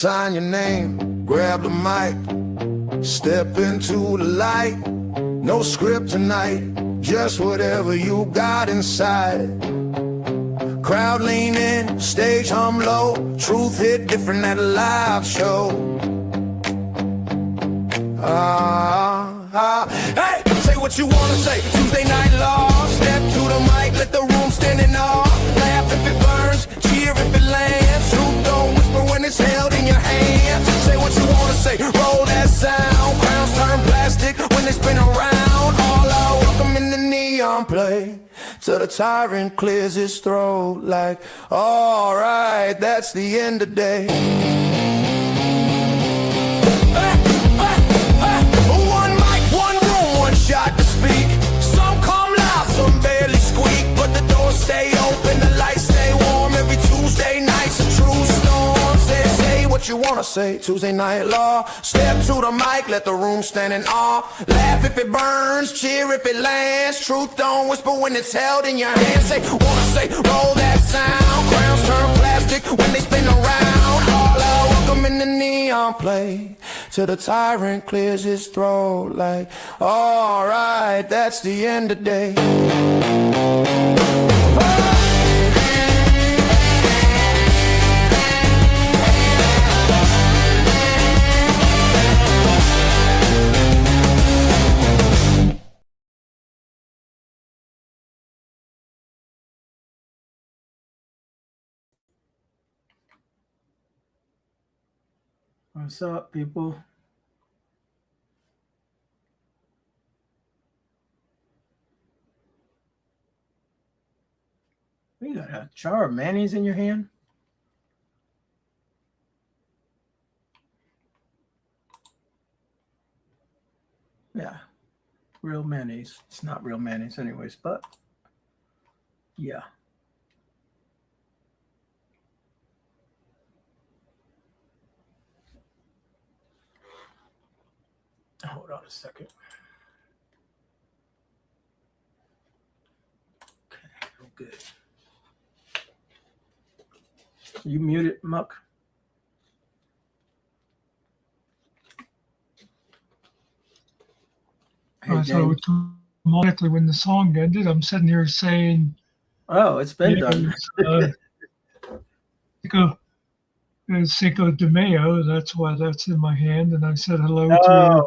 Sign your name, grab the mic, step into the light. No script tonight, just whatever you got inside. Crowd lean in, stage hum low, truth hit different at a live show. Hey, say what you wanna say, Tuesday Night Law. Step to the mic, let the room stand in awe. Laugh if it burns, cheer if it lands. Truth don't whisper when it's held in your hand. Say what you wanna say, roll that sound. Crowns turn plastic when they spin around. All out, welcome in the neon play, till the tyrant clears his throat like, alright, that's the end of day. One mic, one room, one shot to speak. Some come loud, some barely squeak, but the doors stay open, the lights stay warm. Every Tuesday night's a true storm. Say what you wanna say, Tuesday Night Law. Step to the mic, let the room stand in awe. Laugh if it burns, cheer if it lands. Truth don't whisper when it's held in your hand. Say, wanna say, roll that sound. Crowns turn plastic when they spin around. All out, welcome in the neon play, till the tyrant clears his throat like, alright, that's the end of day. What's up, people? You got a jar of mayonnaise in your hand? Yeah, real mayonnaise. It's not real mayonnaise anyways, but yeah. Hold on a second. Okay, I'm good. You muted, Muck? Hey, so automatically when the song ended, I'm sitting here saying, "Oh, it's been done." Cinco de Mayo. That's why that's in my hand, and I said hello to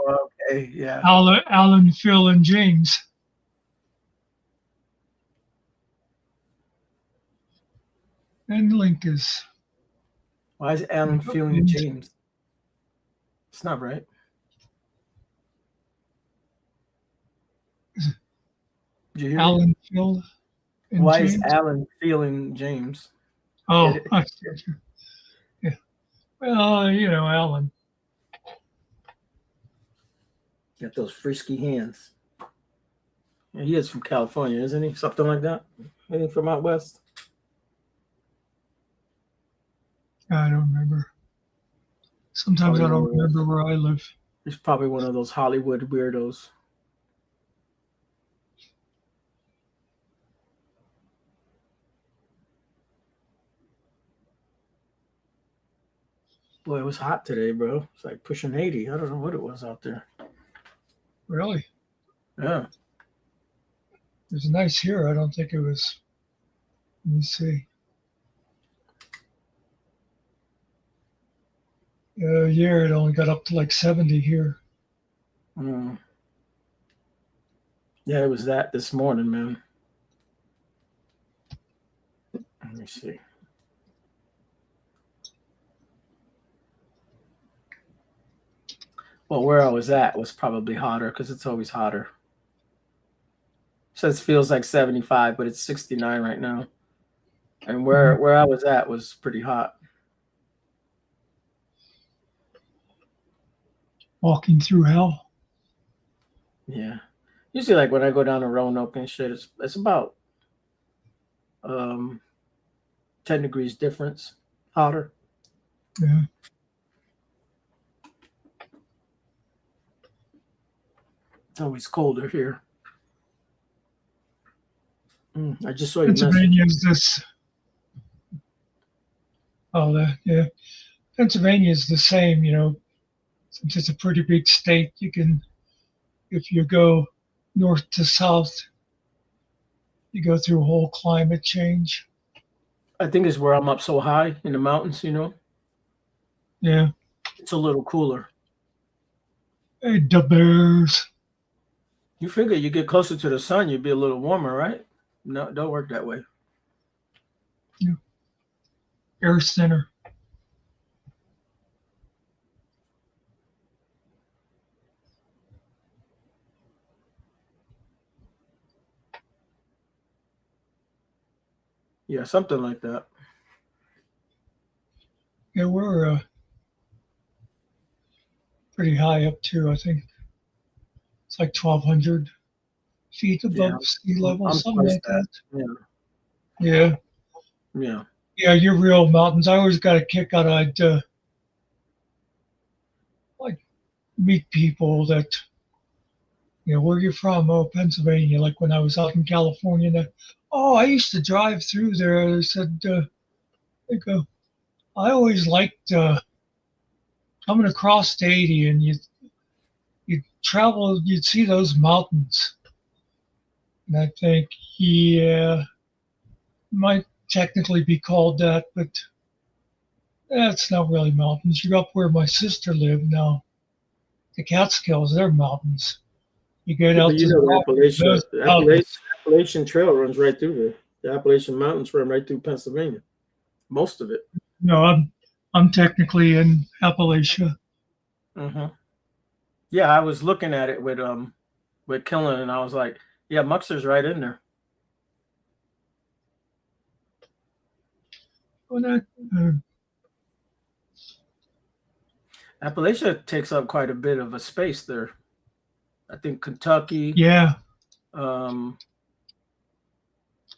okay, yeah, Alan, Phil, and James. And Link is. Why is Alan, Phil, and James? It's not right. Did you hear Alan, me? Phil, and Why James? is Alan, Phil, and James? Oh, yeah. Well, you know, Alan. Got those frisky hands. Yeah, he is from California, isn't he? Something like that. Ain't he from out west? I don't remember. Sometimes I don't remember where I live. He's probably one of those Hollywood weirdos. Boy, it was hot today, bro. It's like pushing 80. I don't know what it was out there. Really? Yeah. It was nice here. I don't think it was. Let me see. It only got up to like 70 here. Yeah, it was that this morning, man. Let me see. Well, where I was at was probably hotter because it's always hotter. Says feels like 75, but it's 69 right now. And where I was at was pretty hot. Walking through hell. Yeah. Usually, like when I go down to Roanoke and shit, it's about 10 degrees difference hotter. Yeah. It's always colder here. I just saw your Pennsylvania is this. Oh, that, yeah. Pennsylvania is the same, since it's a pretty big state. You can, if you go north to south, you go through a whole climate change. I think it's where I'm up so high in the mountains, Yeah. it's a little cooler. Hey, the Bears. You figure you get closer to the sun, you'd be a little warmer, right? No, it don't work that way. Air Center. Yeah, something like that. Yeah, we're pretty high up too. I think it's like 1,200 feet Yeah, above sea level, I'm something twice like that. that. Yeah, Yeah. yeah. Yeah, you're real mountains. I always got a kick out of like meet people that, where you from? Oh, Pennsylvania. Like when I was out in California, oh, I used to drive through there. I said, they go, I always liked coming across the 80, and you'd travel, you'd see those mountains. And I think, yeah, might technically be called that, but it's not really mountains. You're up where my sister lived now. The Catskills, they're mountains. You get Yeah, but out to the the Rockies, those mountains. Appalachian Trail runs right through there. The Appalachian Mountains run right through Pennsylvania. Most of it. No, I'm technically in Appalachia. Hmm. Yeah, I was looking at it with Killen, and I was like, yeah, Muckster's right in there. Well, not, Appalachia takes up quite a bit of a space there. I think Kentucky. yeah,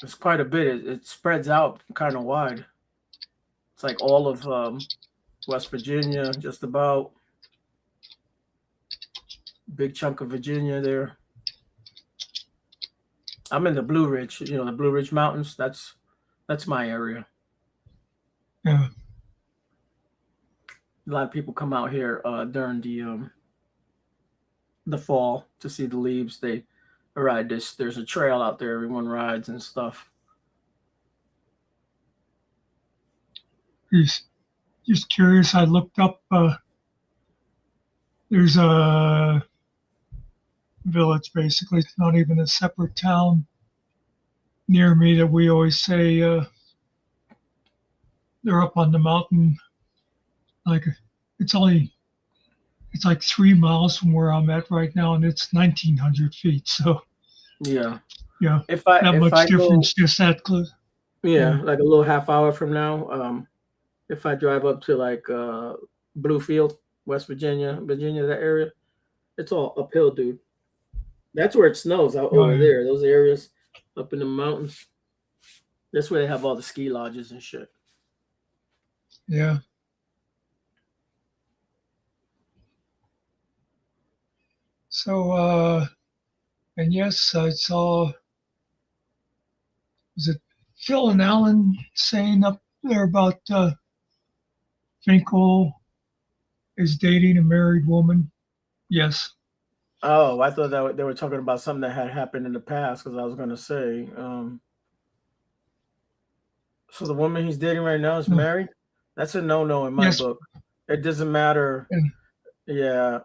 It's quite a bit. It spreads out kind of wide. It's like all of West Virginia, just about. Big chunk of Virginia there. I'm in the Blue Ridge, the Blue Ridge Mountains. That's my area. yeah. A lot of people come out here during the fall to see the leaves. They ride this. There's a trail out there. Everyone rides and stuff. Just curious. I looked up. There's a village, basically. It's not even a separate town near me that we always say they're up on the mountain. Like it's like 3 miles from where I'm at right now, and it's 1,900 feet. So Yeah. yeah, If not much I go, difference. Just that close. yeah, like a little half hour from now, if I drive up to like Bluefield, West Virginia, that area, it's all uphill, dude. That's where it snows out over there. Those areas up in the mountains. That's where they have all the ski lodges and shit. Yeah. So, and yes, I saw, was it Phil and Alan saying up there about Finkel is dating a married woman? Yes. Oh, I thought that they were talking about something that had happened in the past because I was going to say, so the woman he's dating right now is married? That's a no-no in my book. It doesn't matter. Yeah.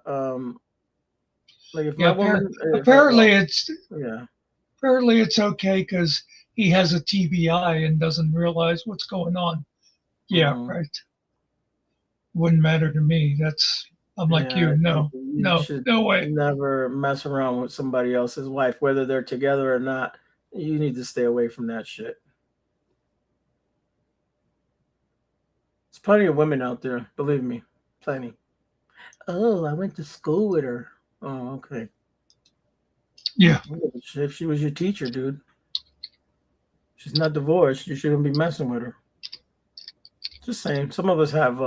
Like if my woman, apparently apparently it's okay because he has a TBI and doesn't realize what's going on. Yeah, right. Wouldn't matter to me. I'm like you. No way. Never mess around with somebody else's wife, whether they're together or not. You need to stay away from that shit. There's plenty of women out there, believe me, plenty. Oh, I went to school with her. Oh, okay. Yeah. If she was your teacher, dude, she's not divorced. You shouldn't be messing with her. Just saying. Some of us have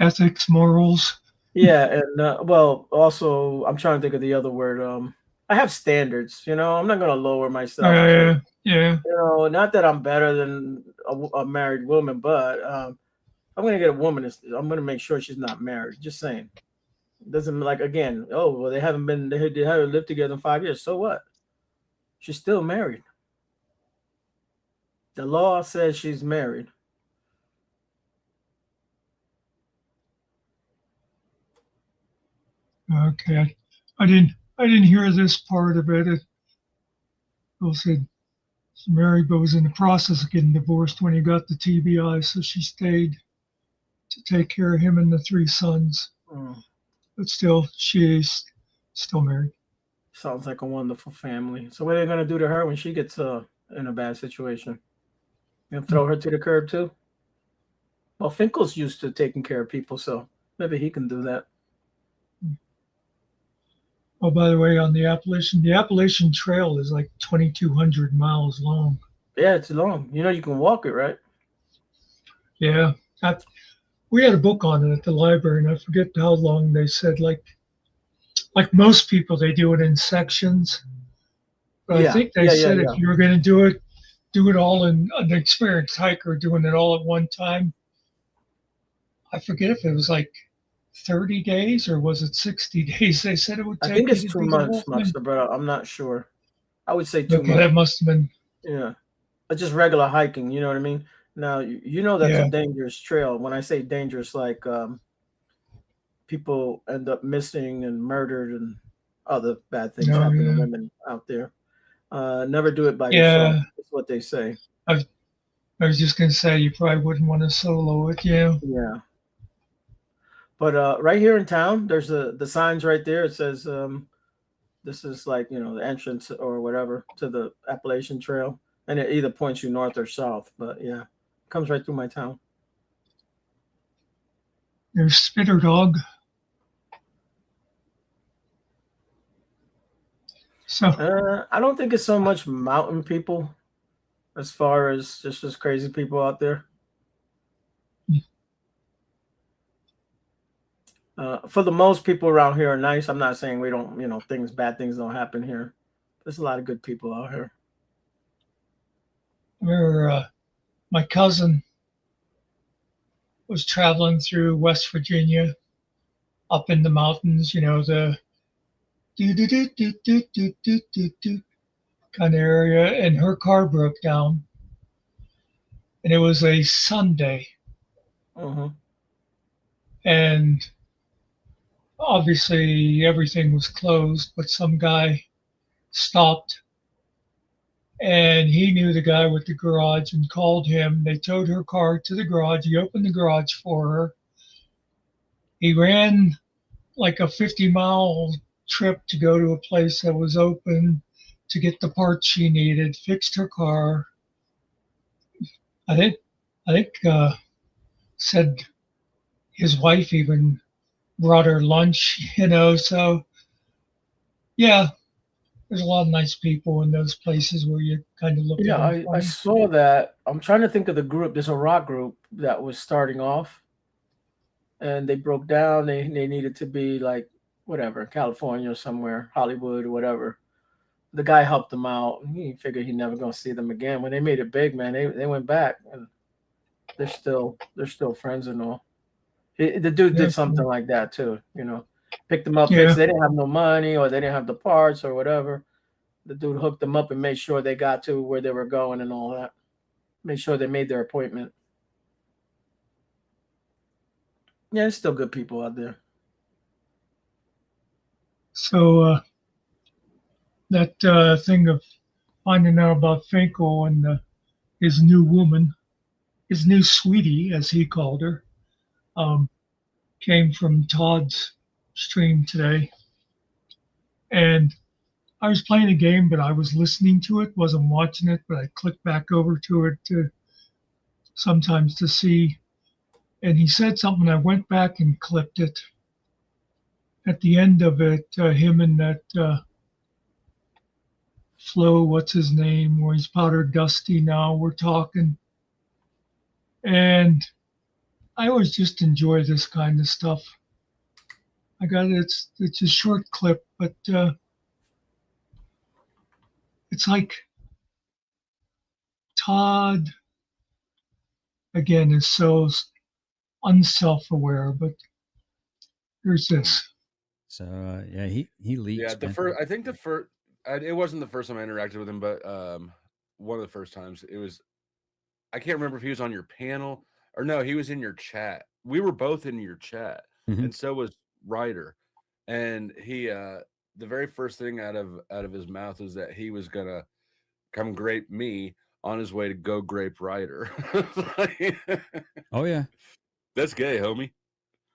ethics, morals. Yeah, and well, also I'm trying to think of the other word. I have standards. I'm not gonna lower myself to, Yeah, yeah. not that I'm better than a married woman, but I'm gonna get a woman. I'm gonna make sure she's not married. Just saying. Doesn't like again. Oh well, they haven't lived together in 5 years. So what? She's still married. The law says she's married. Okay. I didn't hear this part of it. It said Mary was in the process of getting divorced when he got the TBI, so she stayed to take care of him and the three sons. Mm, But still, she is still married. sounds like a wonderful family. So what are they gonna do to her when she gets in a bad situation? You gonna throw her to the curb too? Well, Finkel's used to taking care of people, so maybe he can do that. Oh, by the way, on the Appalachian Trail is like 2,200 miles long. Yeah, it's long. You can walk it, right? Yeah. I, we had a book on it at the library, and I forget how long they said. Like most people, they do it in sections. But I Yeah, think they yeah, yeah, said yeah. if you were going to do it all in an experienced hiker doing it all at one time. I forget if it was like 30 days or was it 60 days they said it would I think take you it's to two do the whole months, thing. Muckster, but I'm not sure. I would say two Okay, months. that must have been, Yeah, it's just regular hiking. You know what I mean? Now you know that's a yeah. dangerous trail. When I say dangerous, like people end up missing and murdered and other bad things Oh, happen to yeah. women out there. Never do it by yourself. Yeah. That's what they say. I, I was just going to say you probably wouldn't want to solo it. Yeah. Yeah. But right here in town, there's the signs right there. It says this is like the entrance or whatever to the Appalachian Trail, and it either points you north or south. But yeah, it comes right through my town. There's Spitter Dog. So, I don't think it's so much mountain people as far as just crazy people out there. For the most people around here are nice. I'm not saying we don't, bad things don't happen here. There's a lot of good people out here. my cousin was traveling through West Virginia up in the mountains, the do do do do do do do do do kind of area, and her car broke down, and it was a Sunday, Hmm. and obviously everything was closed, but some guy stopped, and he knew the guy with the garage and called him. They towed her car to the garage. He opened the garage for her. He ran like a 50-mile trip to go to a place that was open to get the parts she needed, fixed her car. I think said his wife even brought her lunch, So yeah, there's a lot of nice people in those places where you kind of look at Yeah, them I funny. saw that. I'm trying to think of the group. There's a rock group that was starting off, and they broke down. They needed to be like whatever, California or somewhere, Hollywood or whatever. The guy helped them out. He figured he never gonna see them again. When they made it big, man, they went back and they're still friends and all. The dude did Yeah, something cool. like that too. Picked them up, fixed. Yeah, They didn't have no money or they didn't have the parts or whatever. The dude hooked them up and made sure they got to where they were going and all that. Made sure they made their appointment. Yeah, there's still good people out there. so that thing of finding out about Finkel and his new woman, his new sweetie, as he called her, um, came from Todd's stream today. And I was playing a game, but I was listening to it, wasn't watching it, but I clicked back over to it sometimes to see. And he said something. I went back and clipped it. At the end of it, him and that Flo, what's his name, where he's powder dusty now, we're talking. And I always just enjoy this kind of stuff. I got it. It's a short clip, but it's like Todd again is so unself-aware, but here's this. So yeah, he leaks. Yeah, the man. first. I think the first. It wasn't the first time I interacted with him, but one of the first times it was. I can't remember if he was on your panel or no. He was in your chat. We were both in your chat, Mhm. and so was Ryder. And he, the very first thing out of his mouth was that he was gonna come grape me on his way to go grape Ryder. Oh yeah, That's gay, homie.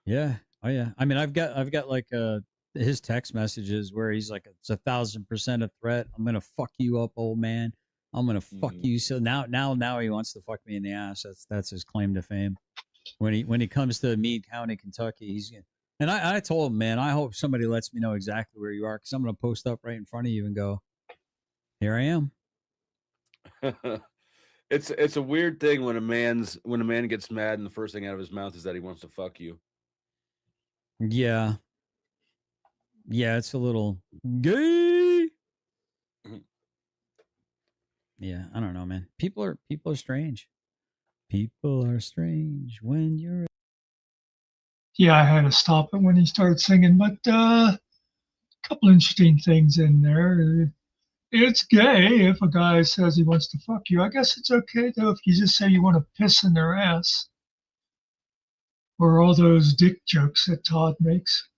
yeah. Oh yeah. I mean, I've got like his text messages where he's like, "It's 1,000% a threat. I'm gonna fuck you up, old man. I'm gonna fuck you." So now he wants to fuck me in the ass. That's his claim to fame. When he comes to Meade County, Kentucky, he's gonna. And I told him, man, I hope somebody lets me know exactly where you are, because I'm gonna post up right in front of you and go, "Here I am." It's a weird thing when a man gets mad and the first thing out of his mouth is that he wants to fuck you. Yeah. Yeah, it's a little gay. Yeah, I don't know, man. People are strange. People are strange when you're. Yeah, I had to stop it when he started singing, but a couple interesting things in there. It's gay if a guy says he wants to fuck you. I guess it's okay though if you just say you want to piss in their ass, or all those dick jokes that Todd makes.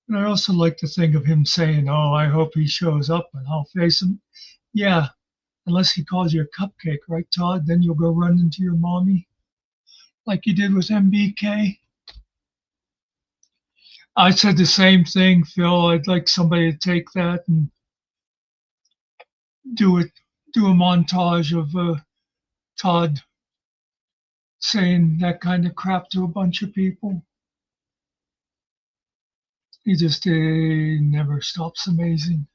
And I also like to think of him saying, "Oh, I hope he shows up and I'll face him." Yeah, unless he calls you a cupcake, right, Todd? Then you'll go run into your mommy, like you did with MBK. I said the same thing, Phil. I'd like somebody to take that and do a montage of Todd saying that kind of crap to a bunch of people. He just never stops amazing.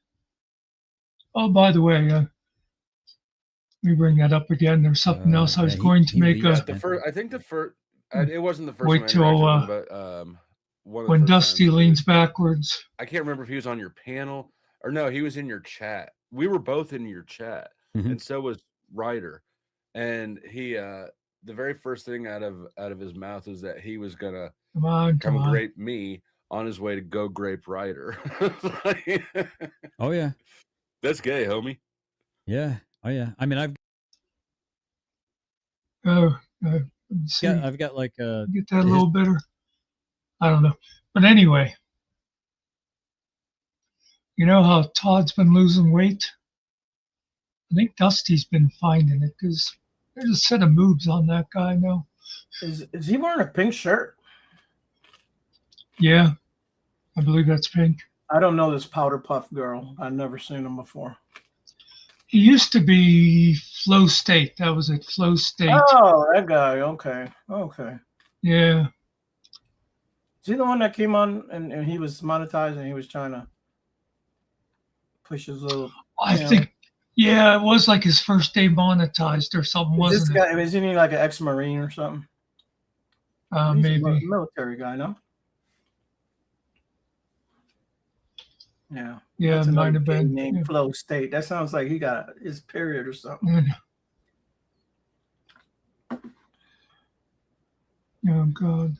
Oh, by the way, let me bring that up again. There's something else I was going to make Yeah, I think the first. It wasn't the first wait time I till interacted with him, but one of the when first Dusty times leans backwards. I can't remember if he was on your panel or no. He was in your chat. We were both in your chat, and so was Ryder. And he, the very first thing out of his mouth was that he was gonna come grape me on his way to go grape Ryder. Oh yeah, that's gay, homie. Yeah. Oh yeah. I mean, I've got like get that a little better. I don't know, but anyway, you know how Todd's been losing weight? I think Dusty's been finding it because there's a set of moves on that guy now. Is he wearing a pink shirt? Yeah, I believe that's pink. I don't know this powder puff girl. I've never seen him before. He used to be Flow State. That was at Flow State. Oh, that guy. Okay. Okay. Yeah. Is he the one that came on and he was monetized and he was trying to push his little. I think, yeah, it was like his first day monetized or something, wasn't this guy, isn't he like an ex-Marine or something? Maybe. A military guy, no? Yeah. Yeah, it might have been. Named Flow State. That sounds like he got his period or something. Oh, God.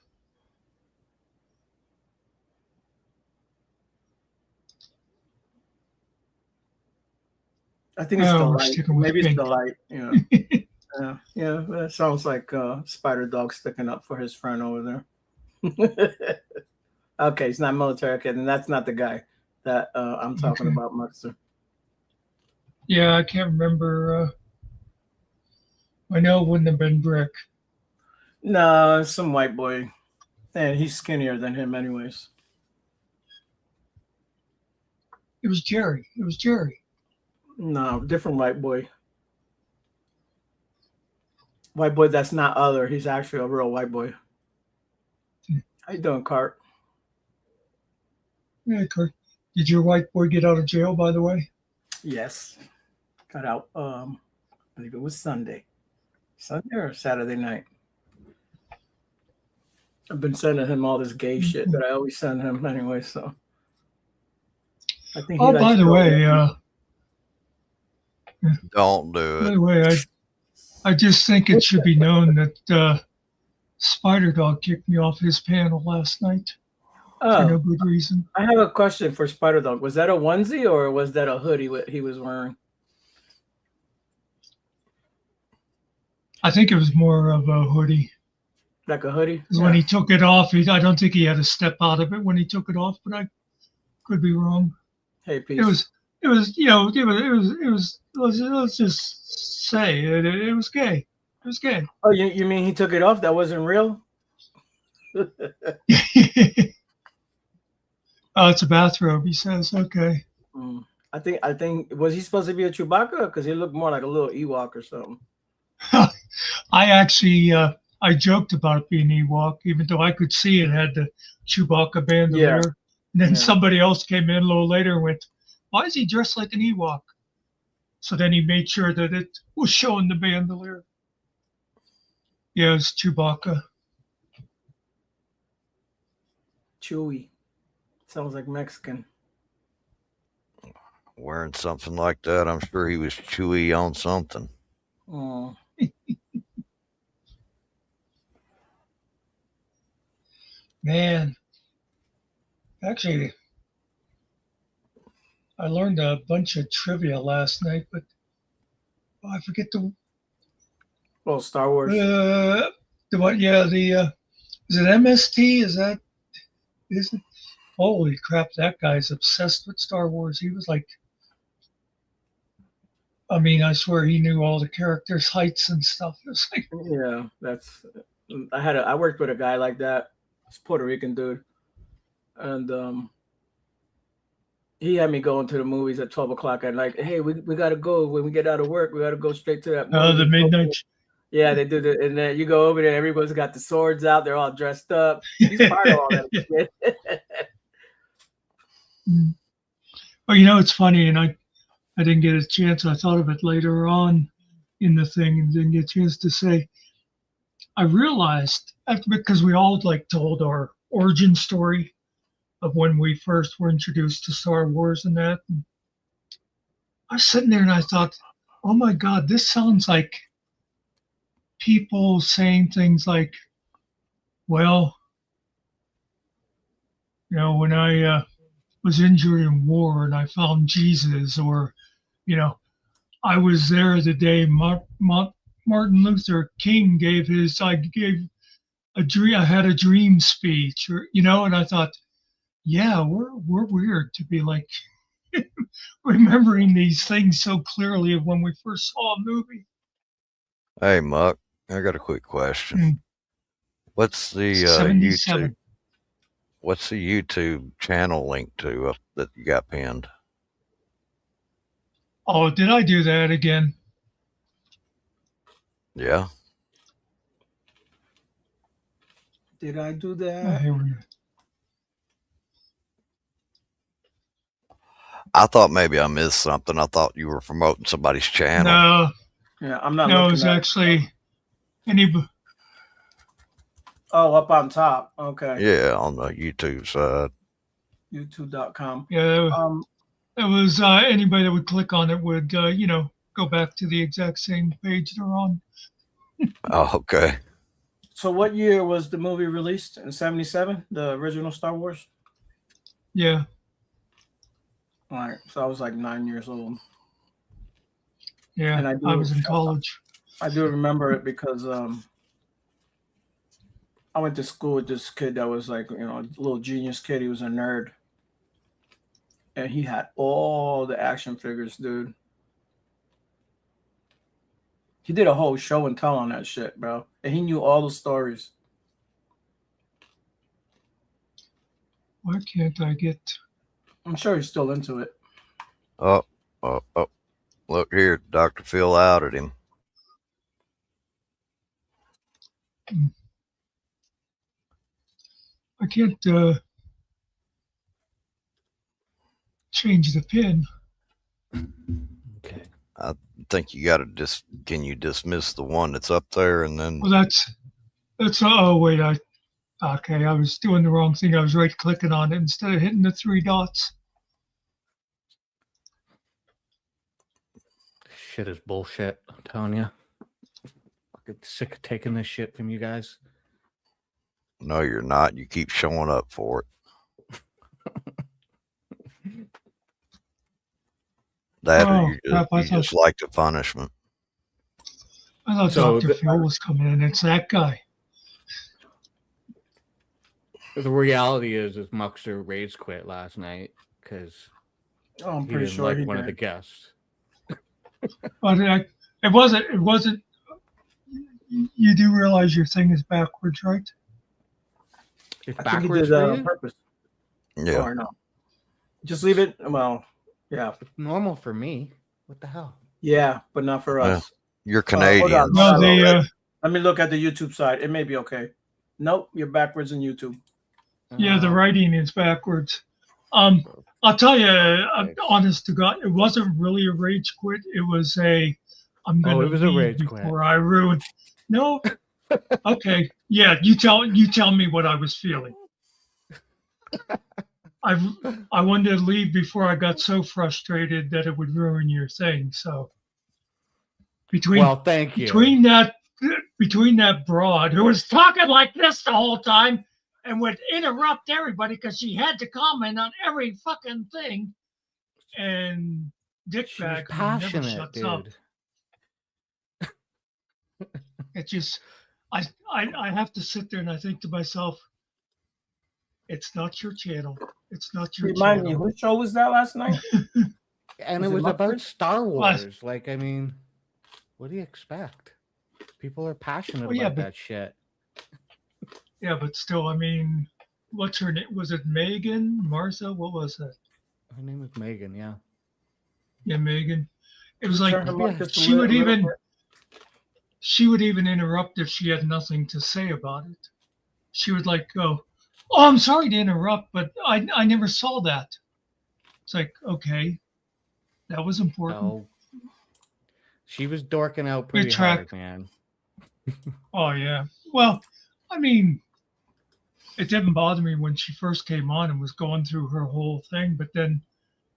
I think it's the light. Maybe it's the light. Yeah. Yeah. That sounds like Spider Dog sticking up for his friend over there. Okay, he's not military. Okay, then that's not the guy that I'm talking about, Muckster. Yeah, I can't remember. I know it wouldn't have been Brick. No, some white boy. And he's skinnier than him anyways. It was Jerry. It was Jerry. No, different white boy. White boy that's not other. He's actually a real white boy. How you doing, Cart? Yeah, Cart. Did your white boy get out of jail, by the way? Yes. Got out, I believe it was Sunday. Sunday or Saturday night. I've been sending him all this gay shit that I always send him anyway, so. I think by the way, Don't do By it. the way, I just think it should be known that Spider Dog kicked me off his panel last night for no Oh, good reason. I have a question for Spider Dog. Was that a onesie or was that a hoodie he was wearing? I think it was more of a hoodie. Like a hoodie? Because when he took it off, I don't think he had to step out of it when he took it off, but I could be wrong. Hey, peace. It was, let's just say it was gay. It was gay. Oh, you mean he took it off? That wasn't real? Oh, it's a bathrobe, he says. Okay. I think was he supposed to be a Chewbacca? Because he looked more like a little Ewok or something. I actually, I joked about it being Ewok, even though I could see it had the Chewbacca bandolier. Yeah. And then Yeah. somebody else came in a little later and went, "Why is he dressed like an Ewok?" So then he made sure that it was showing the bandolier. Yeah, it's Chewbacca. Chewy. Sounds like Mexican. Wearing something like that, I'm sure he was chewy on something. Oh. Man, actually, I learned a bunch of trivia last night, but I forget the Well, Star Wars. what? Yeah, is it MST? Is it? Holy crap! That guy's obsessed with Star Wars. He was like, I mean, I swear he knew all the characters' heights and stuff. It was like, Yeah, that's. I worked with a guy like that. It's Puerto Rican dude, and he had me going to the movies at 12 o'clock at night. Hey, we gotta go when we get out of work. We gotta go straight to that movie. the midnight. Yeah, they do the, and then you go over there. Everybody's got the swords out. They're all dressed up. He's part of all that shit. Well, you know, it's funny, and I didn't get a chance. I thought of it later on in the thing, and didn't get a chance to say. I realized because we all like told our origin story of when we first were introduced to Star Wars and that. And I was sitting there and I thought, oh my God, this sounds like people saying things like, well, you know, when I was injured in war and I found Jesus, or, you know, I was there the day Martin Luther King I had a dream speech, or, you know, and I thought, yeah, we're weird to be like remembering these things so clearly of when we first saw a movie. Hey, Muck, I got a quick question. What's the 77. What's the YouTube channel link to that you got pinned? Oh, did I do that again? Yeah. Did I do Oh, that? here we go. I thought maybe I missed something. I thought you were promoting somebody's channel. No, Yeah, I'm not. no, looking it's at actually anybody. Oh, up on top. Okay. Yeah, on the YouTube side. YouTube.com. Yeah, it was anybody that would click on it would, you know, go back to the exact same page they're on. Oh, okay. So, what year was the movie released? In '77, the original Star Wars. Yeah, All right. So I was like 9 years old. yeah. And I was in college. I do remember it because I went to school with this kid that was like, you know, a little genius kid. He was a nerd. And he had all the action figures, dude. He did a whole show and tell on that shit, bro. And he knew all the stories. Why can't I get? I'm sure he's still into it. Oh. Look here, Dr. Phil outed him. I can't change the pin. Okay. I think you got to can you dismiss the one that's up there and then? Well, that's. Oh wait, okay. I was doing the wrong thing. I was right clicking on it instead of hitting the 3 dots. shit is bullshit. I'm telling you. Fucking sick of taking this shit from you guys. No, you're not. You keep showing up for it. That Oh, or crap, you just like the punishment. I thought So Dr. Phil was coming in. It's that guy. The reality is Muckster rage quit last night because Oh, I'm he pretty didn't sure like he one of the did. guests. But it wasn't. You do realize your thing is backwards, right? It's I think he backwards did that for on you? purpose. Yeah. Or no. Just leave it. Well, yeah. It's normal for me. What the hell? Yeah, but not for Yeah. us. You're Hold Canadian. on. No, they. Let me look at the YouTube side. It may be okay. Nope, you're backwards in YouTube. Yeah, the writing is backwards. I'll tell you, I'm honest to God, it wasn't really a rage quit. It was I'm gonna it was a leave rage before quit. I ruin. No, okay, yeah, you tell me what I was feeling. I wanted to leave before I got so frustrated that it would ruin your thing. So thank you. between that broad who was talking like this the whole time and would interrupt everybody because she had to comment on every fucking thing, and Dickbag who never passionate, shuts up. It just I have to sit there and I think to myself, it's not your channel. It's not your Remind me, channel. whose show was that last night? And Was it it was about Muckster? Star Wars. Like, I mean, what do you expect? People are passionate Well, yeah, about but- that shit. Yeah, but still, I mean, what's her name? Was it Megan? Martha? What was that? Her name is Megan, yeah. Yeah, Megan. It was You like turn him up just a she would little even bit. she would even interrupt if she had nothing to say about it. She would like go, "Oh, I'm sorry to interrupt, but I never saw that." It's like, okay, that was important. So she was dorking out pretty track- hard, man. Oh yeah. Well, I mean, it didn't bother me when she first came on and was going through her whole thing, but then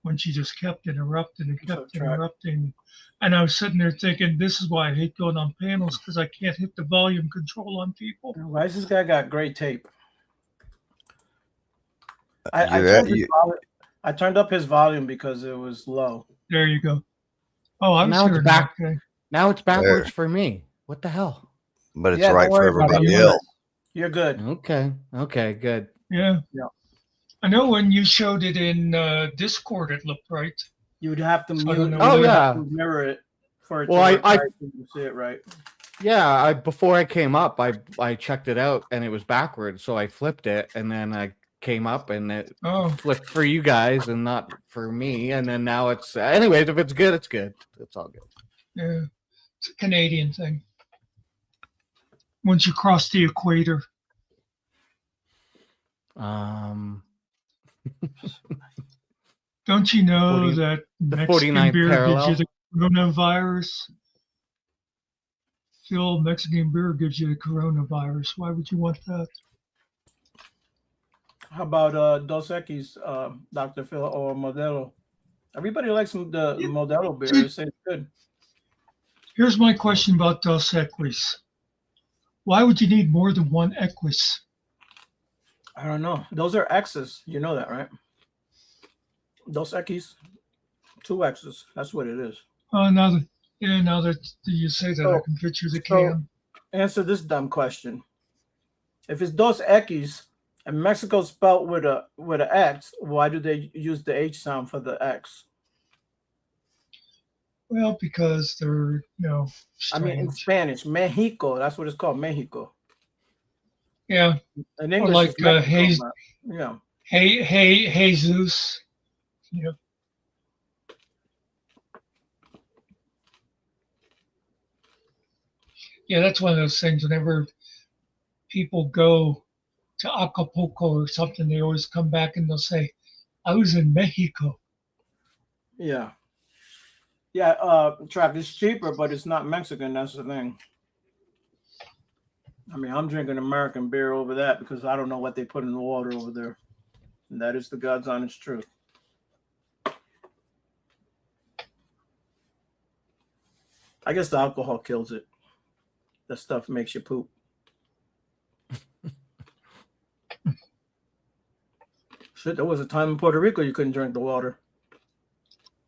when she just kept interrupting and kept interrupting, and I was sitting there thinking, this is why I hate going on panels because I can't hit the volume control on people. Why does this guy got great tape? I turned up his volume because it was low. There you go. Oh, I was now it's hearing back. okay. Now it's backwards for me. What the hell? But it's Yeah, right don't for worry about everybody it. else. You're good. Okay, good. Yeah. Yeah. I know when you showed it in Discord, it looked right. You would have to I mute. don't know Oh, whether- yeah. Mirror it for it Well, to work I right so you see it right. Yeah, before I came up, I checked it out and it was backwards, so I flipped it, and then I came up and it flipped for you guys and not for me, and then now it's anyways. If it's good, it's good. It's all good. Yeah, it's a Canadian thing. Once you cross the equator, don't you know that the Mexican 49th beer parallel? gives you the coronavirus? Phil, Mexican beer gives you the coronavirus. Why would you want that? How about Dos Equis, Dr. Phil, or Modelo? Everybody likes the Modelo beer. They say it's good. Here's my question about Dos Equis. Why would you need more than one Equis? I don't know. Those are X's. You know that, right? Dos Equis, 2 X's. That's what it is. Oh, now that you say that, I can picture the can. Answer this dumb question. If it's Dos Equis and Mexico's spelled with a X, why do they use the H sound for the X? Well, because they're I mean, in strange. Spanish, Mexico. That's what it's called, Mexico. Yeah. In Or English, like it's Mexico, Jesus. Yeah, that's one of those things. Whenever people go to Acapulco or something, they always come back and they'll say, "I was in Mexico." Yeah. Trav, it's cheaper, but it's not Mexican. That's the thing. I mean, I'm drinking American beer over that because I don't know what they put in the water over there. And that is the God's honest truth. I guess the alcohol kills it. That stuff makes you poop. Shit, there was a time in Puerto Rico you couldn't drink the water.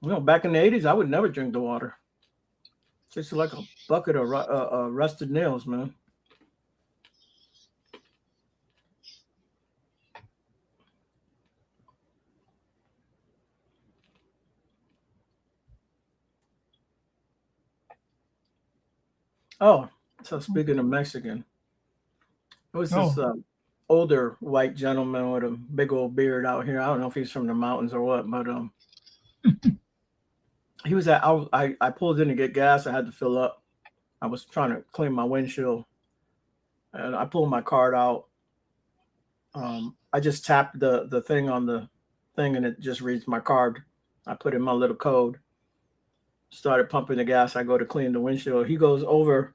You know, back in the 80s, I would never drink the water. It tasted like a bucket of rusted nails, man. Oh, so speaking of Mexican, it was this older white gentleman with a big old beard out here. I don't know if he's from the mountains or what, but he was at. I pulled in to get gas. I had to fill up. I was trying to clean my windshield, and I pulled my card out. I just tapped the thing on the thing, and it just reads my card. I put in my little code. Started pumping the gas. I go to clean the windshield. He goes over.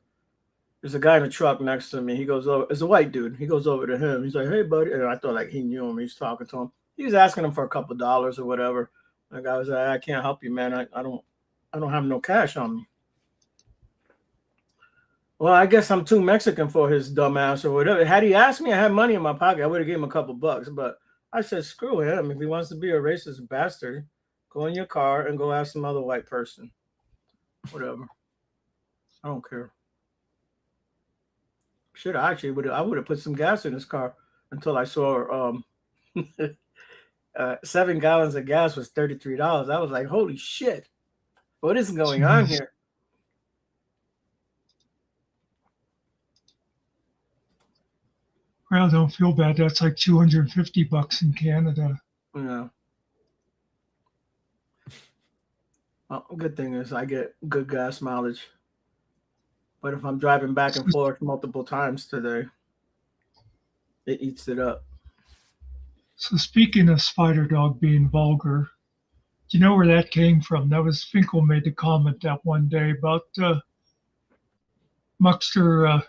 There's a guy in the truck next to me. He goes over. It's a white dude. He goes over to him. He's like, "Hey, buddy," and I thought like he knew him. He's talking to him. He was asking him for a couple $2 or whatever. The guy was like, "I can't help you, man. I don't have no cash on me." Well, I guess I'm too Mexican for his dumb ass or whatever. Had he asked me, I had money in my pocket, I would have given him a couple bucks. But I said, screw him. If he wants to be a racist bastard, go in your car and go ask some other white person. Whatever. I don't care. Shit, I would have put some gas in his car until I saw 7 gallons of gas was $33. I was like, holy shit. What is going on here? Well, don't feel bad. That's like $250 in Canada. Yeah. Well, good thing is I get good gas mileage. But if I'm driving back and forth multiple times today, it eats it up. So speaking of Spider Dog being vulgar, do you know where that came from? That was Finkel made the comment that one day about Muckster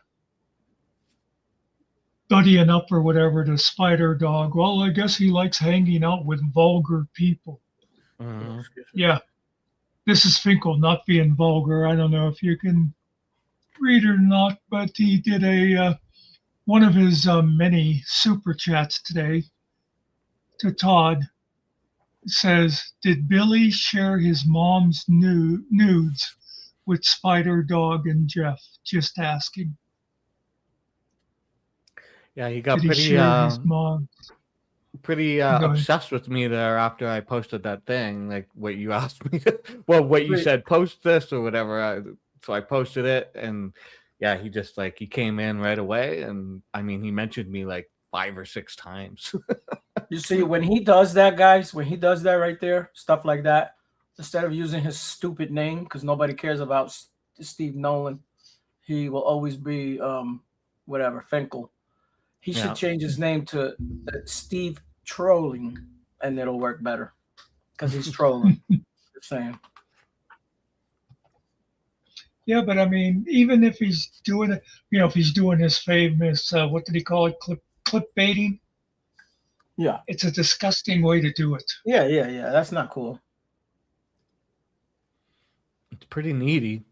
buddying up or whatever to Spider Dog. Well, I guess he likes hanging out with vulgar people. Yeah, this is Finkel not being vulgar. I don't know if you can read or not, but he did one of his many super chats today to Todd. It says, did Billy share his mom's nudes with Spider Dog and Jeff? Just asking. Yeah, he got pretty obsessed with me there after I posted that thing, like what you asked me to, well, what you said, post this or whatever. So I posted it, and yeah, he just he came in right away, and I mean, he mentioned me like 5 or 6 times. You see, when he does that, guys, when he does that right there, stuff like that, instead of using his stupid name, because nobody cares about Steve Nolan, he will always be Finkel. He should change his name to Steve Trolling, and it'll work better because he's trolling. Just saying. Yeah, but I mean, even if he's doing it, if he's doing his famous, what did he call it, clip baiting? Yeah, it's a disgusting way to do it. Yeah. That's not cool. It's pretty needy.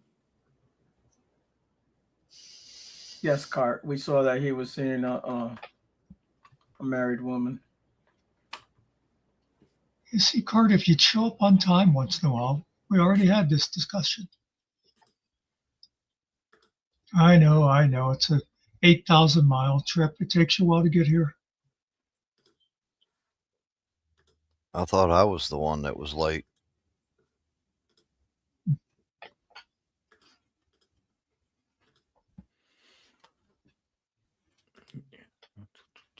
Yes, Cart. We saw that he was seeing a married woman. You see, Cart, if you'd show up on time once in a while, we already had this discussion. I know. It's a 8,000-mile trip. It takes you a while to get here. I thought I was the one that was late.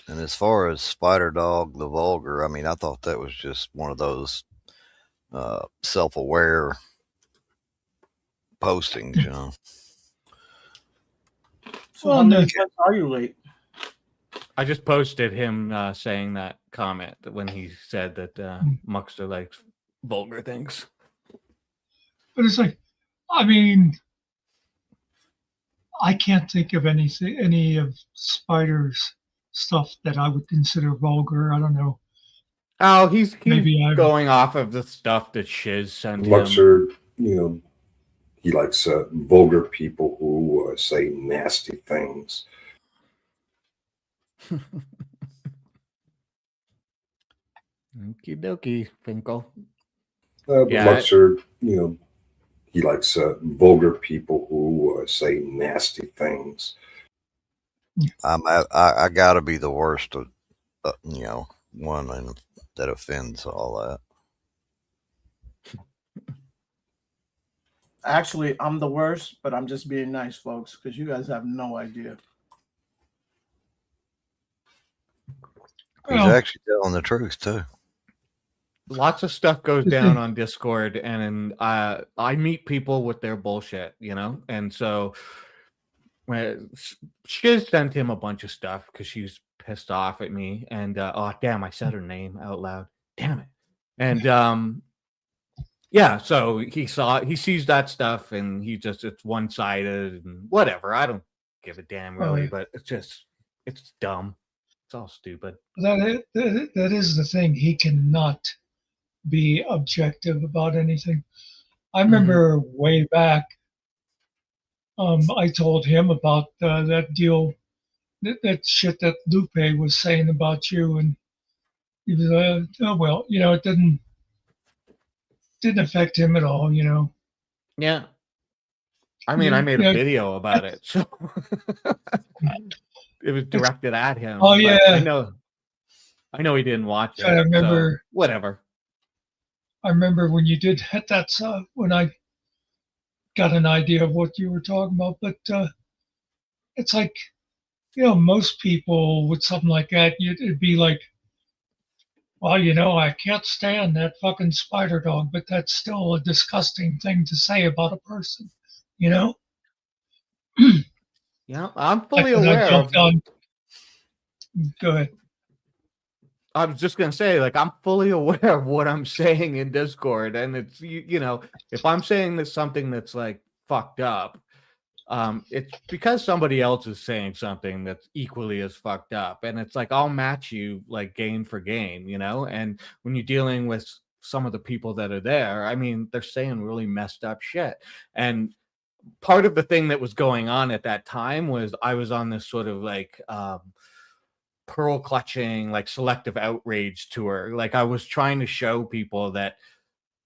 And as far as Spider Dog, the vulgar, I mean, I thought that was just one of those self-aware postings, you know. So how many times are you late? I just posted him saying that comment that when he said that Muckster likes vulgar things. But it's like, I mean, I can't think of any of Spider's stuff that I would consider vulgar. I don't know. Oh, he's going off of the stuff that Shiz sent him. Muckster, he likes vulgar people who say nasty things. Okie dokie, Finkel. But Yeah. Muckster, he likes vulgar people who say nasty things. I gotta be the worst of, one that offends all that. Actually, I'm the worst, but I'm just being nice, folks, because you guys have no idea. He's actually telling the truth too. Lots of stuff goes down on Discord, and I meet people with their bullshit, and so she sent him a bunch of stuff because she's pissed off at me, and oh damn, I said her name out loud, damn it, and yeah, so he sees that stuff, and it's one-sided and whatever. I don't give a damn really, but it's dumb. It's all stupid. That is the thing. He cannot be objective about anything. I remember way back, I told him about that deal, that shit that Lupe was saying about you, and he was, oh well, it didn't affect him at all, Yeah. I mean, I made a video about it, so it was directed at him. Oh yeah, I know he didn't watch it. I remember. So whatever. I remember when you did that stuff, when I got an idea of what you were talking about, but it's like, most people with something like that, it'd be like, well, I can't stand that fucking spider dog, but that's still a disgusting thing to say about a person, Yeah, I'm fully aware of. Go ahead. I was just gonna say, I'm fully aware of what I'm saying in Discord, and it's if I'm saying something that's fucked up, it's because somebody else is saying something that's equally as fucked up, and it's I'll match you game for game, and when you're dealing with some of the people that are there, I mean, they're saying really messed up shit, and part of the thing that was going on at that time was I was on this sort of pearl clutching, selective outrage tour. I was trying to show people that,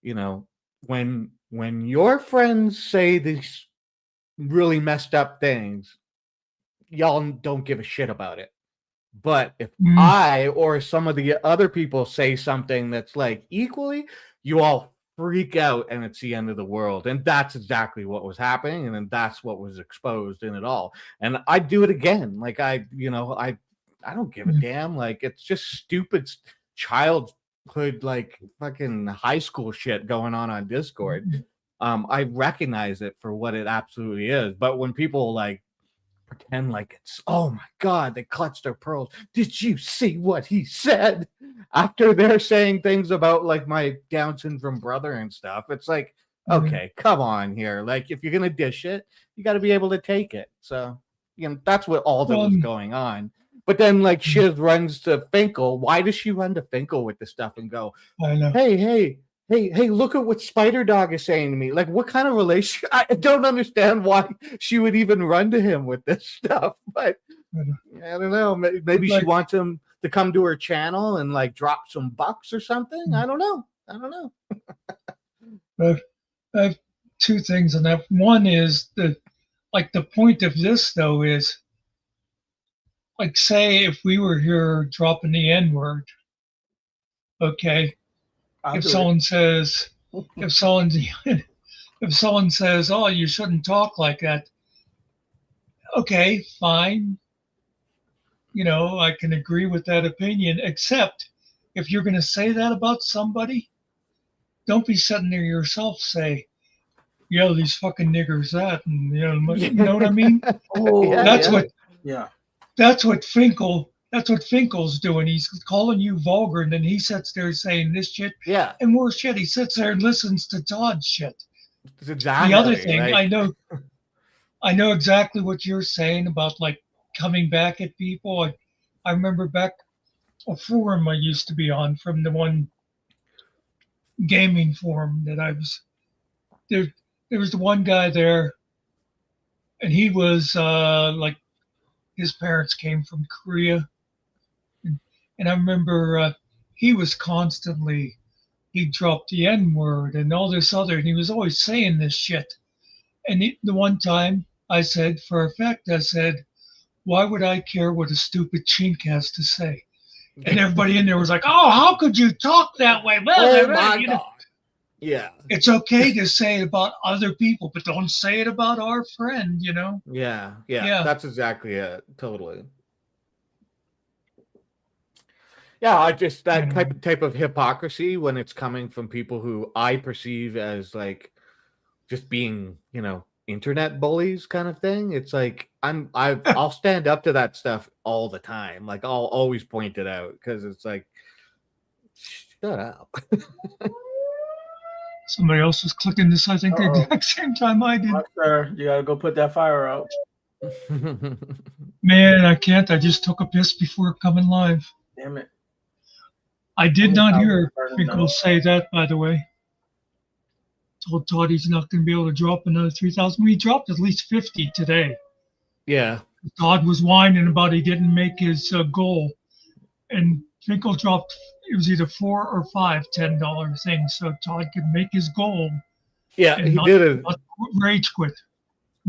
when your friends say these really messed up things, y'all don't give a shit about it. But if I or some of the other people say something that's equally, you all freak out and it's the end of the world. And that's exactly what was happening, and then that's what was exposed in it all. And I do it again. I don't give a damn. It's just stupid childhood, fucking high school shit going on Discord. I recognize it for what it absolutely is. But when people pretend it's, oh my God, they clutched their pearls. Did you see what he said? After they're saying things about my Down syndrome brother and stuff, it's okay, come on here. If you're gonna dish it, you got to be able to take it. So that's what all that was going on. But then Shiz runs to Finkel. Why does she run to Finkel with this stuff and go, hey, look at what Spider Dog is saying to me? What kind of relation? I don't understand why she would even run to him with this stuff. But I don't know. Maybe she wants him to come to her channel and drop some bucks or something. I don't know. I have two things on that. One is the point of this though is, say if we were here dropping the N-word, okay, if someone says, oh, you shouldn't talk like that, okay, fine. I can agree with that opinion, except if you're going to say that about somebody, don't be sitting there yourself say, these fucking niggers that, and you know what I mean? That's what Finkel's doing. He's calling you vulgar, and then he sits there saying this shit and more shit. He sits there and listens to Todd's shit. Exactly. The other thing, I know exactly what you're saying about coming back at people. I remember back a forum I used to be on, from the one gaming forum that I was there. there was the one guy there, and he was like his parents came from Korea, and I remember he was constantly he dropped the N word and all this other, and he was always saying this shit. And the one time I said, for a fact, I said, "Why would I care what a stupid chink has to say?" And everybody in there was like, "Oh, how could you talk that way?" Oh my God. Yeah. It's okay to say it about other people, but don't say it about our friend, you know? Yeah. Yeah. That's exactly it. Totally. Yeah, I just that type of hypocrisy when it's coming from people who I perceive as like just being, internet bullies kind of thing. It's like I'll stand up to that stuff all the time. Like I'll always point it out because it's like, shut up. Somebody else was clicking this, I think, the exact same time I did. Muckster, you gotta go put that fire out. Man, I can't. I just took a piss before coming live. Damn it. I did not hear Finkel say that, by the way. Told Todd he's not going to be able to drop another 3,000. We dropped at least 50 today. Yeah. Todd was whining about he didn't make his goal. And Finkel dropped, it was either 4 or 5 $10 things. So Todd could make his goal. Yeah, he did it. Not rage quit.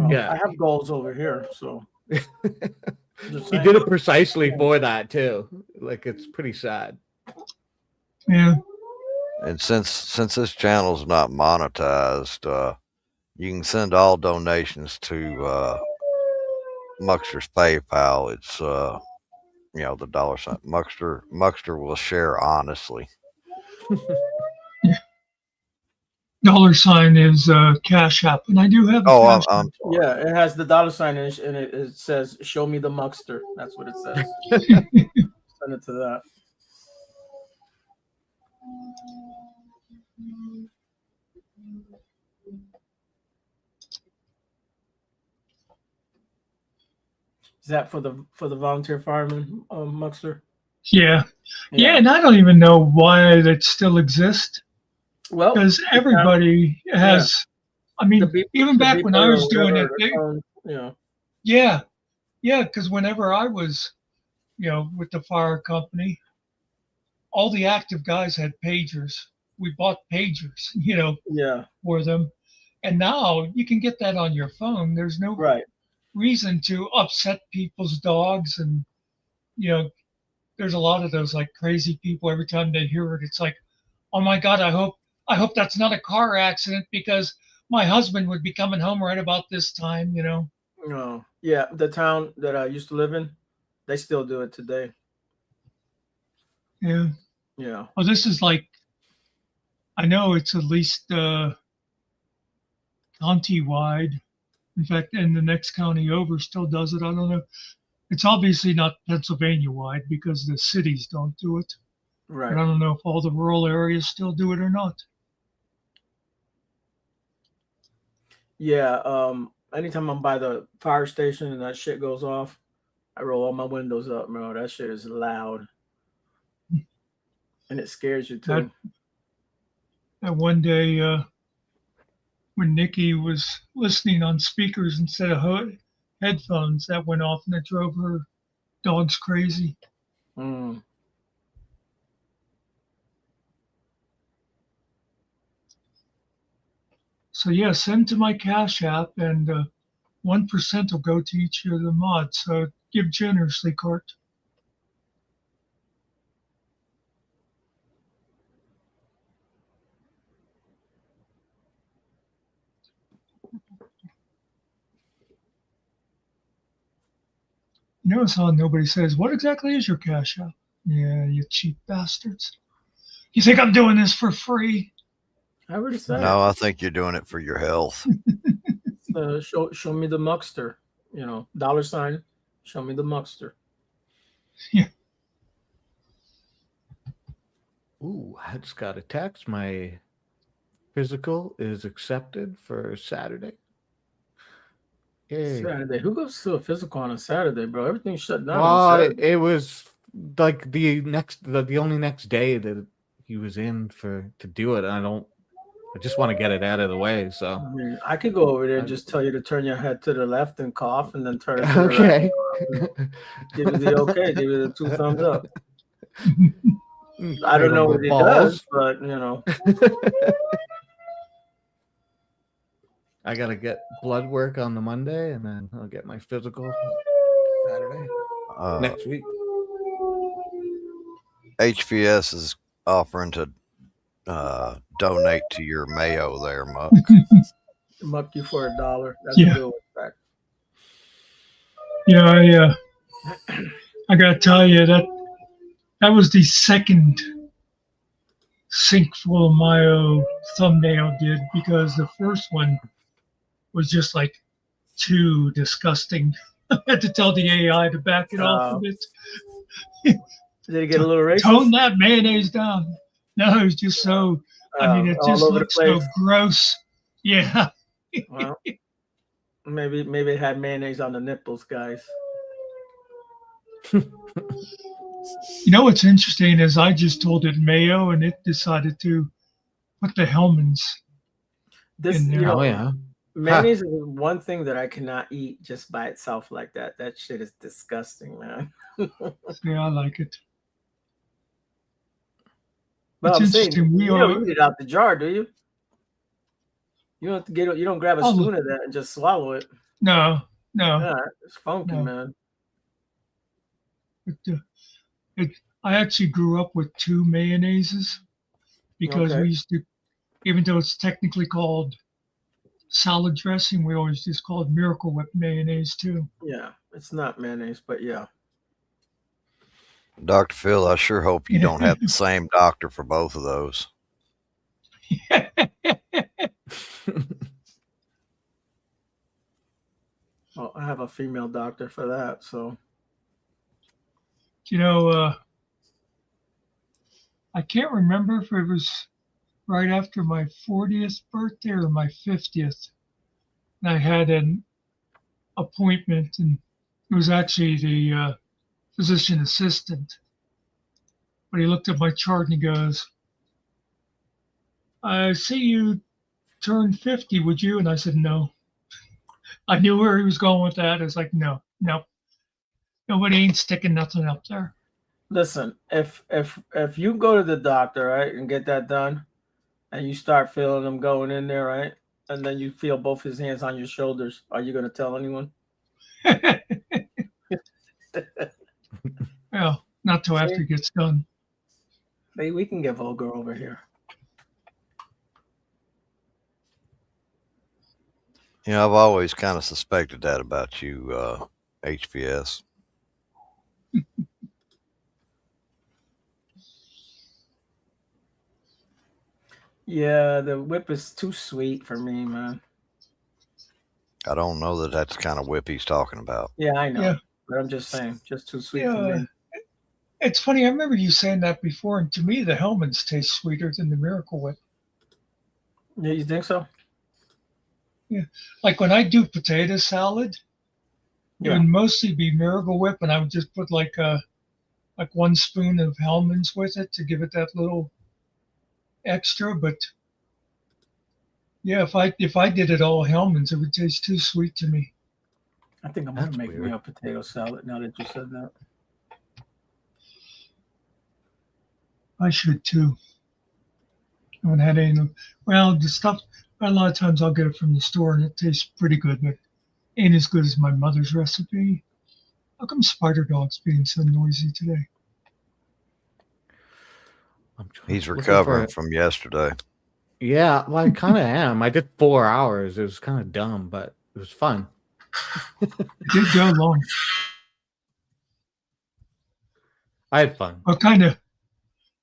Yeah. I have goals over here, so. He did it precisely for that, too. Like, it's pretty sad. Yeah. And since this channel's not monetized, you can send all donations to Muckster's PayPal. It's the $. Muckster will share honestly. $sign is Cash App, and I do have. Yeah, it has the $sign in it, and it says "Show me the Muckster." That's what it says. Send it to that. Is that for the volunteer fireman, Muckster? Yeah, and I don't even know why that still exists. Well, because everybody has. I mean, even back when I was doing it, yeah, because whenever I was, with the fire company, all the active guys had pagers. We bought pagers, for them, and now you can get that on your phone. There's no reason to upset people's dogs, and there's a lot of those like crazy people. Every time they hear it, it's like, oh my God, I hope that's not a car accident because my husband would be coming home right about this time, No. Yeah, the town that I used to live in, they still do it today. Yeah. Yeah. Well, this is like, I know it's at least county-wide. In fact, and the next county over still does it. I don't know. It's obviously not Pennsylvania-wide because the cities don't do it. Right. But I don't know if all the rural areas still do it or not. Yeah. Anytime I'm by the fire station and that shit goes off, I roll all my windows up, bro. That shit is loud. And it scares you too. That one day when Nikki was listening on speakers instead of headphones, that went off and it drove her dogs crazy. Mm. So yeah, send to my Cash App, and 1% will go to each of the mods. So give generously, Court. Notice how nobody says, "What exactly is your Cash App?" Yeah, you cheap bastards. You think I'm doing this for free? I already said. No, I think you're doing it for your health. Show me the Muckster. $. Show me the Muckster. Yeah. Ooh, I just got a text. My physical is accepted for Saturday. Yay. Saturday. Who goes to a physical on a Saturday, bro? Everything's shut down. Well, it was like the only next day that he was in to do it. I don't I just want to get it out of the way. So I mean, I could go over there and just tell you to turn your head to the left and cough, and then turn it to the right. okay. Give you the okay. Give you the 2 thumbs up. I Cradle don't know my what he balls. does, but you know. I gotta get blood work on the Monday, and then I'll get my physical Saturday next week. HVS is offering to donate to your Mayo there, Muck. Muck you for $1. That's Yeah. a good one. Yeah, I gotta tell you that was the second sinkful of Mayo thumbnail did, because the first one was just like too disgusting. I had to tell the AI to back it off a bit. Did it get a little racist? Tone that mayonnaise down. No, it was just so. I mean, it all just over the looks so place. gross. Yeah. Well, maybe it had mayonnaise on the nipples, guys. You know what's interesting is I just told it Mayo, and it decided to put the Hellmann's This, in there. you know, Oh yeah. mayonnaise is one thing that I cannot eat just by itself like that. That shit is disgusting, man. Yeah, I like it. But It's I'm saying, interesting. you don't eat it out the jar, do you? You don't have to get it. You don't grab a spoon of that and just swallow it. No. Yeah, it's funky, No. man. I actually grew up with 2 mayonnaises because Okay. we used to, even though it's technically called salad dressing, we always just call it Miracle Whip mayonnaise too. Yeah, it's not mayonnaise, but yeah. Dr. Phil, I sure hope you don't have the same doctor for both of those. Well, I have a female doctor for that, so. You know, I can't remember if it was right after my 40th birthday or my 50th. And I had an appointment, and it was actually the physician assistant. But he looked at my chart and he goes, I see you turned 50, would you? And I said, no. I knew where he was going with that. I was like, no. Nobody ain't sticking nothing up there. Listen, if you go to the doctor, right, and get that done, and you start feeling them going in there, right, and then you feel both his hands on your shoulders, are you going to tell anyone? Well, not till after it gets done. Hey, we can get vulgar over here. You know, I've always kind of suspected that about you, HVS. Yeah, the whip is too sweet for me, man. I don't know that that's the kind of whip he's talking about. Yeah, I know. Yeah. But I'm just saying, just too sweet for me. It's funny. I remember you saying that before, and to me, the Hellmann's taste sweeter than the Miracle Whip. Yeah, you think so? Yeah, like when I do potato salad, it would mostly be Miracle Whip, and I would just put like 1 spoon of Hellmann's with it to give it that little extra. But yeah, if I did it all Hellmann's, it would taste too sweet to me. I think I'm gonna make me a potato salad now that you said that. I should too. I haven't had any. Well, the stuff. A lot of times I'll get it from the store and it tastes pretty good, but ain't as good as my mother's recipe. How come Spider Dog's being so noisy today? He's recovering from yesterday. Yeah, well, I kind of am. I did 4 hours. It was kind of dumb, but it was fun. It did go long. I had fun. Well,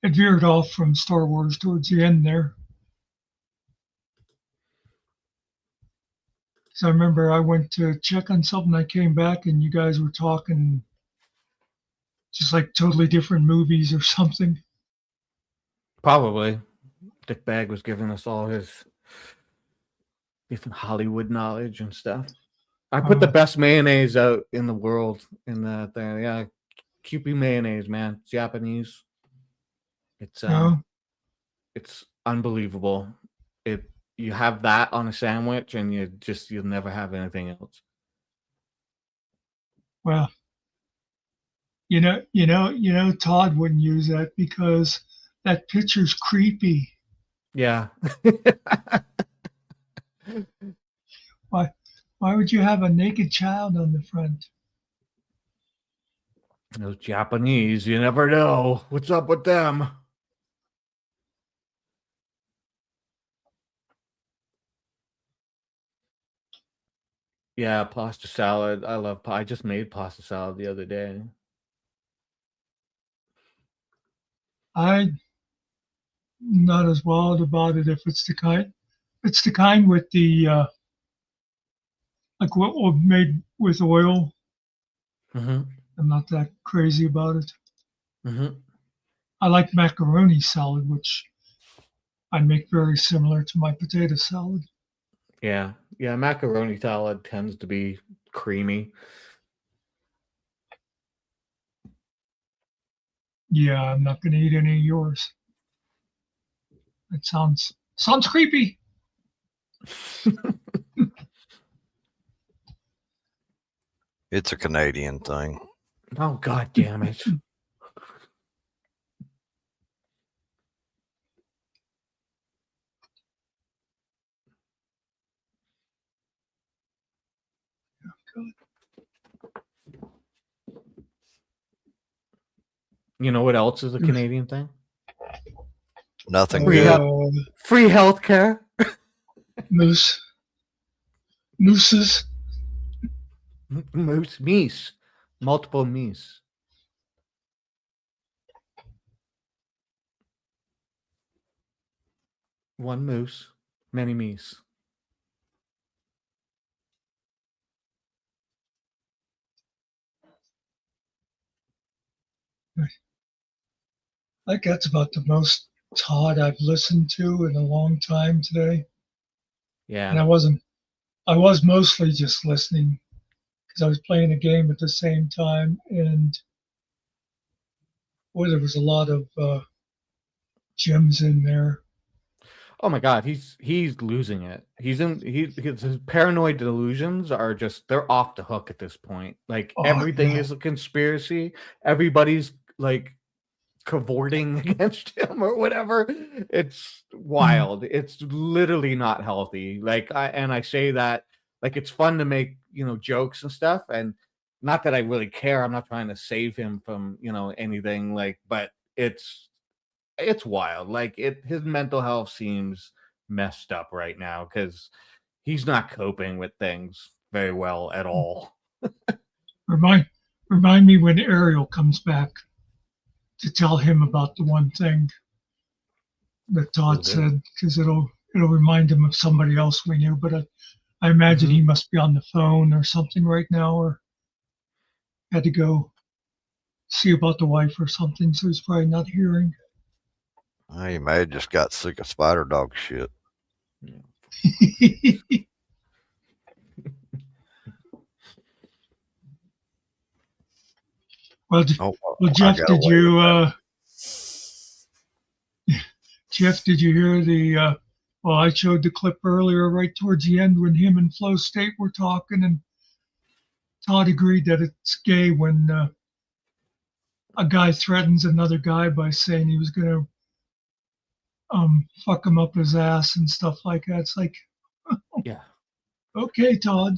it veered off from Star Wars towards the end there. So I remember I went to check on something. I came back and you guys were talking just like totally different movies or something. Probably. Dick Bag was giving us all his different Hollywood knowledge and stuff. I put the best mayonnaise out in the world in that thing. Yeah, Kewpie mayonnaise, man. It's Japanese. It's unbelievable. you have that on a sandwich, and you'll never have anything else. Well, Todd wouldn't use that because that picture's creepy. Yeah. Why would you have a naked child on the front? Those Japanese, you never know what's up with them. Yeah, pasta salad. I love. I just made pasta salad the other day. I'm not as wild about it if it's the kind. It's the kind with the like what was made with oil. Mm-hmm. I'm not that crazy about it. Mm-hmm. I like macaroni salad, which I make very similar to my potato salad. Yeah, macaroni salad tends to be creamy. Yeah, I'm not going to eat any of yours. It sounds creepy. It's a Canadian thing. Oh, God damn it. You know what else is a Canadian thing? Nothing Free good. Free healthcare. Mooses. Meese. Multiple meese. One moose, many meese. I think that's about the most Todd I've listened to in a long time today. Yeah. And I was mostly just listening because I was playing a game at the same time, and boy, there was a lot of gems in there. Oh my God, he's losing it. His paranoid delusions are just, they're off the hook at this point. Like everything is a conspiracy. Everybody's like cavorting against him or whatever. It's wild. It's literally not healthy. Like I say that like it's fun to make, jokes and stuff, and not that I really care. I'm not trying to save him from, anything, like, but it's wild. Like his mental health seems messed up right now because he's not coping with things very well at all. Remind me when Ariel comes back to tell him about the one thing that Todd said, because it'll remind him of somebody else we knew. But I imagine he must be on the phone or something right now, or had to go see about the wife or something, so he's probably not hearing. He may have just got sick of spider dog shit. Well, Jeff, did you Jeff, did you hear the well, I showed the clip earlier right towards the end when him and Flow State were talking, and Todd agreed that it's gay when a guy threatens another guy by saying he was going to fuck him up his ass and stuff like that. It's like, yeah. Okay, Todd.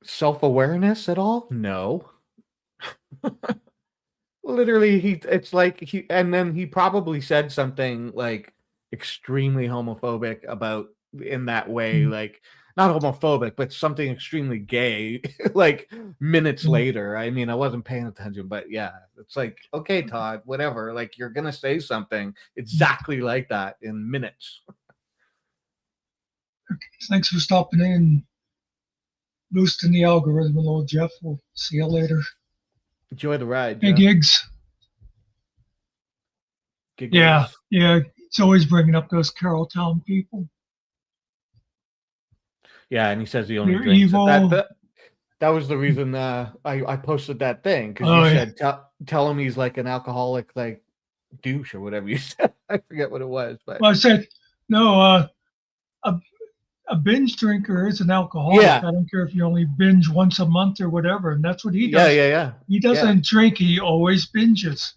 Self-awareness at all? No. Literally, and then he probably said something like extremely homophobic about in that way, like not homophobic, but something extremely gay, like minutes later. I mean, I wasn't paying attention, but yeah, it's like, okay, Todd, whatever. Like, you're going to say something exactly like that in minutes. Thanks for stopping in and boosting the algorithm a little, Jeff. We'll see you later. Enjoy the ride. Hey, Gigs. Yeah. It's always bringing up those Carrolltown people. Yeah, and he says he only drinks. That was the reason I posted that thing, because you said tell him he's like an alcoholic, like douche or whatever you said. I forget what it was, but well, I said no. a binge drinker is an alcoholic. Yeah. I don't care if you only binge once a month or whatever, and that's what he Yeah, does. yeah. He doesn't drink; he always binges.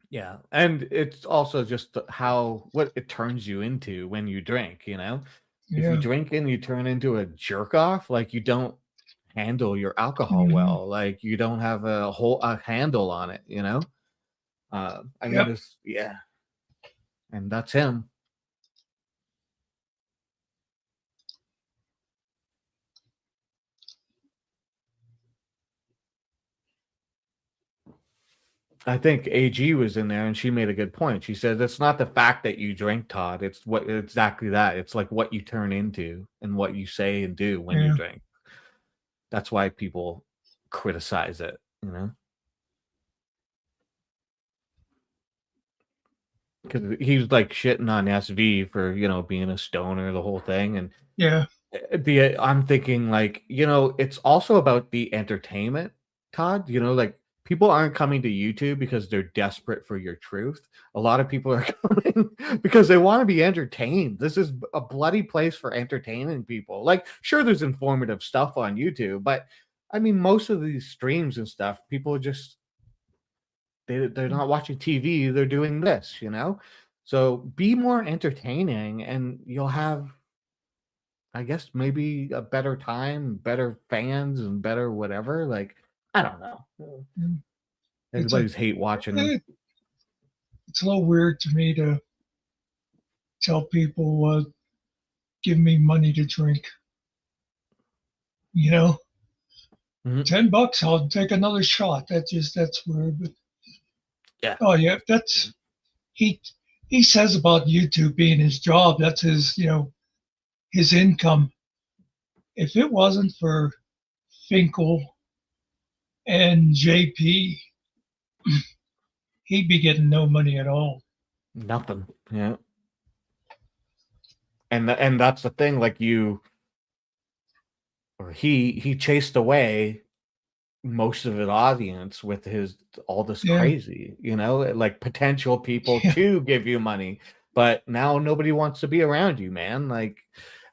Yeah, and it's also just what it turns you into when you drink, you know? If you Yeah. drink and you turn into a jerk off, like you don't handle your alcohol well, like you don't have a handle on it, you know? I mean, Yep. yeah, and that's him. I think AG was in there and she made a good point. She said it's not the fact that you drink, Todd. It's what exactly that. It's like what you turn into and what you say and do when you Yeah. drink. That's why people criticize it, you know? Because he was like shitting on SV for, you know, being a stoner, the whole thing. And Yeah. I'm thinking like, you know, it's also about the entertainment, Todd. You know, like people aren't coming to YouTube because they're desperate for your truth. A lot of people are coming because they want to be entertained. This is a bloody place for entertaining people. Like, sure, there's informative stuff on YouTube, but I mean, most of these streams and stuff, people are just they're not watching TV, they're doing this, you know? So be more entertaining and you'll have, I guess, maybe a better time, better fans, and better whatever. Like, I don't know. Everybody's hate watching them. It's a little weird to me to tell people, give me money to drink. You know, $10, I'll take another shot. That's weird. But yeah. Oh yeah, that's he says about YouTube being his job. That's his, his income. If it wasn't for Finkel and JP, he'd be getting no money at all. Nothing. Yeah. And that's the thing. Like he chased away most of his audience with all this crazy, you know, like potential people to give you money, but now nobody wants to be around you, man. Like,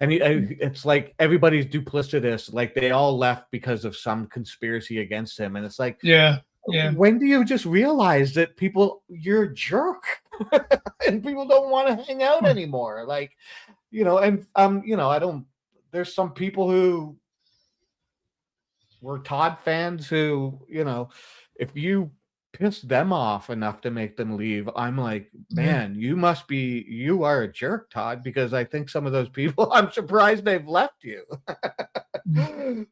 and it's like everybody's duplicitous. Like they all left because of some conspiracy against him, and it's like, yeah. When do you just realize that you're a jerk, and people don't want to hang out anymore? Like, you know, and you know, I don't. There's some people who were Todd fans who, you know, if you piss them off enough to make them leave, I'm like, man, you are a jerk, Todd, because I think some of those people, I'm surprised they've left you.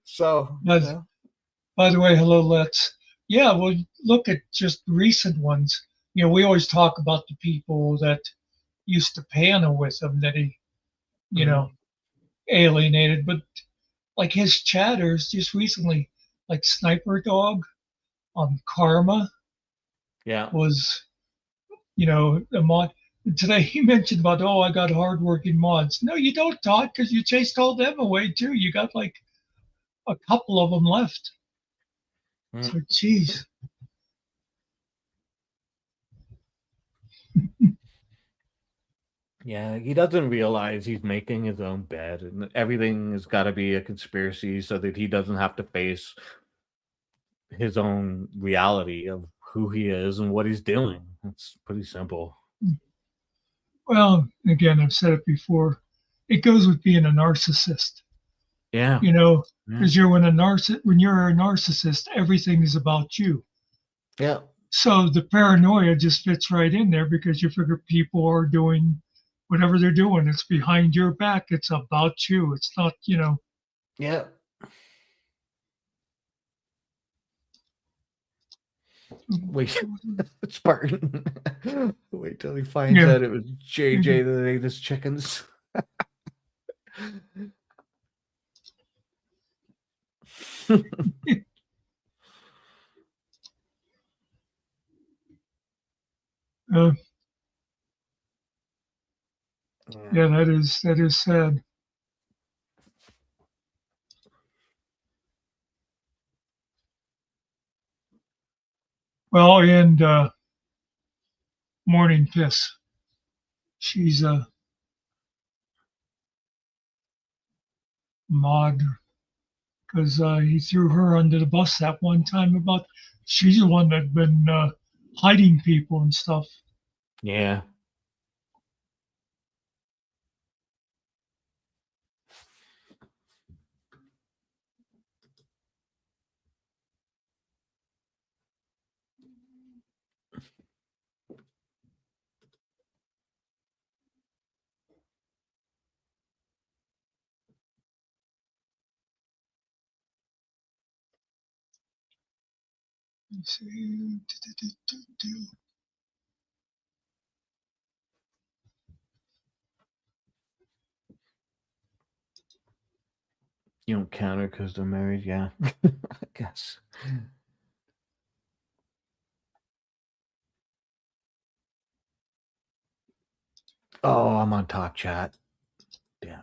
So, by the way, hello, Let's. Yeah, well, look at just recent ones. You know, we always talk about the people that used to panel with him that he, alienated, but like his chatters just recently, like Sniper Dog on Karma, was, a mod. Today he mentioned about, I got hardworking mods. No, you don't, Todd, because you chased all them away too. You got like a couple of them left. So, geez. Yeah, he doesn't realize he's making his own bed, and everything has got to be a conspiracy so that he doesn't have to face his own reality of who he is and what he's doing. It's pretty simple. Well, again, I've said it before. It goes with being a narcissist. Yeah. Because when you're a narcissist, everything is about you. Yeah. So the paranoia just fits right in there because you figure people are doing whatever they're doing. It's behind your back. It's about you. It's not, Yeah. Wait, Spartan. Wait till he finds out it was JJ that ate his chickens. Yeah, that is sad. Well, and Morning Piss. She's mod because he threw her under the bus that one time about she's the one that'd been hiding people and stuff. Yeah. Let's see. You don't count her because they're married. Yeah, I guess. Oh, I'm on top chat. Damn.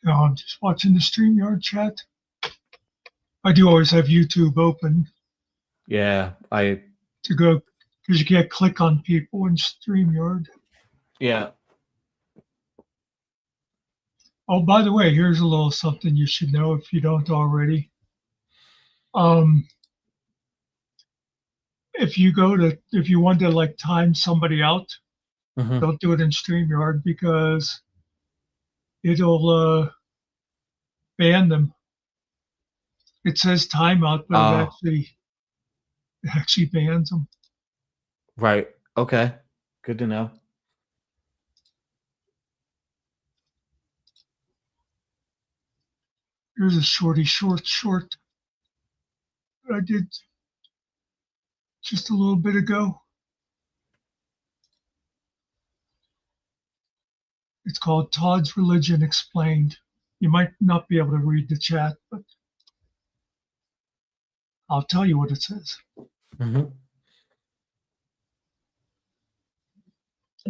No, I'm just watching the StreamYard chat. I do always have YouTube open Yeah, to go because you can't click on people in StreamYard. yeah. Oh, by the way, here's a little something you should know if you don't already. If you want to like time somebody out, Mhm. don't do it in StreamYard because it'll ban them. It says timeout, but Oh, it actually bans them. right. Okay. Good to know. Here's a short that I did just a little bit ago. It's called Todd's Religion Explained. You might not be able to read the chat, but I'll tell you what it says. Mhm.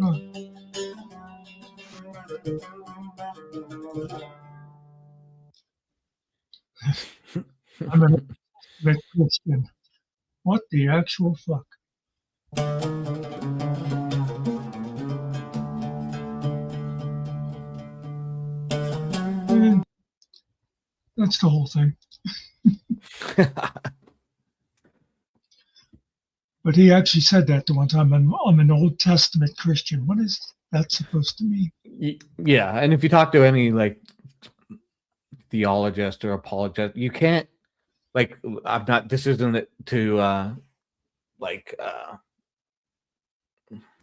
Oh, I'm an ultimate Christian. What the actual fuck? And that's the whole thing. But he actually said that the one time. I'm an Old Testament Christian. What is that supposed to mean? Yeah, and if you talk to any like theologist or apologist, you can't like I'm not. This isn't it to like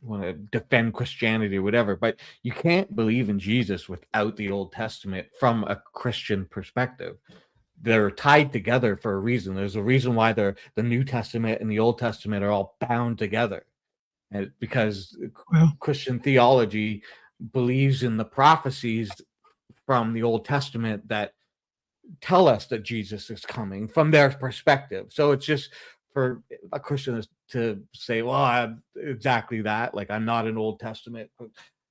want to defend Christianity or whatever, but you can't believe in Jesus without the Old Testament from a Christian perspective. They're tied together for a reason. There's a reason why the New Testament and the Old Testament are all bound together, and because Well, Christian theology believes in the prophecies from the Old Testament that tell us that Jesus is coming from their perspective. So it's just for a Christian to say, well, I'm exactly that. Like, I'm not an Old Testament.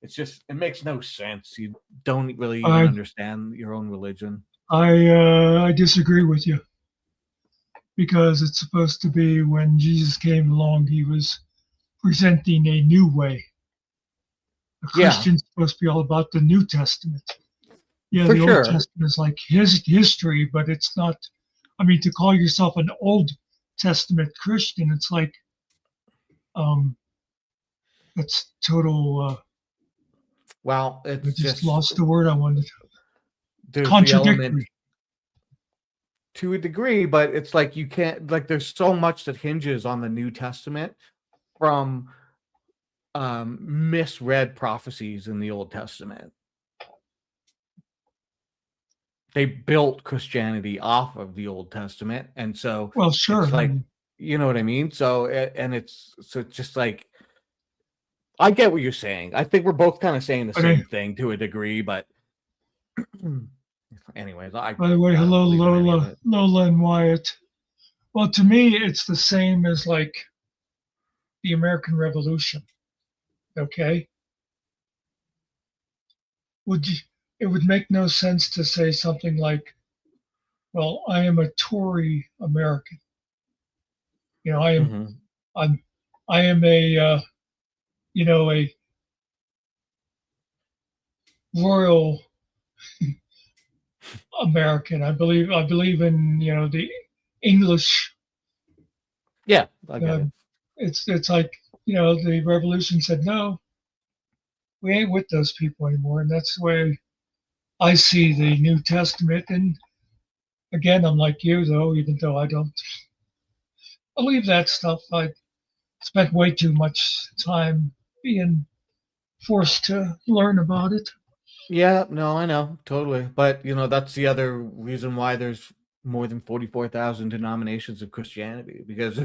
It's just, it makes no sense. You don't really even understand your own religion. I disagree with you because it's supposed to be when Jesus came along, he was presenting a new way. A Yeah. Christian's supposed to be all about the New Testament. Yeah, For the sure. Old Testament is like his history, but it's not. I mean, to call yourself an Old Testament Christian, it's like, that's total. Well, I it's just just lost the word I wanted. there's the element Contradictory. to a degree, but it's like you can't like there's so much that hinges on the New Testament from misread prophecies in the Old Testament. They built Christianity off of the Old Testament, and so Well, sure. it's like, you know what I mean? So and it's just like I get what you're saying. I think we're both kind of saying the same thing to a degree, but anyways, by the way, hello, Lola and Wyatt. Well, to me, it's the same as like the American Revolution. Okay, it would make no sense to say something like, "Well, I am a Tory American. You know, I am a you know royal American. I believe in the English. Yeah, I get it. It's like the revolution said no, we ain't with those people anymore, and that's the way I see the New Testament. And again, I'm like you though, even though I don't believe that stuff. I spent way too much time being forced to learn about it. Yeah, no, I know, totally. But that's the other reason why there's more than 44,000 denominations of Christianity, because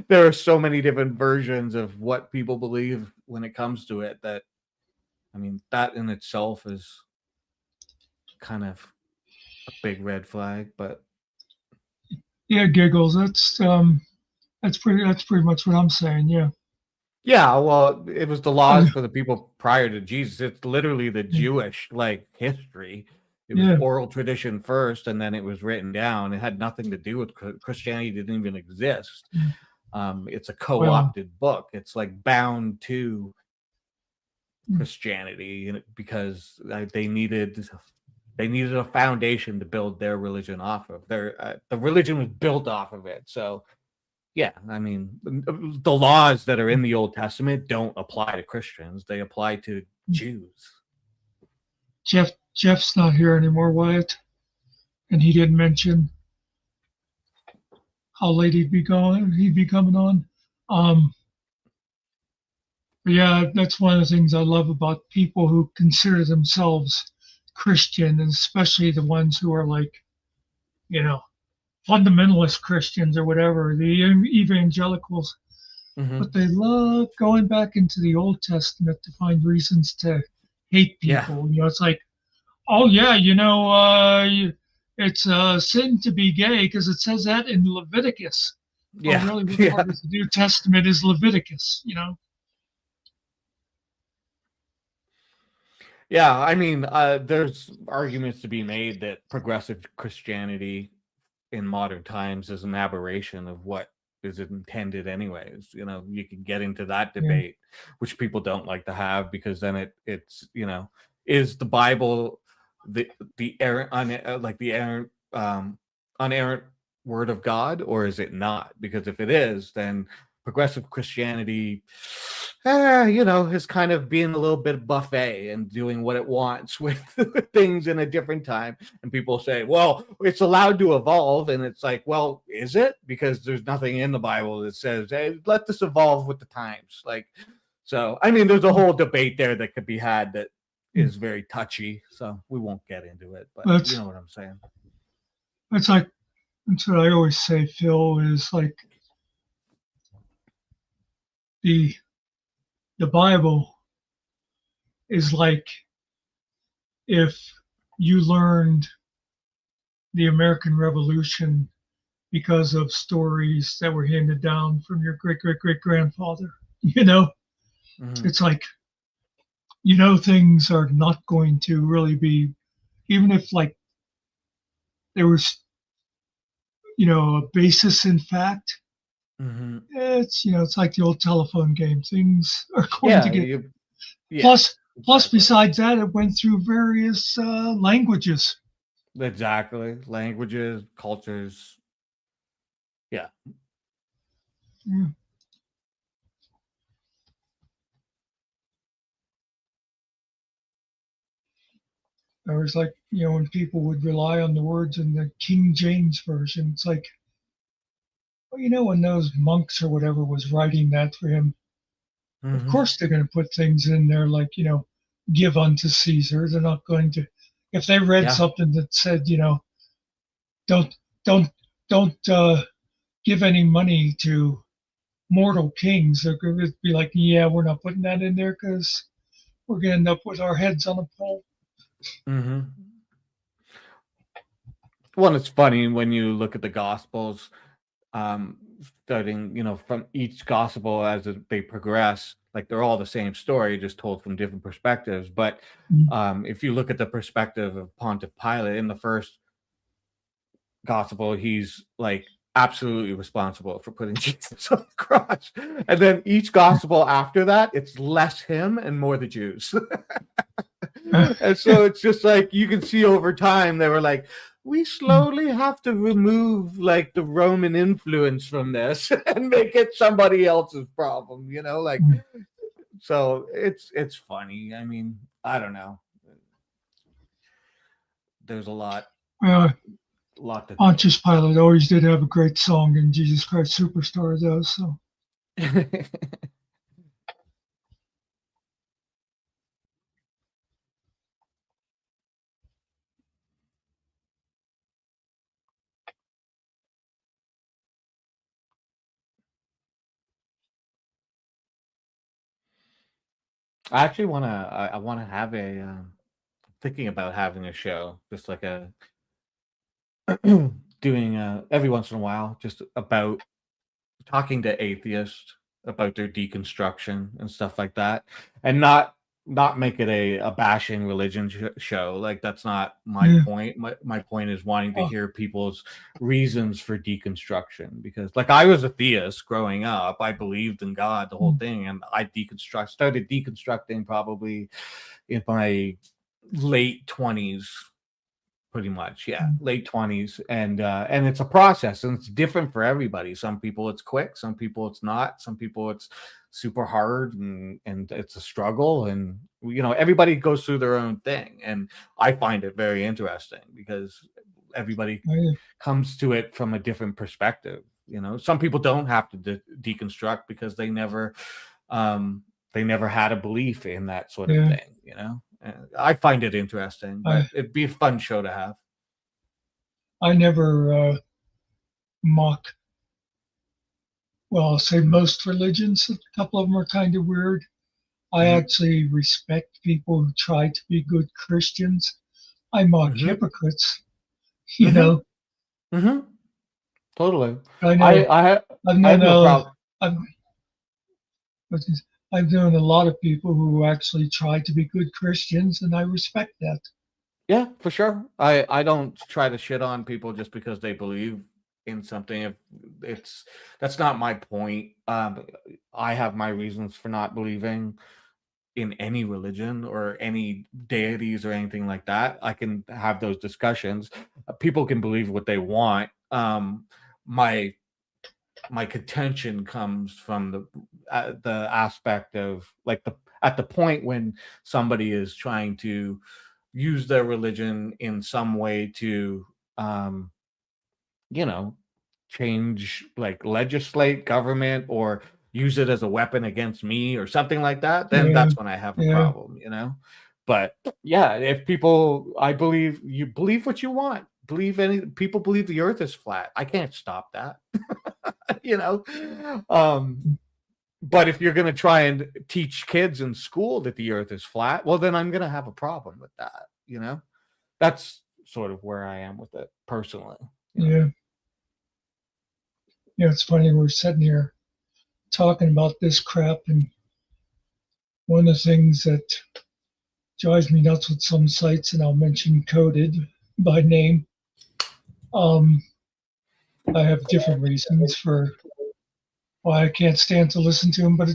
there are so many different versions of what people believe when it comes to it that, I mean, that in itself is kind of a big red flag. But Yeah, giggles. That's pretty much what I'm saying. Yeah. yeah, well, it was the laws Oh, for the people prior to Jesus. It's literally the yeah. Jewish history. It was Yeah. oral tradition first, and then it was written down. It had nothing to do with Christianity. Didn't even exist. It's a co-opted book. It's like bound to Christianity because they needed a foundation to build their religion off of. The religion was built off of it. So yeah, I mean, the laws that are in the Old Testament don't apply to Christians. They apply to Jews. Jeff's not here anymore, Wyatt, and he didn't mention how late he'd be coming on. But yeah, that's one of the things I love about people who consider themselves Christian, and especially the ones who are like, fundamentalist Christians or whatever, the evangelicals. Mm-hmm. But they love going back into the Old Testament to find reasons to hate people. Yeah. It's like, oh yeah, it's a sin to be gay because it says that in Leviticus. Yeah. Oh, really, what part of the New Testament is Leviticus? Yeah, I mean, there's arguments to be made that progressive Christianity in modern times is an aberration of what is intended anyways. You can get into that debate, which people don't like to have, because then it's is the Bible the unerrant word of God, or is it not? Because if it is, then progressive Christianity is kind of being a little bit buffet and doing what it wants with things in a different time. And people say, well, it's allowed to evolve. And it's like, well, is it? Because there's nothing in the Bible that says, hey, let this evolve with the times. So, I mean, there's a whole debate there that could be had that is very touchy. So we won't get into it, but you know what I'm saying. That's what I always say, Phil, is like the Bible is like if you learned the American Revolution because of stories that were handed down from your great grandfather. It's like things are not going to really be, even if there was a basis in fact. It's like the old telephone game. Things are going to get plus exactly. Besides that, it went through various languages. Exactly. Languages, cultures. Yeah. There was when people would rely on the words in the King James version, it's like, well, when those monks or whatever was writing that for him, of course they're going to put things in there like, give unto Caesar. They're not going to, if they read something that said, don't give any money to mortal kings, they're going to be like, yeah, we're not putting that in there because we're going to end up with our heads on a pole. Well, it's funny when you look at the Gospels, starting, from each Gospel as they progress, like they're all the same story, just told from different perspectives. But if you look at the perspective of Pontius Pilate in the first Gospel, he's like absolutely responsible for putting Jesus on the cross. And then each Gospel after that, it's less him and more the Jews. And so it's just like you can see over time they were like, we slowly have to remove like the Roman influence from this and make it somebody else's problem, you know, like. So it's funny. I mean, I don't know. There's a lot Well, to think. Pontius Pilate always did have a great song in Jesus Christ Superstar, though. So I actually want to. I want to have a. Thinking about having a show, just like a doing every once in a while, just about talking to atheists about their deconstruction and stuff like that, and not make it a bashing religion show. Like that's not my point. My point is wanting to hear people's reasons for deconstruction, because like I was a theist growing up. I believed in God, the whole thing, and I started deconstructing probably in my late 20s, pretty much. Yeah, late 20s. And it's a process, and it's different for everybody. Some people it's quick, some people it's not, some people it's super hard, and it's a struggle, and you know, everybody goes through their own thing. And I find it very interesting because everybody comes to it from a different perspective. You know, some people don't have to deconstruct because they never had a belief in that sort of thing, you know. I find it interesting, but it'd be a fun show to have. I never mock. Well, I'll say most religions. A couple of them are kind of weird. I actually respect people who try to be good Christians. I mock hypocrites. You know. Totally. I know. I have no problem. I've known a lot of people who actually try to be good Christians, and I respect that. Yeah, for sure. I don't try to shit on people just because they believe in something. If that's not my point. I have my reasons for not believing in any religion or any deities or anything like that. I can have those discussions. People can believe what they want. My contention comes from the aspect of like at the point when somebody is trying to use their religion in some way to you know, change, like legislate government or use it as a weapon against me or something like that, then that's when I have a problem, you know. But yeah, if people, I believe, you believe what you want, people believe the earth is flat, I can't stop that. You know. But if you're going to try and teach kids in school that the earth is flat, well, then I'm going to have a problem with that, you know. That's sort of where I am with it personally. Yeah. Yeah, it's funny, we're sitting here talking about this crap, and one of the things that drives me nuts with some sites, and I'll mention Coded by name. I have different reasons for why I can't stand to listen to them, but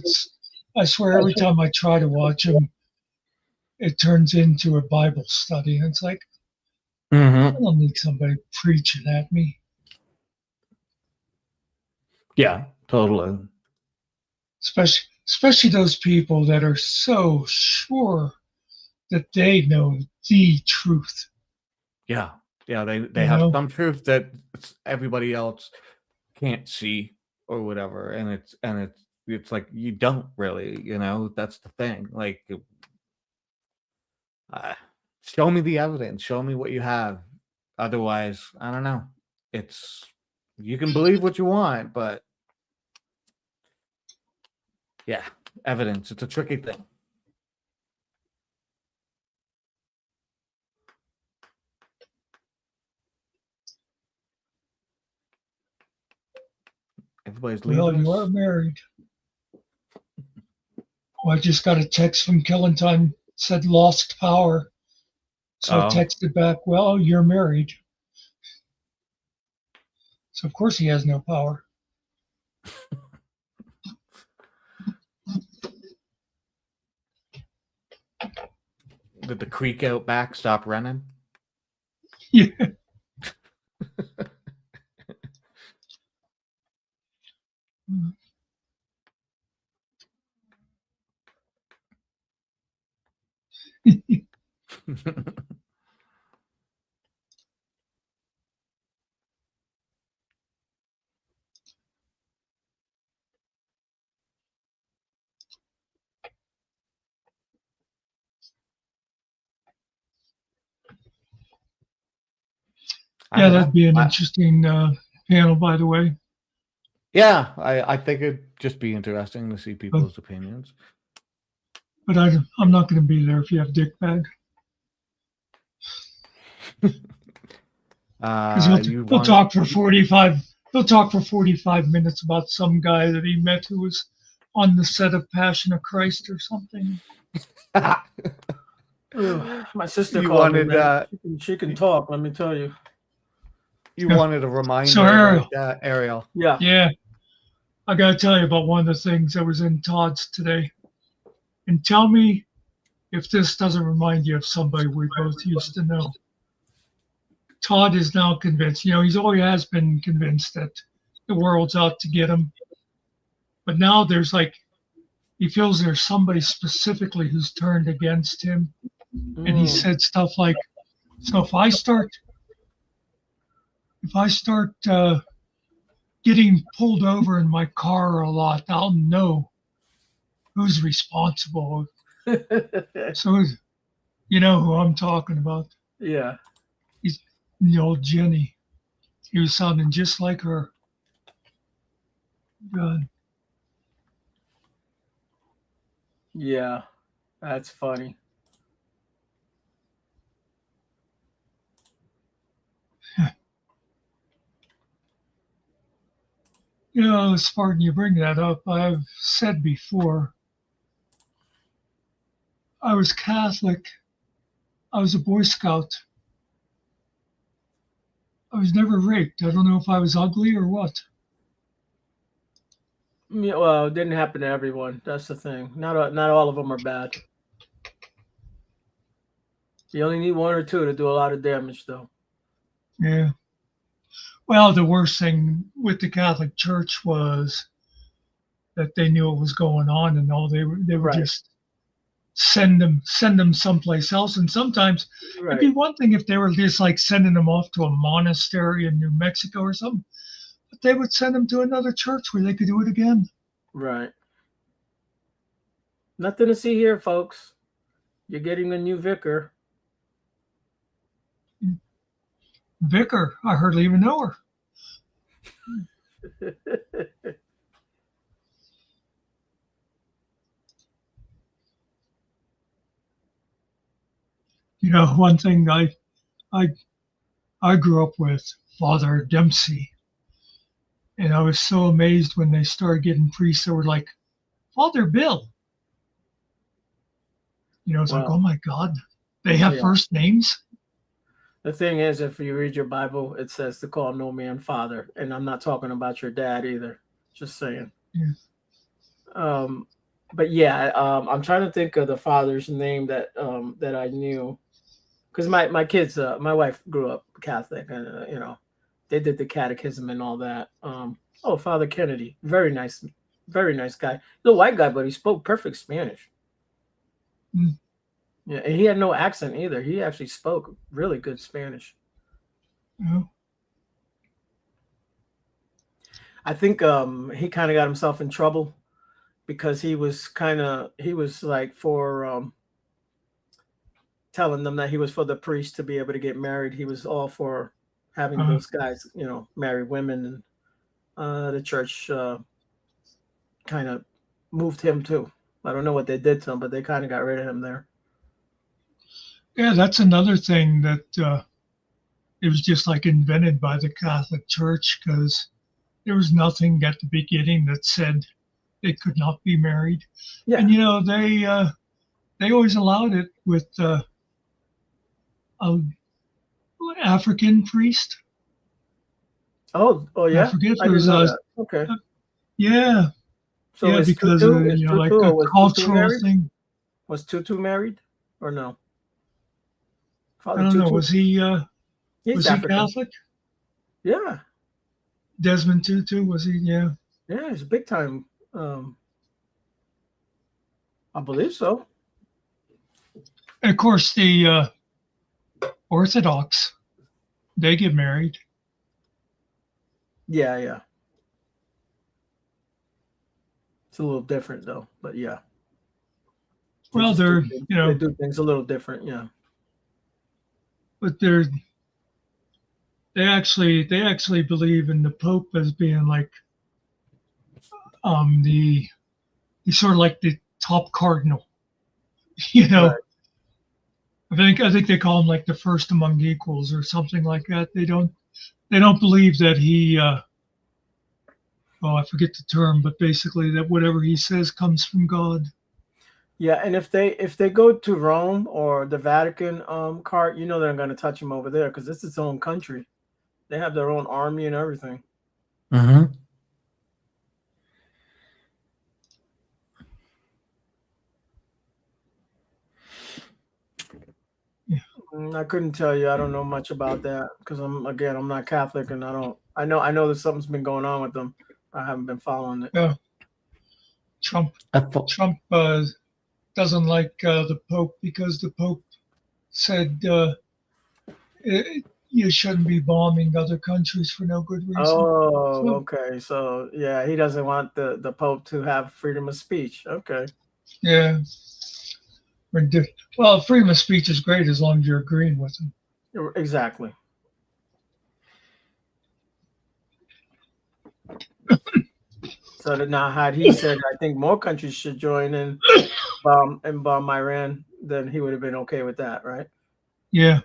I swear every time I try to watch them, it turns into a Bible study. And it's like, I don't need somebody preaching at me. Yeah, totally. Especially those people that are so sure that they know the truth. Yeah, they have some truth that everybody else can't see or whatever, and it's like you don't really, you know. That's the thing. Like, show me the evidence, show me what you have. Otherwise, I don't know. It's, you can believe what you want, but yeah, evidence. It's a tricky thing. Everybody's leaving. Well, you are married. Well, I just got a text from Kellentime, said lost power. So I texted back, well, you're married. So of course he has no power. Did the creek out back stop running? Yeah. Yeah, that'd be an interesting panel, by the way. Yeah, I think it'd just be interesting to see people's opinions. But I'm not going to be there if you have dick bag. Because he'll talk for 45. He'll talk for 45 minutes about some guy that he met who was on the set of Passion of Christ or something. My sister You called wanted, me, man. She can talk. Let me tell you. You wanted a reminder, So Ariel, right, Ariel? Yeah. Yeah. I got to tell you about one of the things that was in Todd's today. And tell me if this doesn't remind you of somebody we both used to know. Todd is now convinced, he's always has been convinced that the world's out to get him. But now there's he feels there's somebody specifically who's turned against him. And he said stuff like, so if I start getting pulled over in my car a lot, I'll know who's responsible. So you know who I'm talking about. Yeah. He's the old Jenny. He was sounding just like her. God. Yeah, that's funny. As far as you bring that up, I've said before, I was Catholic. I was a Boy Scout. I was never raped. I don't know if I was ugly or what. Yeah, well, it didn't happen to everyone. That's the thing. Not all of them are bad. You only need one or two to do a lot of damage, though. Yeah. Well, the worst thing with the Catholic Church was that they knew what was going on, and all they would Right. just send them someplace else. And sometimes it'd be one thing if they were just sending them off to a monastery in New Mexico or something, but they would send them to another church where they could do it again. Right. Nothing to see here, folks. You're getting a new vicar. Vicar? I hardly even know her. One thing I grew up with Father Dempsey, and I was so amazed when they started getting priests that were like Father Bill. It's like, oh my God, they have first names. The thing is, if you read your Bible, it says to call no man father, and I'm not talking about your dad either. Just saying. Yeah. But yeah, I'm trying to think of the father's name that I knew, because my kids, my wife grew up Catholic, and they did the catechism and all that. Father Kennedy, very nice guy. He's a white guy, but he spoke perfect Spanish. Mm. Yeah, and he had no accent either. He actually spoke really good Spanish. Yeah. I think he kind of got himself in trouble because he was like for telling them that he was for the priest to be able to get married. He was all for having those guys, marry women, and the church kind of moved him too. I don't know what they did to him, but they kind of got rid of him there. Yeah, that's another thing that it was just invented by the Catholic Church, because there was nothing at the beginning that said they could not be married. Yeah. And they always allowed it with an African priest. Oh yeah. I forget I didn't know that. Okay. Yeah. So yeah, because Tutu, a cultural thing. Was Tutu married or no? Father I don't know. Tutu. Was he He's African. Catholic? Yeah, Desmond Tutu, was he? Yeah. yeah, he's big time. I believe so. And of course, the Orthodox, they get married. Yeah, yeah. It's a little different though, but yeah. Well, they're they do things a little different, yeah. But they actually believe in the Pope as being like he's sort of like the top cardinal. You know, Right. I think they call him like the first among equals or something like that. They don't believe that he I forget the term, but basically that whatever he says comes from God. Yeah, and if they go to Rome or the Vatican cart, you know they're going to touch him over there because it's its own country. They have their own army and everything. Mm-hmm. I couldn't tell you. I don't know much about that because I'm not Catholic, and I know that something's been going on with them. I haven't been following it. Yeah. Trump doesn't like the Pope because the Pope said you shouldn't be bombing other countries for no good reason. Oh, okay. So yeah, he doesn't want the Pope to have freedom of speech. Okay. Yeah. Well, freedom of speech is great as long as you're agreeing with him. Exactly. So that now, had he said, I think more countries should join in and bomb Iran, then he would have been okay with that, right? Yeah.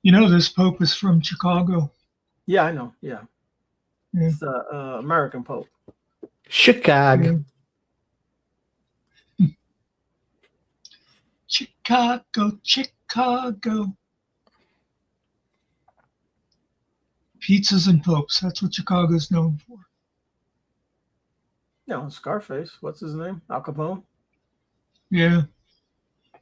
You know, this Pope is from Chicago. Yeah, I know. Yeah. It's the American Pope. Chicago. Yeah. Chicago. Pizzas and popes. That's what Chicago's known for. No, Scarface. What's his name? Al Capone? Yeah.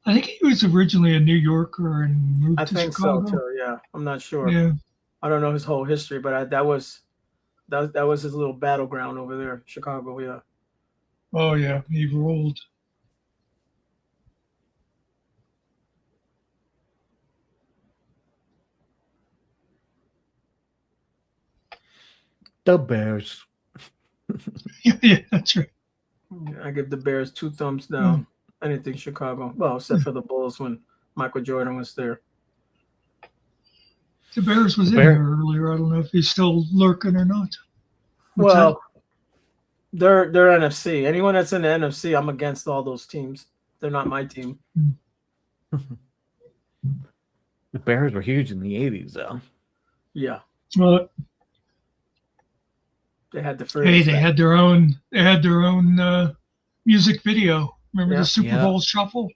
I think he was originally a New Yorker and moved to Chicago. I think so too, yeah. I'm not sure. Yeah. I don't know his whole history, but that was his little battleground over there, Chicago, yeah. Oh yeah, he ruled. The Bears. Yeah, that's right. I give the Bears 2 thumbs down. Anything Chicago. Well, except for the Bulls when Michael Jordan was there. The Bears was in here earlier. I don't know if he's still lurking or not. Well, they're NFC. Anyone that's in the NFC, I'm against all those teams. They're not my team. The Bears were huge in the 80s, though. Yeah. Well, they had the Hey, they had their own music video. Remember the Super Bowl Shuffle?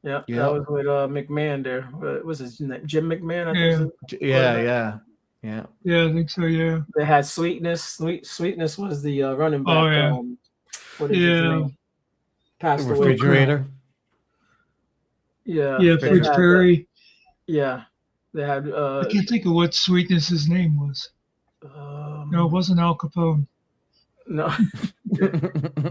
Yeah, that was with McMahon there. What was his name? Jim McMahon, I think. Yeah, I think so. Yeah. They had Sweetness. Sweetness was the running back. Oh yeah. What is his name? Passed away. Refrigerator. Yeah. Yeah, Fridge Perry. Yeah, they had. I can't think of what Sweetness's name was. No, it wasn't Al Capone. No.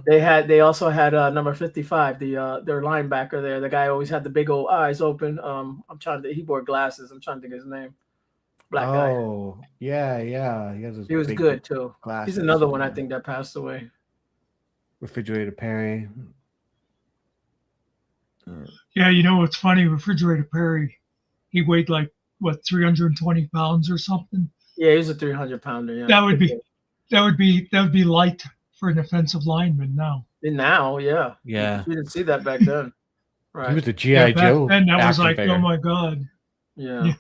They also had number 55, their linebacker there. The guy always had the big old eyes open. He wore glasses. I'm trying to think of his name. Black guy. Oh, yeah. He was good too. Glasses. He's another one I think that passed away. Refrigerator Perry. Yeah, you know what's funny? Refrigerator Perry, he weighed like 320 pounds or something. Yeah, he's a 300-pounder. Yeah, that would be light for an offensive lineman now. Now, yeah. Yeah. You didn't see that back then. Right. He was a G.I. Joe. And that was like, figure. oh my God. Yeah.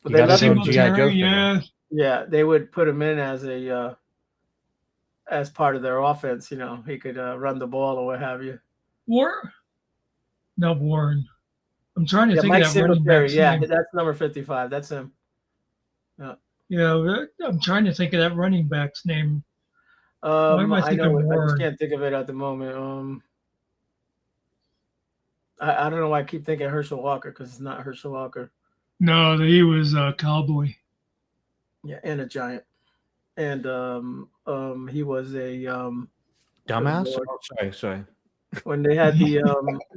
But they let him G.I. Joe. Yeah, they would put him in as as part of their offense. You know, he could run the ball or what have you. Not Warren. I'm trying to think Mike of that running back. Yeah, that's number 55. That's him. Yeah, I'm trying to think of that running back's name. I know it. I just can't think of it at the moment. I don't know why I keep thinking Herschel Walker because it's not Herschel Walker. No, he was a cowboy. Yeah, and a giant. And he was a Dumbass. Lord. Oh, sorry. When they had the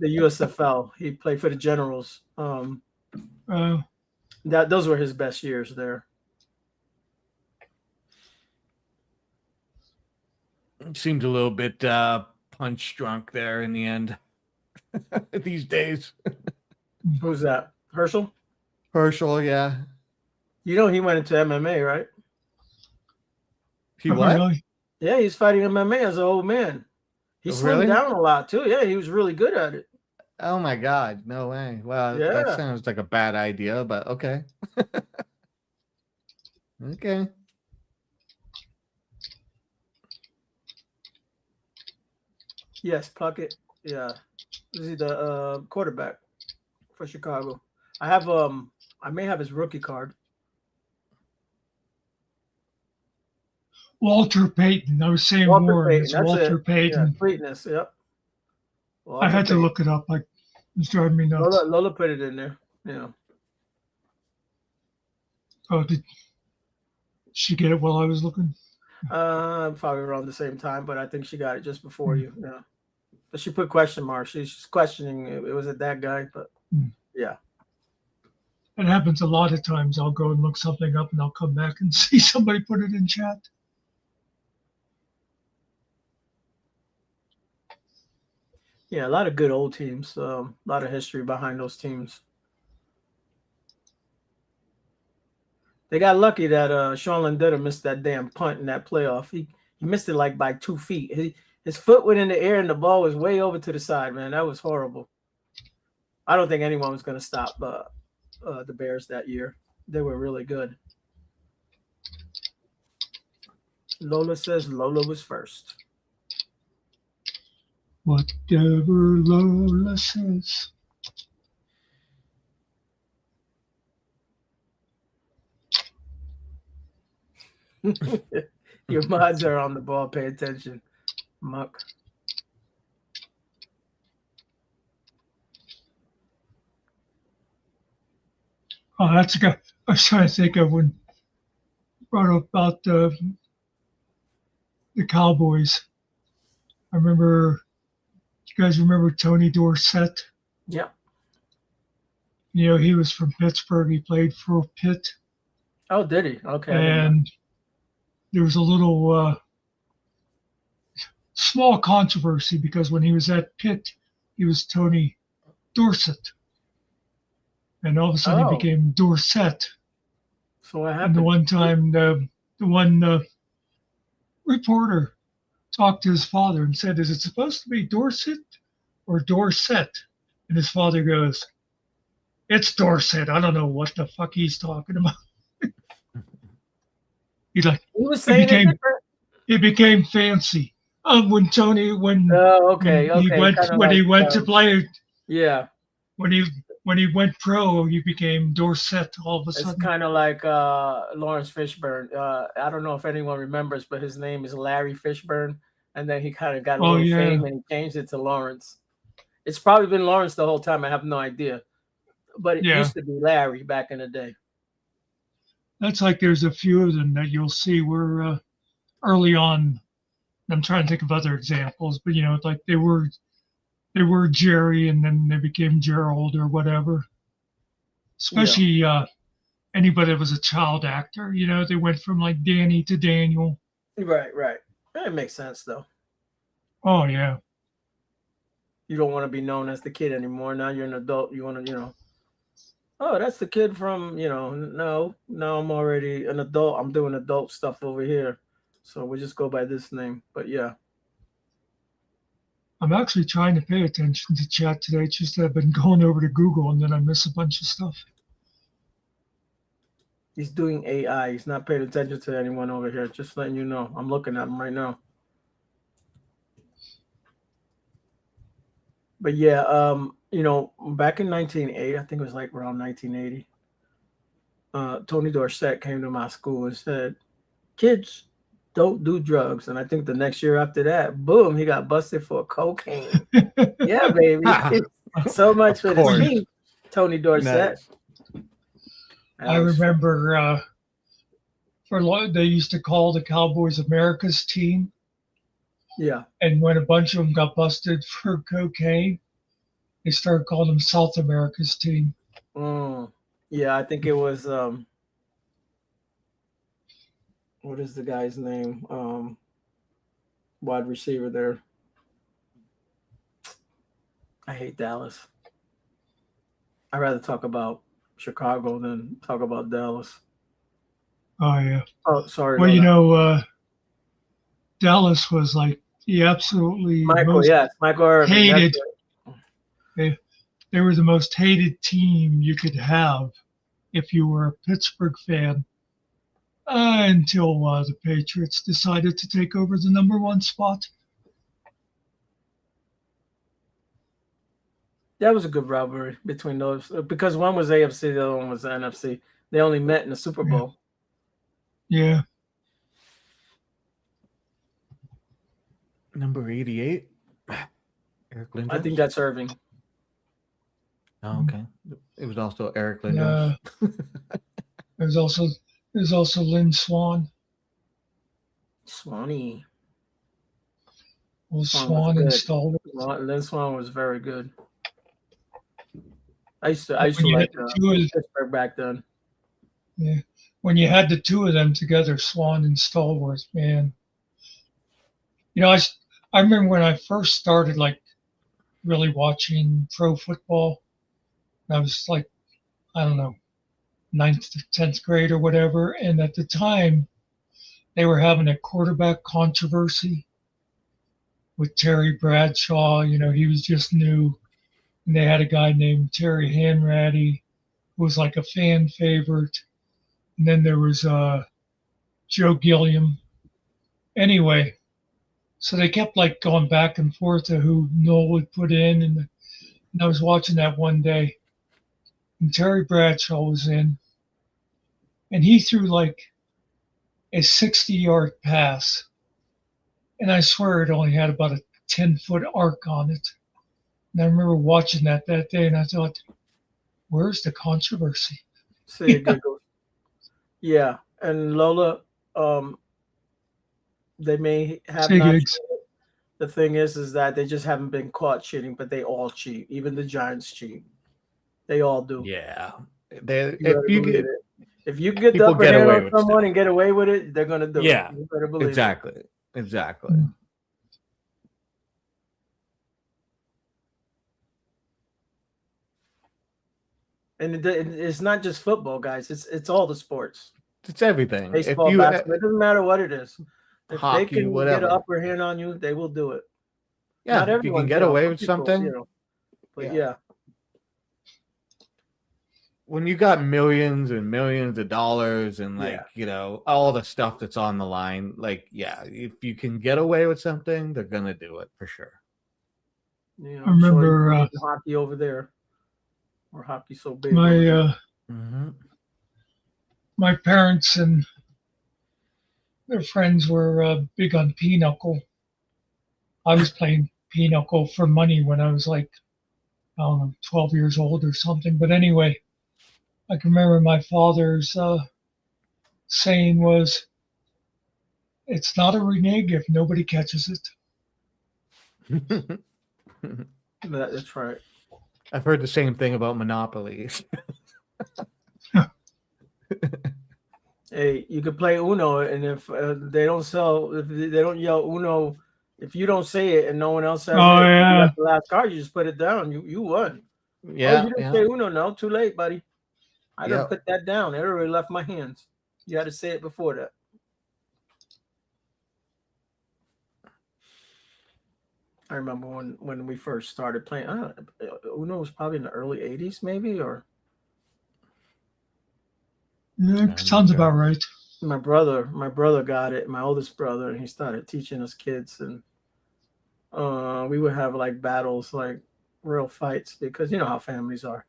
USFL, he played for the Generals. Those were his best years there. Seemed a little bit punch drunk there in the end. These days. Who's that? Herschel? Herschel, yeah. You know he went into MMA, right? He what? Really? Yeah, he's fighting MMA as an old man. He slimmed Really? down a lot too. Yeah, he was really good at it. Oh my God, no way. Well, Yeah. that sounds like a bad idea, but okay. Okay. Yes, Puckett. Yeah. Is he the quarterback for Chicago? I may have his rookie card. Walter Payton. I was saying Walter Warren. Payton. It's That's Walter it. Payton. Yeah, Sweetness. Yep. Walter I had to Payton. look it up. Like, it's driving me nuts. Lola put it in there. Yeah. Oh, did she get it while I was looking? Probably around the same time, but I think she got it just before you. Yeah. But she put question marks. She's questioning it was it that guy, but yeah. It happens a lot of times. I'll go and look something up and I'll come back and see somebody put it in chat. Yeah, a lot of good old teams. A lot of history behind those teams. They got lucky that Sean Landetta missed that damn punt in that playoff. He missed it like by 2 feet. His foot went in the air and the ball was way over to the side, man. That was horrible. I don't think anyone was going to stop the Bears that year. They were really good. Lola says Lola was first. Whatever Lola says. Your mods are on the ball. Pay attention, Muck. Oh, that's a guy. I was trying to think of when brought up about the Cowboys. I remember. You guys remember Tony Dorsett? Yeah. You know, he was from Pittsburgh. He played for Pitt. Oh, did he? Okay. And there was a little small controversy because when he was at Pitt, he was Tony Dorsett. And all of a sudden he became Dorsett. So what happened? And the one time, the one reporter talked to his father and said, "Is it supposed to be Dorset or Dorset?" And his father goes, "It's Dorset. I don't know what the fuck he's talking about." He's like, he was saying it became fancy. When he went to play. Yeah. When he went pro, he became Dorset all of a sudden. It's kind of like Lawrence Fishburne. I don't know if anyone remembers, but his name is Larry Fishburne. And then he kind of got a little fame and he changed it to Lawrence. It's probably been Lawrence the whole time. I have no idea. But it used to be Larry back in the day. That's like there's a few of them that you'll see where early on, I'm trying to think of other examples, but you know, it's like they were Jerry and then they became Gerald or whatever. Especially anybody that was a child actor, you know, they went from like Danny to Daniel. Right. That makes sense though. Oh yeah. You don't want to be known as the kid anymore. Now you're an adult. You want to, oh, that's the kid from, no, I'm already an adult. I'm doing adult stuff over here. So we'll just go by this name. But yeah. I'm actually trying to pay attention to chat today. It's just that I've been going over to Google and then I miss a bunch of stuff. He's doing AI. He's not paying attention to anyone over here. Just letting you know. I'm looking at him right now. But yeah, back in 1980, I think it was like around 1980, Tony Dorsett came to my school and said, "Kids don't do drugs." And I think the next year after that, boom, he got busted for cocaine. Yeah, baby. So much for the course. stream, Tony Dorsett. Nice. I remember they used to call the Cowboys America's team. Yeah. And when a bunch of them got busted for cocaine, they started calling them South America's team. Yeah, I think it was what is the guy's name? Wide receiver there. I hate Dallas. I'd rather talk about Chicago than talk about Dallas. Oh yeah. Oh, sorry. Well, you know, Dallas was like the absolutely Michael Irvin. hated. They were the most hated team you could have if you were a Pittsburgh fan until the Patriots decided to take over the #1 spot. That was a good rivalry between those because one was AFC, the other one was NFC. They only met in the Super Bowl. Yeah. Number 88. Eric Lindros. I think that's Irving. Oh, okay. It was also Eric Lindros. There's also Lynn Swan. Swanee. Well, Swan installed it. Lynn Swan was very good. I used to like Pittsburgh back then. Yeah. When you had the two of them together, Swan and Stallworth, man. You know, I remember when I first started like really watching pro football. I was like, I don't know, 9th to 10th grade or whatever. And at the time, they were having a quarterback controversy with Terry Bradshaw. You know, he was just new. And they had a guy named Terry Hanratty who was like a fan favorite. And then there was Joe Gilliam. Anyway, so they kept like going back and forth to who Noel would put in. And I was watching that one day. And Terry Bradshaw was in. And he threw like a 60-yard pass. And I swear it only had about a 10-foot arc on it. And I remember watching that day, and I thought, where's the controversy? Yeah, and Lola, they may have Say not. gigs. The thing is that they just haven't been caught cheating, but they all cheat. Even the Giants cheat. They all do. Yeah. If you get the people upper get hand away on with someone stuff. and get away with it, they're gonna do it. Yeah, You better believe exactly. it. Exactly. And it's not just football, guys. It's all the sports. It's everything. Baseball, basketball. It doesn't matter what it is. If hockey, they can whatever. get an upper hand on you, they will do it. Yeah, Not if you everyone can get can, away some with people, something. But yeah. When you got millions and millions of dollars and you know, all the stuff that's on the line, like, yeah, if you can get away with something, they're gonna do it for sure. Yeah, I remember sure hockey over there, or hockey so big. My parents and their friends were big on pinochle. I was playing pinochle for money when I was like, I don't know, 12 years old or something. But anyway, I can remember my father's saying was, "It's not a renege if nobody catches it." That's right. I've heard the same thing about Monopoly. Hey, you could play Uno, and if they don't yell Uno, if you don't say it and no one else says you got the last card, you just put it down. You won. Yeah. You didn't say Uno. No, too late, buddy. I didn't Yep. put that down. It already left my hands. You had to say it before that. I remember when we first started playing. Uno was probably in the early '80s, maybe, or. Yeah, sounds about right. My brother got it. My oldest brother, and he started teaching us kids, and we would have like battles, like real fights, because you know how families are.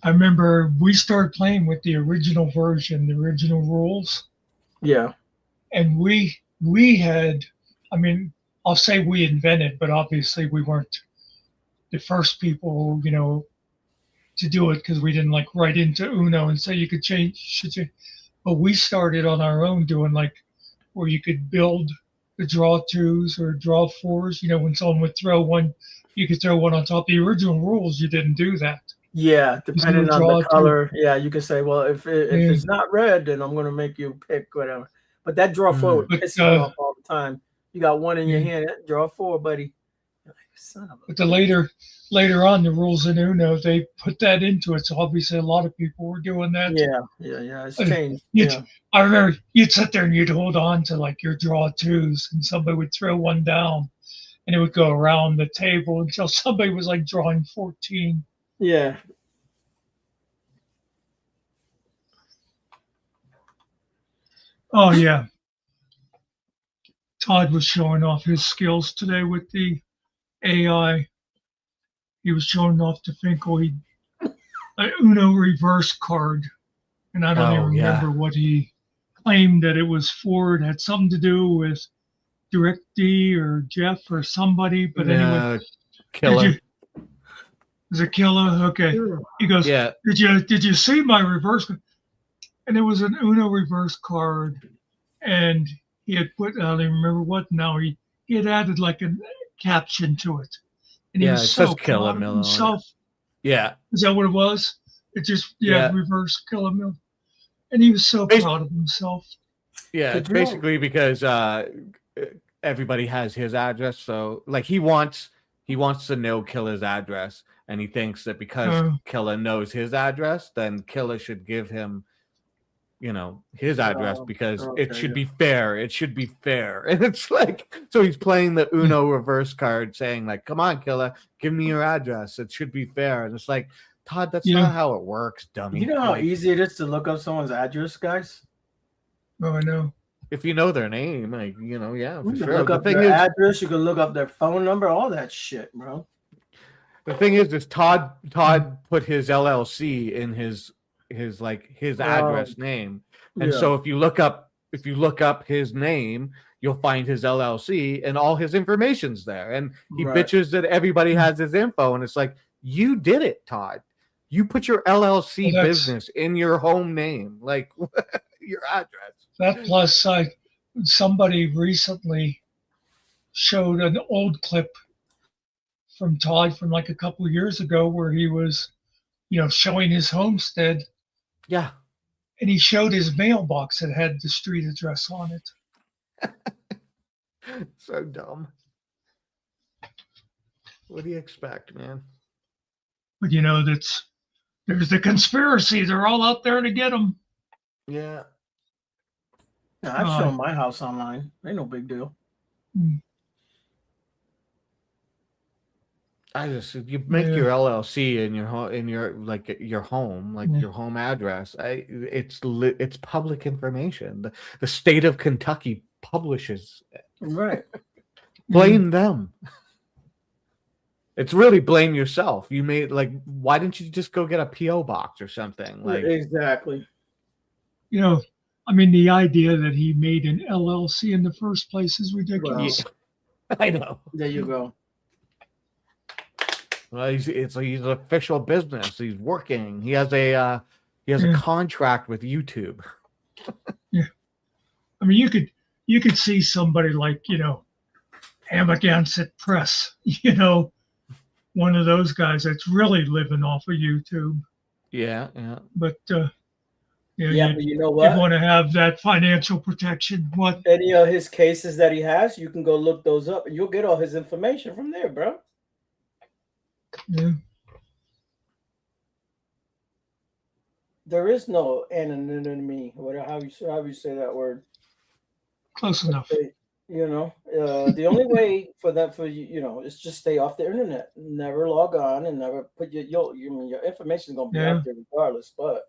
I remember we started playing with the original version, the original rules. Yeah. And we had, I mean, I'll say we invented, but obviously we weren't the first people, to do it because we didn't like write into Uno and say you could change. But we started on our own doing like where you could build the draw twos or draw fours. When someone would throw one, you could throw one on top. The original rules, you didn't do that. Yeah, depending on the draw color. Yeah, you can say, well, if it's not red, then I'm going to make you pick whatever. But that draw four would piss me off all the time. You got one in your hand, draw four, buddy. You're like, son of a But later on, the rules in Uno, they put that into it. So obviously, a lot of people were doing that. Yeah. It's changed. I remember you'd sit there and you'd hold on to like your draw twos, and somebody would throw one down, and it would go around the table until somebody was like drawing 14. Yeah. Oh yeah. Todd was showing off his skills today with the AI. He was showing off to Finkel an Uno reverse card, and I don't even remember what he claimed that it was for. It had something to do with DirectD or Jeff or somebody. But anyway, Killer. Is it Killer? Okay. He goes, yeah. Did you see my reverse? And it was an Uno reverse card, and he had put, I don't even remember what now, he had added like a caption to it. And he was so proud of himself. Yeah. Is that what it was? It just, reverse Killer Mill. And he was so proud of himself. Yeah, it's basically because everybody has his address. So like he wants to know Killer's address, and he thinks that because Killer knows his address, then Killer should give him his address because it should be fair. It should be fair. And it's like, so he's playing the Uno reverse card saying like, come on, Killer, give me your address. It should be fair. And it's like, Todd, that's not how it works, dummy. You know how easy it is to look up someone's address, guys? Oh, I know. If you know their name, like, yeah, for sure. Look up their address, you can look up their phone number, all that shit, bro. The thing is Todd put his LLC in his address name, and so if you look up his name, you'll find his LLC and all his information's there, and he bitches that everybody has his info, and it's like, you did it, Todd. You put your LLC business in your home name, like your address. That plus, somebody recently showed an old clip from Todd from like a couple of years ago where he was showing his homestead. Yeah. And he showed his mailbox that had the street address on it. So dumb. What do you expect, man? But there's the conspiracy. They're all out there to get him. Yeah. I've shown my house online. Ain't no big deal. You make your LLC in your home, your home, like your home address. It's public information. The state of Kentucky publishes it. Right. Blame them. It's really blame yourself. You made why didn't you just go get a PO box or something? Exactly. The idea that he made an LLC in the first place is ridiculous. Well, I know. There you go. Well, he's an official business. He's working. He has a contract with YouTube. Yeah, you could see somebody like Amagansett Press, one of those guys that's really living off of YouTube. Yeah. But but you know what? You want to have that financial protection. What? Any of his cases that he has, you can go look those up, and you'll get all his information from there, bro. Yeah. There is no anonymity. How you say that word? Close enough. The only way for is just stay off the internet. Never log on and never put your information is gonna be out there regardless. But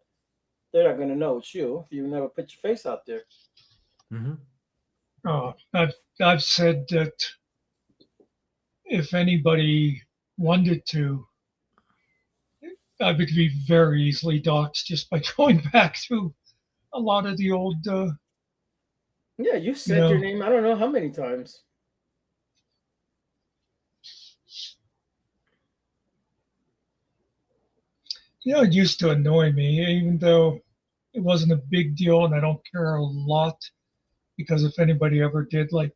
they're not gonna know it's you if you never put your face out there. Oh, I've said that if anybody wanted to, I would be very easily doxxed just by going back through a lot of the old. Yeah, you said your name. I don't know how many times. it used to annoy me, even though it wasn't a big deal, and I don't care a lot because if anybody ever did like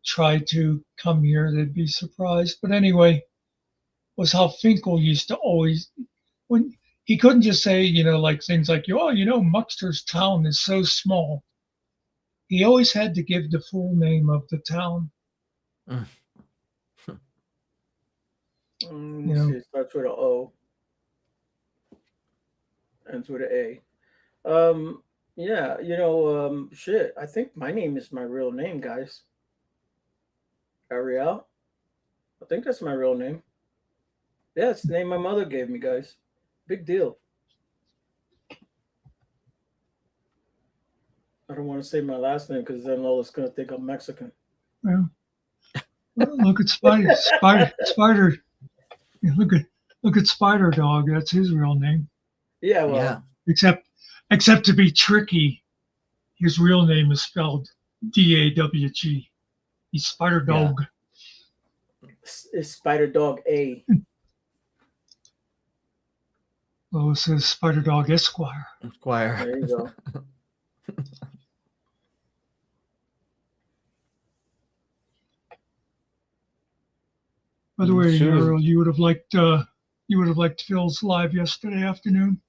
try to come here, they'd be surprised. But anyway, was how Finkel used to always when he couldn't just say, like things like, oh, Muckster's town is so small. He always had to give the full name of the town. Let's see, it starts with an O, ends with an A. Yeah, shit. I think my name is my real name, guys. Ariel. I think that's my real name. Yeah, it's the name my mother gave me, guys. Big deal. I don't want to say my last name because then Lola's gonna think I'm Mexican. Well, look at Spider. Yeah, look at Spider Dog. That's his real name. Yeah, well, except to be tricky, his real name is spelled Dawg. He's Spider Dog. It's Spider Dog A. Well, it says Spider Dog Esquire. There you go. By the way, Earl, you would have liked Phil's live yesterday afternoon.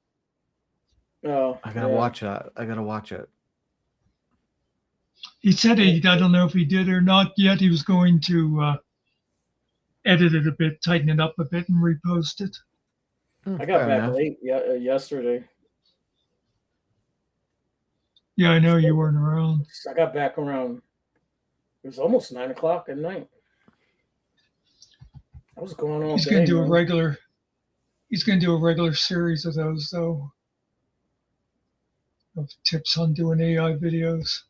Oh, I gotta watch that. I gotta watch it. He said I don't know if he did or not yet. He was going to edit it a bit, tighten it up a bit, and repost it. I got back late yesterday. Yeah, I know you weren't around. I got back around. It was almost 9:00 at night. I was going all He's day. going to do a regular. He's going to do a regular series of those, though, of tips on doing AI videos.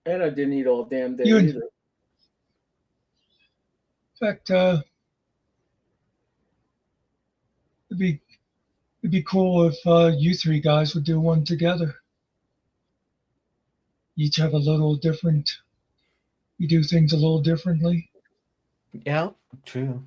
And I didn't eat all damn day either. In fact, it'd be cool if you three guys would do one together. Each have a little different. You do things a little differently. Yeah, true.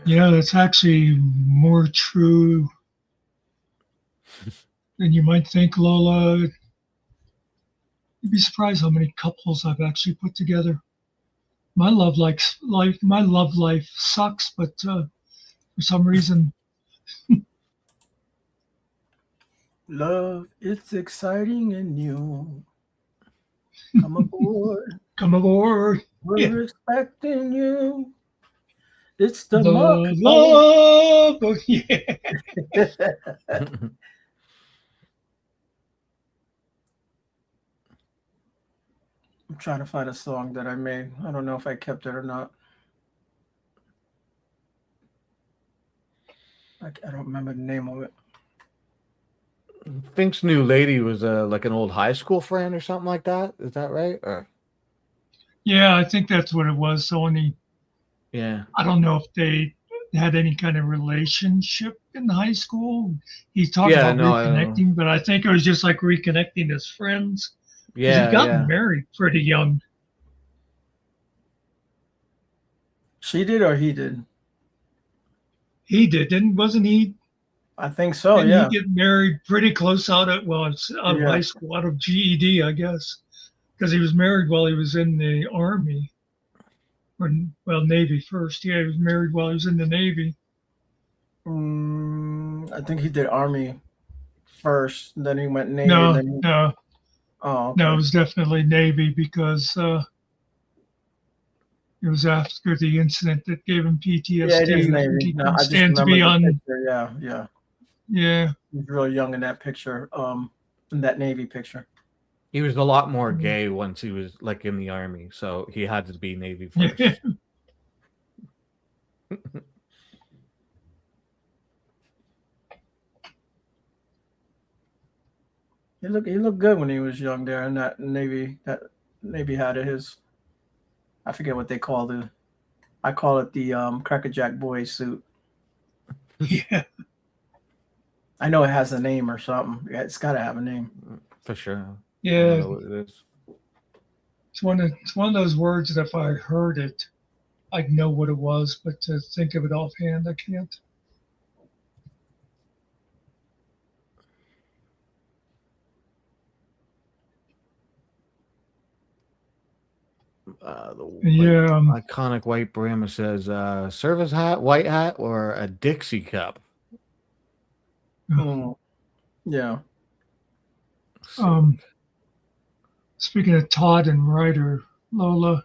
Yeah, that's actually more true than you might think, Lola. You'd be surprised how many couples I've actually put together. My love life sucks, but for some reason, Love, it's exciting and new. Come aboard. Come aboard. We're expecting you. It's the love. Oh, yeah. I'm trying to find a song that I made. I don't know if I kept it or not. I don't remember the name of it. Fink's new lady was like an old high school friend or something like that. Is that right? Or... Yeah, I think that's what it was. So yeah, I don't know if they had any kind of relationship in high school. He's talking about reconnecting, but I think it was just like reconnecting as friends. Yeah, he got married pretty young. She did or he did? He did, wasn't he? I think so. Yeah. He get married pretty close out of high school, out of GED, I guess, because he was married while he was in the Army, or Navy first. Yeah, he was married while he was in the Navy. I think he did Army first, then he went Navy. No. Oh, okay. No, it was definitely Navy because it was after the incident that gave him PTSD. Yeah, it is Navy. He couldn't stand to be on. Picture. Yeah. Yeah. He's really young in that picture, in that Navy picture. He was a lot more gay once he was like in the Army, so he had to be Navy first. He looked good when he was young there in that Navy hat of his. I forget what they call the. I call it the Crackerjack Boy suit. Yeah. I know it has a name or something. Yeah, it's got to have a name. For sure. I Yeah. don't know what it is. It's one of those words that if I heard it, I'd know what it was, but to think of it offhand, I can't. The Yeah. iconic white brim says service hat, white hat, or a Dixie cup. Mm, yeah. Speaking of Todd and Ryder, Lola,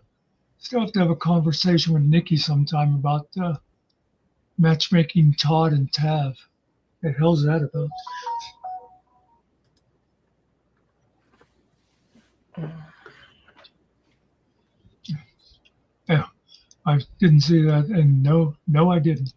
still have to have a conversation with Nikki sometime about matchmaking Todd and Tav. The hell's that about? Yeah, I didn't see that, and no, I didn't.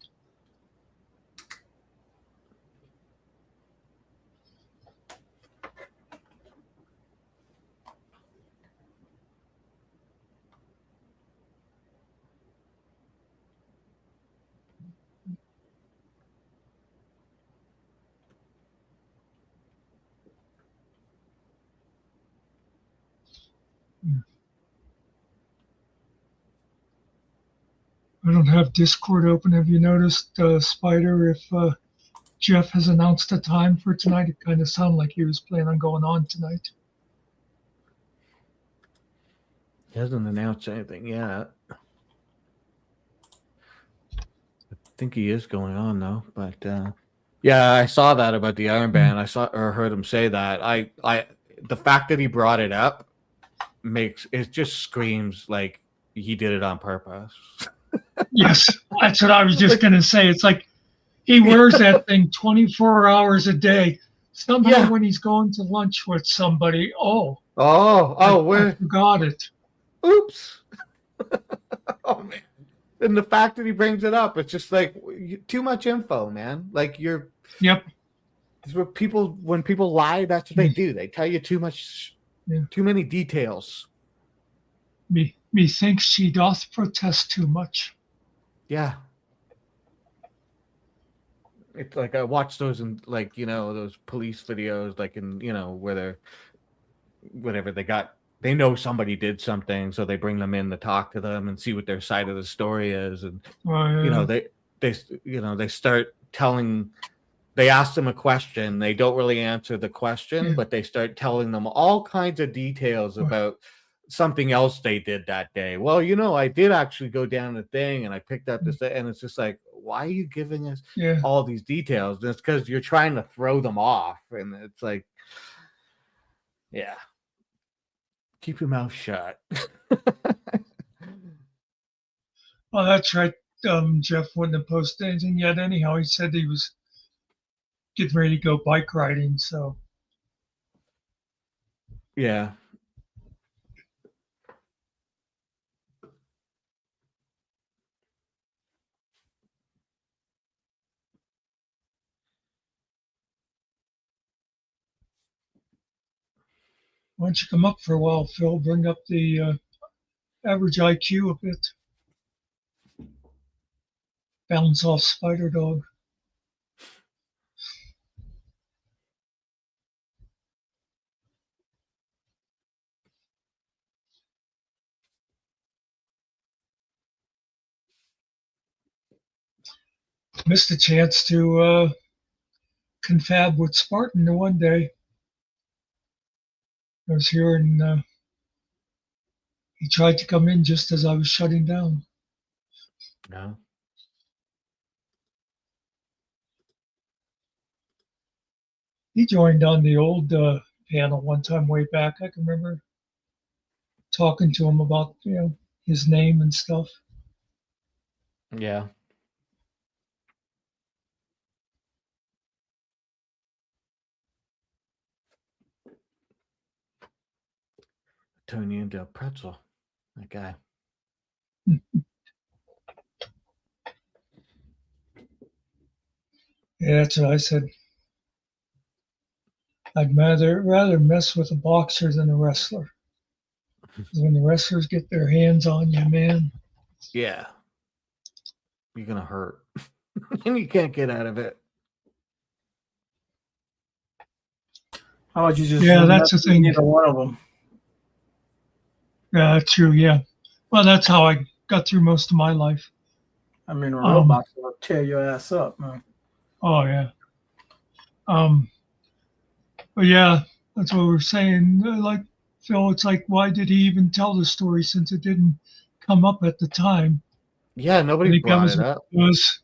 I don't have Discord open. Have you noticed, Spider, if Jeff has announced a time for tonight? It kind of sounded like he was planning on going on tonight. He hasn't announced anything yet. I think he is going on though, but yeah, I saw that about the Iron Band. I saw or heard him say that. The fact that he brought it up makes it just screams like he did it on purpose. Yes, that's what I was just going to say. It's like he wears that thing 24 hours a day. Somehow when he's going to lunch with somebody, I forgot it. Oops. Oh man. And the fact that he brings it up, it's just like too much info, man. Like you're. Yep. It's what when people lie, that's what they do. They tell you too much, too many details. Methinks she doth protest too much. Yeah. It's like I watch those in those police videos, like in where they're whatever they know somebody did something, so they bring them in to talk to them and see what their side of the story is, and they start telling. They ask them a question, they don't really answer the question, but they start telling them all kinds of details about something else they did that day. Well, I did actually go down the thing and I picked up this, and it's just like, why are you giving us all these details? And it's because you're trying to throw them off, and it's like, yeah. Keep your mouth shut. Oh, that's right. Jeff wouldn't have posted anything yet. Anyhow, he said he was getting ready to go bike riding. So, yeah. why don't you come up for a while, Phil? Bring up the average IQ a bit. Bounce off Spider Dog. Missed a chance to confab with Spartan the one day. I was here and he tried to come in just as I was shutting down. No. He joined on the old panel one time way back. I can remember talking to him about his name and stuff. Yeah. Turn you into a pretzel, that guy. Yeah, that's what I said. I'd rather mess with a boxer than a wrestler. 'Cause when the wrestlers get their hands on you, man. Yeah. You're gonna hurt. And you can't get out of it. How would you just Yeah, mess that's the with thing. either one of them? Yeah, true. Yeah. Well, that's how I got through most of my life. I mean, a real boxer will tear your ass up, man. Oh yeah. But yeah, that's what we're saying. Like Phil, it's like, why did he even tell the story since it didn't come up at the time? Yeah, I nobody think that brought was it up. it's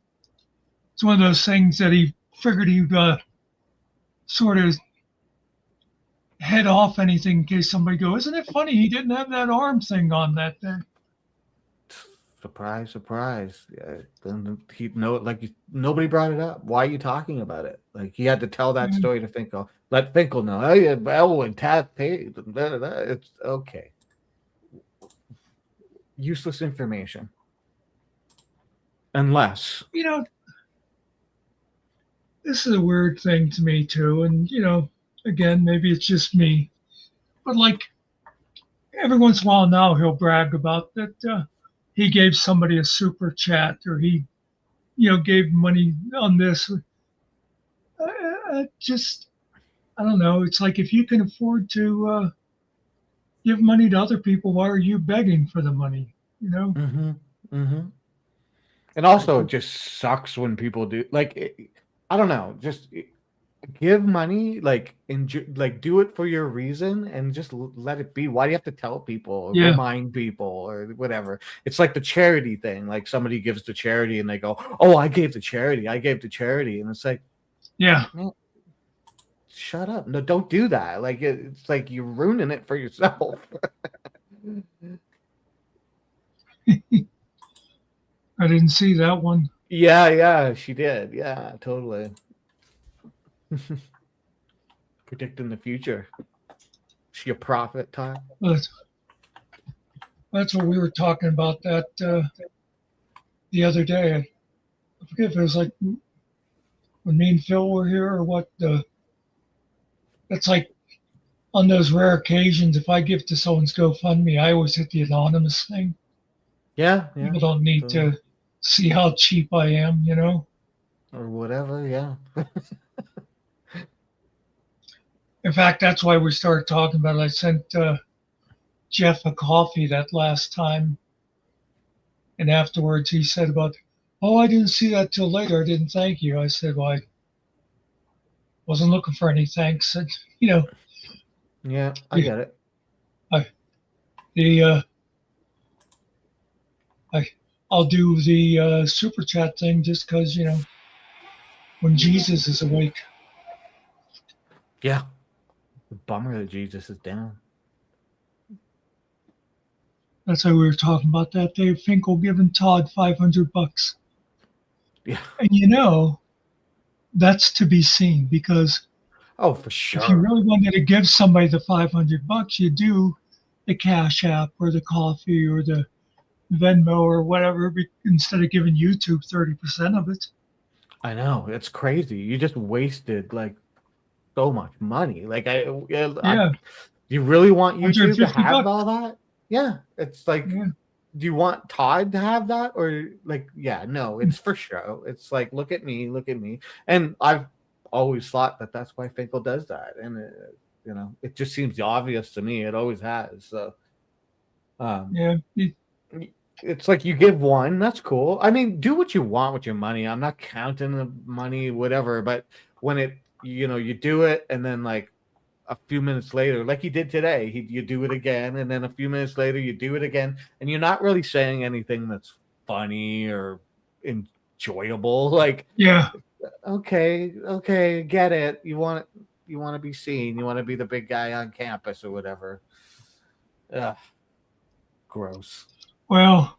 one of those things that he figured he'd sort of head off anything in case somebody go, isn't it funny he didn't have that arm thing on that day? Surprise, surprise. Yeah, then he nobody brought it up. Why are you talking about it? Like he had to tell that story to Finkel. Let Finkel know. Oh yeah, Bell and Tat paid. It's okay. Useless information. Unless This is a weird thing to me too, and again, maybe it's just me, but like every once in a while now he'll brag about that he gave somebody a super chat or he gave money on this. Just I don't know. It's like if you can afford to give money to other people, why are you begging for the money? Mm-hmm. Mm-hmm. And also, it just sucks when people do I don't know. Just give money, do it for your reason, and just let it be. Why do you have to tell people or remind people or whatever? It's like the charity thing. Like somebody gives to charity and they go, "Oh, I gave to charity. I gave to charity," and it's like, yeah. Man, shut up! No, don't do that. Like it's like you're ruining it for yourself. I didn't see that one. Yeah, she did. Yeah, totally. Predicting the future. Is she a prophet, Todd? That's what we were talking about that the other day. I forget if it was like when me and Phil were here or what. It's like on those rare occasions, if I give to someone's GoFundMe, I always hit the anonymous thing. Yeah. People don't need to see how cheap I am, or whatever. Yeah. In fact, that's why we started talking about it. I sent Jeff a coffee that last time. And afterwards he said about, oh, I didn't see that till later. I didn't thank you. I said, well, I wasn't looking for any thanks. And, Yeah, I get it. I'll do the super chat thing just because, when Jesus is awake. Yeah. Bummer that Jesus is down. That's why we were talking about that. Dave Finkel giving Todd $500. Yeah. And that's to be seen because for sure. If you really wanted to give somebody the $500, you do the Cash App or the coffee or the Venmo or whatever instead of giving YouTube 30% of it. I know, it's crazy. You just wasted so much money. You really want YouTube to have all that? Yeah, it's like, do you want Todd to have that or no, it's for show. It's like, look at me, and I've always thought that that's why Finkel does that, and it just seems obvious to me. It always has. So, it's like you give one, that's cool. I mean, do what you want with your money. I'm not counting the money, whatever. But when you do it, and then a few minutes later, like you did today, you do it again, and then a few minutes later you do it again, and you're not really saying anything that's funny or enjoyable. Okay, get it. You want to be seen. You want to be the big guy on campus or whatever. Ugh, gross. Well,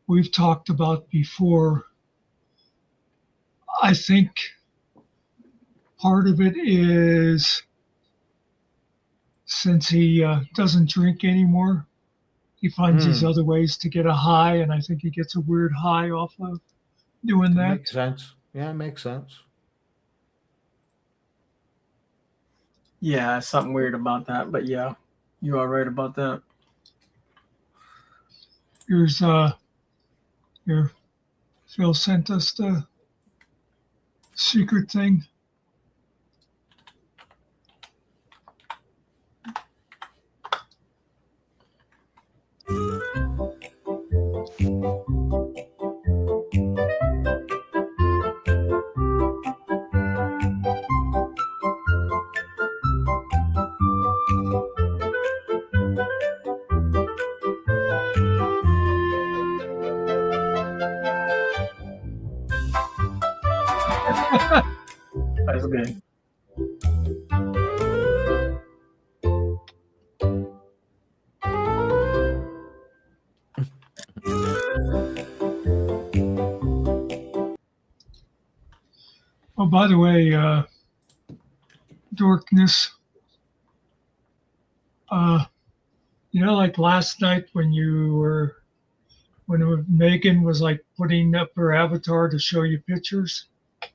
we've talked about before. I think part of it is since he doesn't drink anymore, he finds these other ways to get a high, and I think he gets a weird high off of doing that. Makes sense. Yeah, it makes sense. Yeah, something weird about that, but yeah, you are right about that. Here's here. Phil sent us the secret thing. That's good. Oh, by the way, Dorkness, like last night when Megan was like putting up her avatar to show you pictures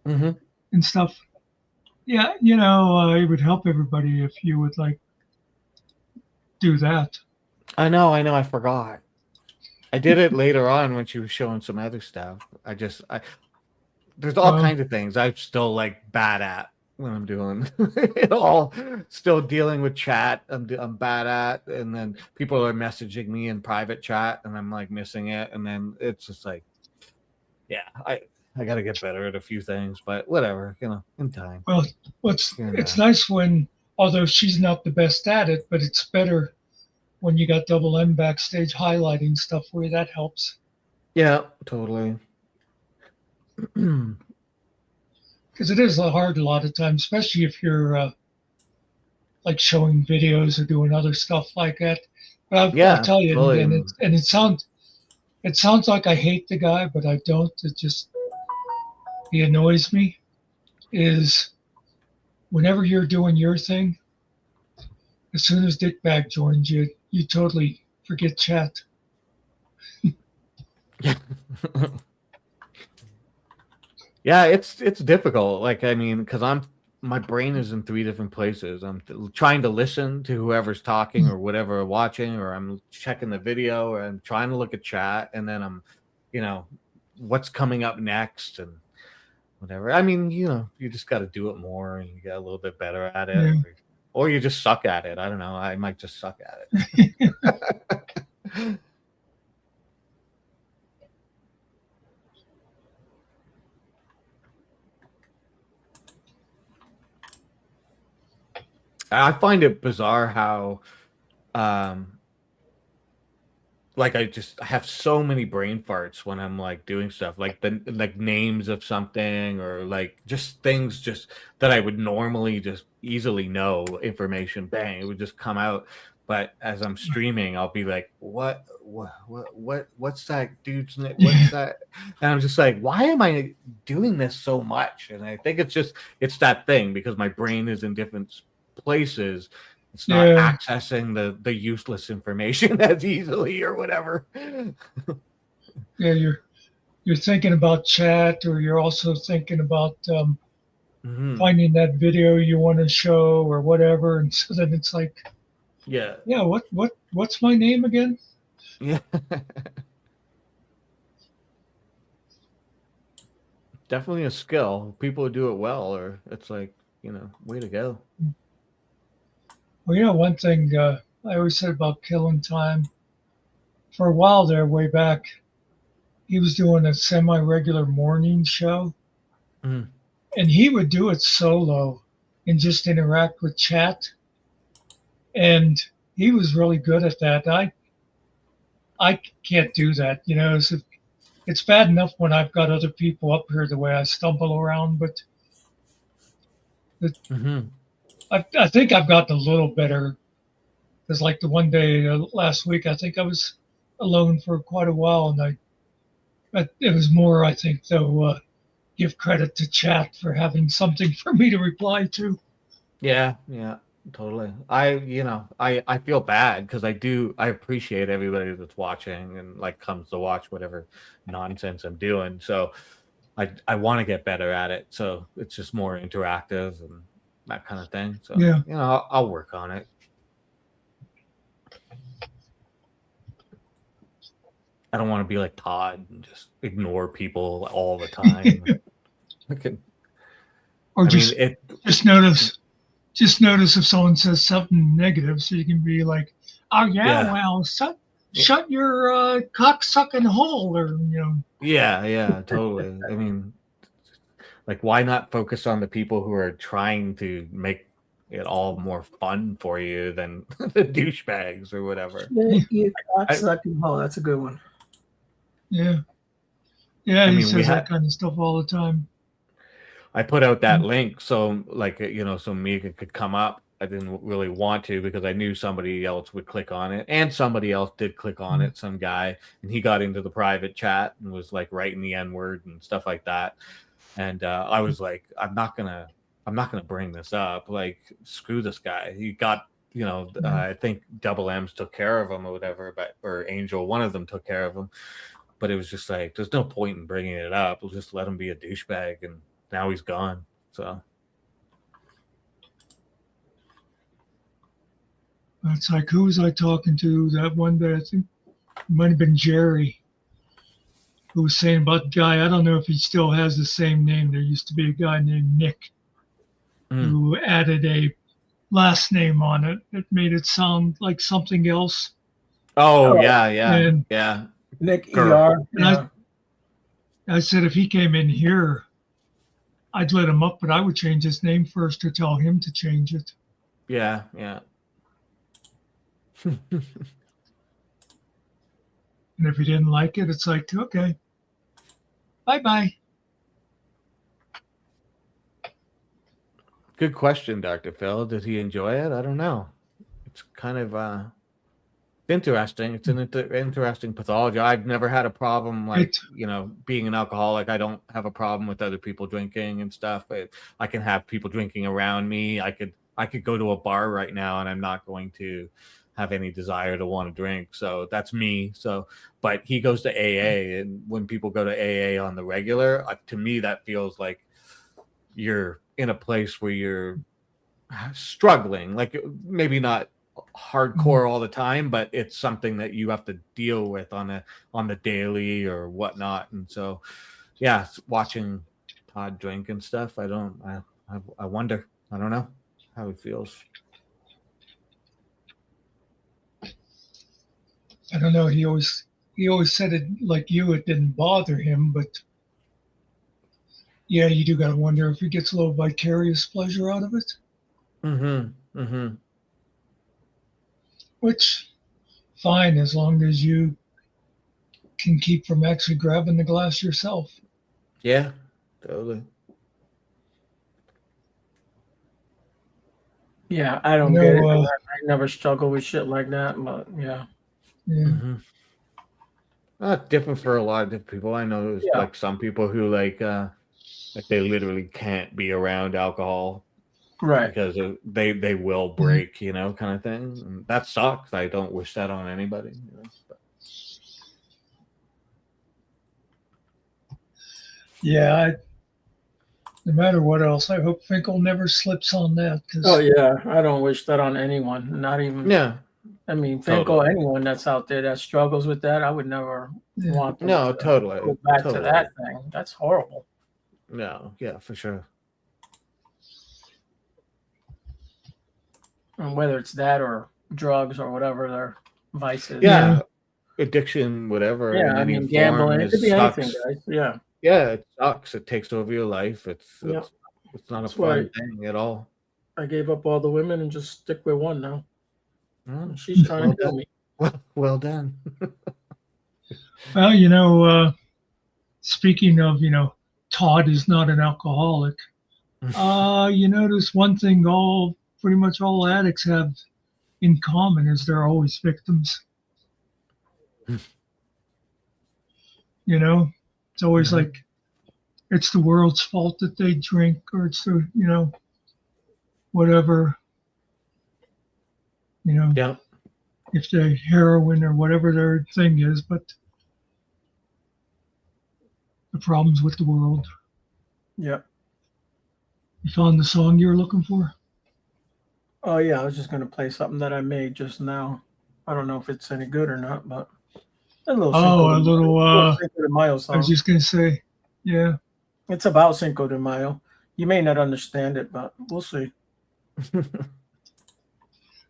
Mm-hmm. and stuff. Yeah, it would help everybody if you would like do that. I know. I forgot. I did it later on when she was showing some other stuff. There's all kinds of things I'm still like bad at when I'm doing it all. Still dealing with chat. I'm bad at, and then people are messaging me in private chat, and I'm like missing it, and then it's just like, yeah, I got to get better at a few things, but whatever, in time. Well, it's nice when, although she's not the best at it, but it's better when you got Double M backstage highlighting stuff for you. That helps. Yeah, totally. Because it is hard a lot of times, especially if you're like showing videos or doing other stuff like that. But I'll tell you, totally. and it sounds like I hate the guy, but I don't. He annoys me. Is whenever you're doing your thing, as soon as Dickbag joins you, you totally forget chat. Yeah, it's difficult. Like, I mean, because my brain is in 3 different places. I'm trying to listen to whoever's talking or whatever watching, or I'm checking the video, or I'm trying to look at chat, and then I'm, what's coming up next and whatever. I mean, you just got to do it more, and you get a little bit better at it, Yeah. or you just suck at it. I don't know. I might just suck at it. I find it bizarre how, like I have so many brain farts when I'm like doing stuff, like the names of something, or like just things just that I would normally just easily know information. Bang, it would just come out. But as I'm streaming, I'll be like, what's that dude's name? What's that? And I'm just like, why am I doing this so much? And I think it's that thing, because my brain is in different places. It's not accessing the useless information as easily or whatever. Yeah, you're thinking about chat, or you're also thinking about finding that video you want to show or whatever, and so then it's like, yeah, what's my name again? Yeah. Definitely a skill. People who do it well, or it's like, way to go. Well, one thing I always said about killing time, for a while there, way back, he was doing a semi-regular morning show, and he would do it solo and just interact with chat, and he was really good at that. I can't do that, it's bad enough when I've got other people up here the way I stumble around, but I think I've gotten a little better. Because like the one day last week, I think I was alone for quite a while, and it was more, I think, though, give credit to chat for having something for me to reply to. Yeah, totally. I feel bad, because I appreciate everybody that's watching and like comes to watch whatever nonsense I'm doing. So I want to get better at it. So it's just more interactive, and that kind of thing. So Yeah. you know, I'll work on it. I don't want to be like Todd and just ignore people all the time. Or I just mean, just notice if someone says something negative, so you can be like, "Oh yeah, Yeah. well, shut your cock sucking hole," or yeah, totally. I mean, like, why not focus on the people who are trying to make it all more fun for you than the douchebags or whatever? You cocksucking hole. That's a good one. Yeah, yeah. I He mean, we says that had kind of stuff all the time. I put out that link so like so Mika could come up. I didn't really want to because I knew somebody else would click on it, and somebody else did click on it. Some guy, and he got into the private chat and was like writing the N-word and stuff like that. And I was like, I'm not gonna bring this up. Like, screw this guy. He got I think Double M's took care of him or whatever, or Angel, one of them took care of him. But it was just like, there's no point in bringing it up. We'll just let him be a douchebag, and now he's gone. So It's like, who was I talking to that one day? I think it might have been Jerry, who was saying about the guy. I don't know if he still has the same name. There used to be a guy named Nick who added a last name on it. It made it sound like something else. Oh yeah. And Nick Girl. ER. And I said if he came in here, I'd let him up, but I would change his name first or tell him to change it. Yeah. And if he didn't like it, it's like, okay, bye-bye. Good question, Dr. Phil. Did he enjoy it? I don't know. It's kind of interesting. It's an interesting pathology. I've never had a problem being an alcoholic. I don't have a problem with other people drinking and stuff. But I can have people drinking around me. I could go to a bar right now and I'm not going to have any desire to want to drink. So that's me. So, but he goes to AA, and when people go to AA on the regular, to me that feels like you're in a place where you're struggling, like maybe not hardcore all the time, but it's something that you have to deal with on the daily or whatnot. And so, yeah, watching Todd drink and stuff, I wonder, I don't know how he feels. I don't know. He always said it like you. It didn't bother him, but yeah, you do got to wonder if he gets a little vicarious pleasure out of it. Which, fine, as long as you can keep from actually grabbing the glass yourself. Yeah, totally. Yeah, I don't get it. I never struggle with shit like that, but yeah. Different for a lot of different people. I know there's like some people who like they literally can't be around alcohol, right? Because they will break, kind of thing. And that sucks. I don't wish that on anybody. Yeah, no matter what else, I hope Finkel never slips on that. Oh yeah, I don't wish that on anyone. Not even. Yeah. I mean, Finkel, anyone that's out there that struggles with that, I would never want them to totally go back to that thing. That's horrible. No, yeah, for sure. And whether it's that or drugs or whatever their vices. Yeah. Addiction, whatever. Yeah, I mean, gambling. It could be anything, guys. Yeah. Yeah, it sucks. It takes over your life. It's not That's a fun thing at all. I gave up all the women and just stick with one now. She's trying to kill me. Well done. Well, speaking of, Todd is not an alcoholic. You notice one thing pretty much all addicts have in common is they're always victims. It's always like it's the world's fault that they drink, or it's the, whatever. Yeah. If they're heroin or whatever their thing is, but the problem's with the world. Yeah. You found the song you were looking for? Oh yeah, I was just gonna play something that I made just now. I don't know if it's any good or not, but a little Oh, a little. Cinco de Mayo I was song. just gonna say, yeah. It's about Cinco de Mayo. You may not understand it, but we'll see.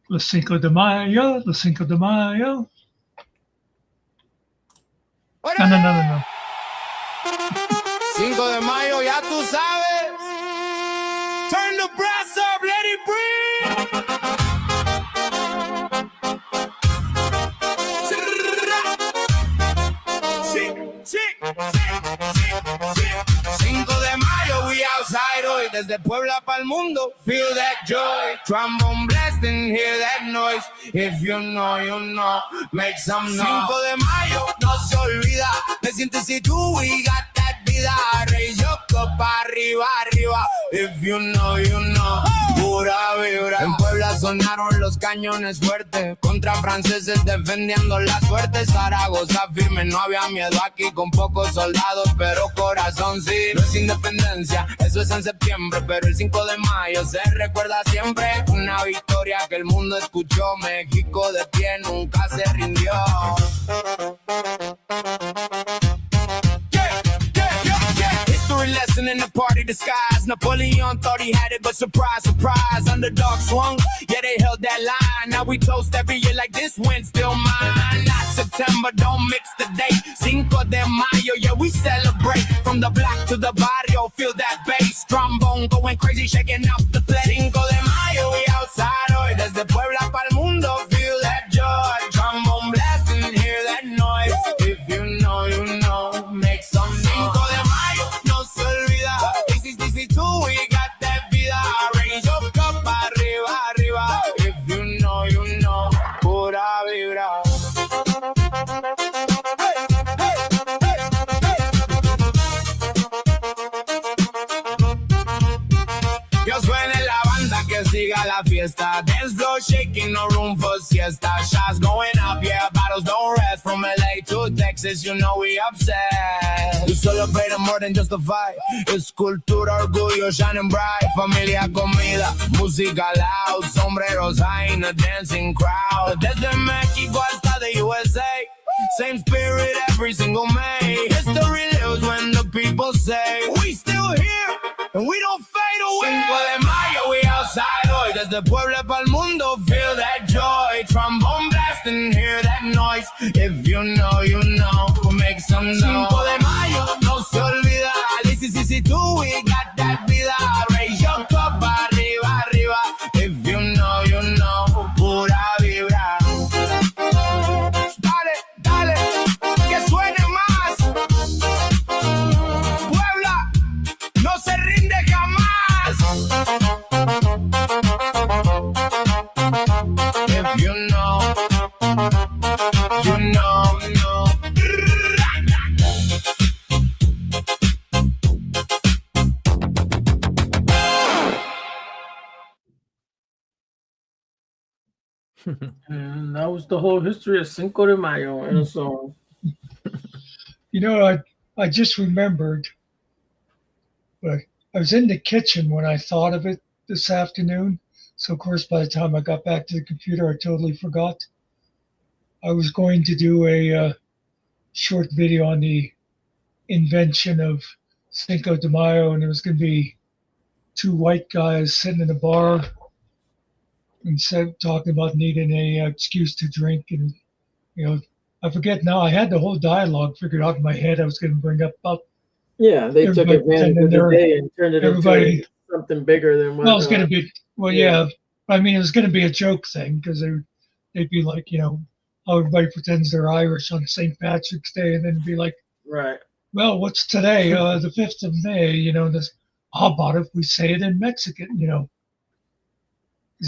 Los Cinco de Mayo, Los Cinco de Mayo. No, no, no, no, no. 5 de Mayo, ya tú sabes. Turn the brass up, let it breathe. Cinco de Mayo, we outside hoy, desde Puebla pa'l mundo. Feel that joy, trombone blasting, hear that noise. If you know, you know, make some noise. 5 de Mayo, no se olvida. Me sientes si tú, we got that vida. Raise your cup arriba, arriba. If you know, you know, pura vibra. En Puebla sonaron los cañones fuertes, contra franceses defendiendo la suerte. Zaragoza firme, no había miedo aquí con pocos soldados, pero corazón sí. No es independencia, eso es en septiembre, pero el 5 de mayo se recuerda siempre. Una victoria que el mundo escuchó, México de pie nunca se rindió. History lesson in the party disguise. Napoleon thought he had it, but surprise, surprise. Underdog swung, yeah, they held that line. Now we toast every year like this win still mine. Not September, don't mix the date. 5 de Mayo, yeah, we celebrate. From the block to the barrio, feel that bass. Trombone going crazy, shaking up the place. 5 de Mayo, we outside hoy. Desde Puebla pa'l mundo, feel that joy. Trombone blasting, hear that noise. If you know, you know, make some noise. 5 de Mayo, no se olvida. This too, we got that vida. Raise your cup arriba, arriba. If you know, pura vibra. Que suene la banda, que siga la fiesta. Dance floor shaking, no room for siesta. Shots going up, yeah, bottles don't rest. From LA to Texas, you know we upset. We celebrate more than just a fight. Es cultura, orgullo, shining bright. Familia, comida, música loud. Sombreros high in a dancing crowd. Desde México hasta the USA. Same spirit every single May. History lives when the people say we still here and we don't fade away. 5 de Mayo, we outside hoy. Desde Puebla pa'l mundo, feel that joy. Trombone blasting, hear that noise. If you know, you know, make some noise. 5 de Mayo, no se olvida. Si tú, we got that vida. Raise your cup arriba, arriba. If you know, pura vibra. Dale, que suene más. Puebla no se rinde jamás. If you know, you know. And that was the whole history of Cinco de Mayo in a song. You know, I just remembered, but I was in the kitchen when I thought of it this afternoon. So, of course, by the time I got back to the computer, I totally forgot. I was going to do a short video on the invention of Cinco de Mayo, and it was going to be two white guys sitting in a bar and talking about needing a excuse to drink, and I forget now. I had the whole dialogue figured out in my head. I was going to bring up about they took advantage of the day and turned it into something bigger than what. Well, it's going to be yeah. I mean, it was going to be a joke thing because they'd be like, how everybody pretends they're Irish on St. Patrick's Day, and then it'd be like, right. Well, what's today? The 5th of May. How about if we say it in Mexican? Because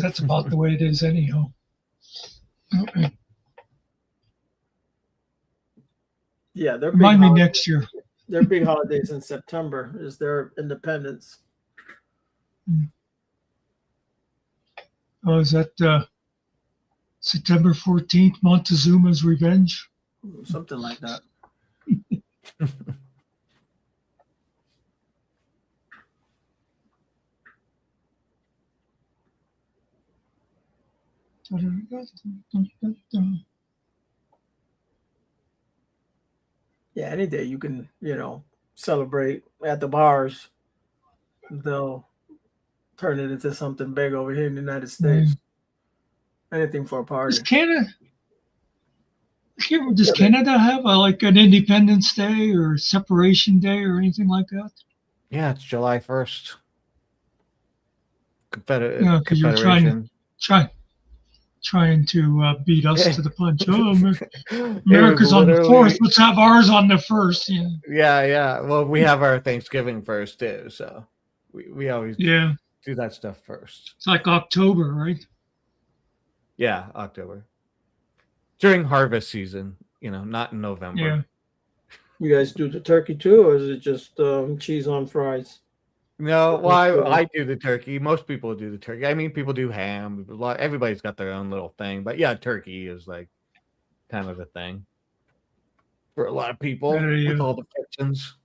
that's about the way it is anyhow. Yeah, they're remind me next year. Their big holidays in September is their independence. Oh, is that September 14th, Montezuma's Revenge? Something like that. Yeah, any day you can, celebrate at the bars. They'll turn it into something big over here in the United States. Anything for a Does party. Canada? Does Yeah, Canada have like an Independence Day or Separation Day or anything like that? Yeah, it's July 1st. Yeah, because you're Confederation. trying to beat us to the punch. Oh, It America's was on the 4th. literally, Let's have ours on the 1st. Yeah. yeah. Well, we have our Thanksgiving first too, so we always Yeah. do that stuff first. It's like October, right? Yeah, October. During harvest season, not in November. Yeah. You guys do the turkey too, or is it just cheese on fries? No, well, I do the turkey. Most people do the turkey. I mean, people do ham. Everybody's got their own little thing, but yeah, turkey is like kind of the thing for a lot of people with all the frictions.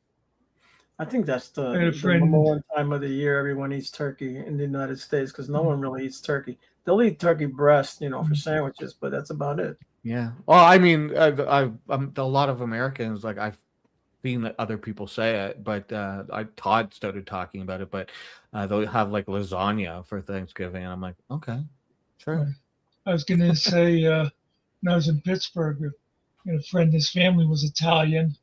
I think that's the I had a number friend. one time of the year everyone eats turkey in the United States because no one really eats turkey. They'll eat turkey breast, for sandwiches, but that's about it. Yeah. Well, I mean, a lot of Americans, like I've seen that other people say it, but Todd started talking about it, but they'll have like lasagna for Thanksgiving, and I'm like, okay, sure. I was going to say when I was in Pittsburgh, a friend, his family was Italian,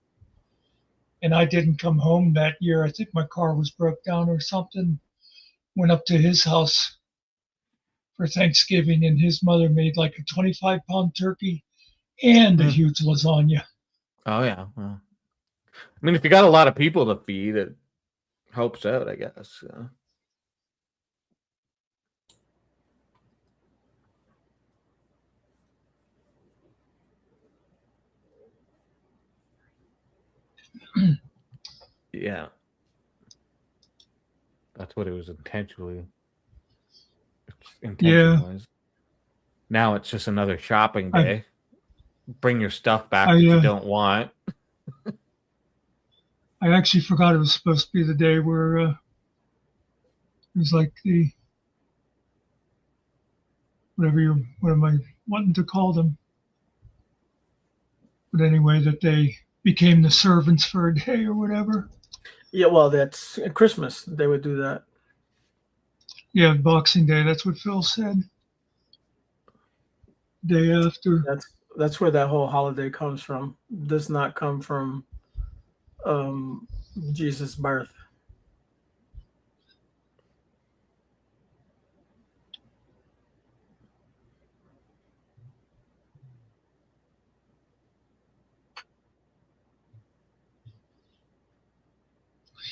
and I didn't come home that year. I think my car was broke down or something. Went up to his house for Thanksgiving, and his mother made like a 25-pound turkey and a huge lasagna. Oh yeah. Well, I mean, if you got a lot of people to feed, it helps out, I guess. Yeah. That's what it was intentionally. Was. Now it's just another shopping day. Bring your stuff back that you don't want. I actually forgot it was supposed to be the day where it was like the what am I wanting to call them? But anyway, that they became the servants for a day or whatever. Yeah, well, that's Christmas. They would do that. Yeah, Boxing Day. That's what Phil said. Day after. That's where that whole holiday comes from. Does not come from Jesus' birth.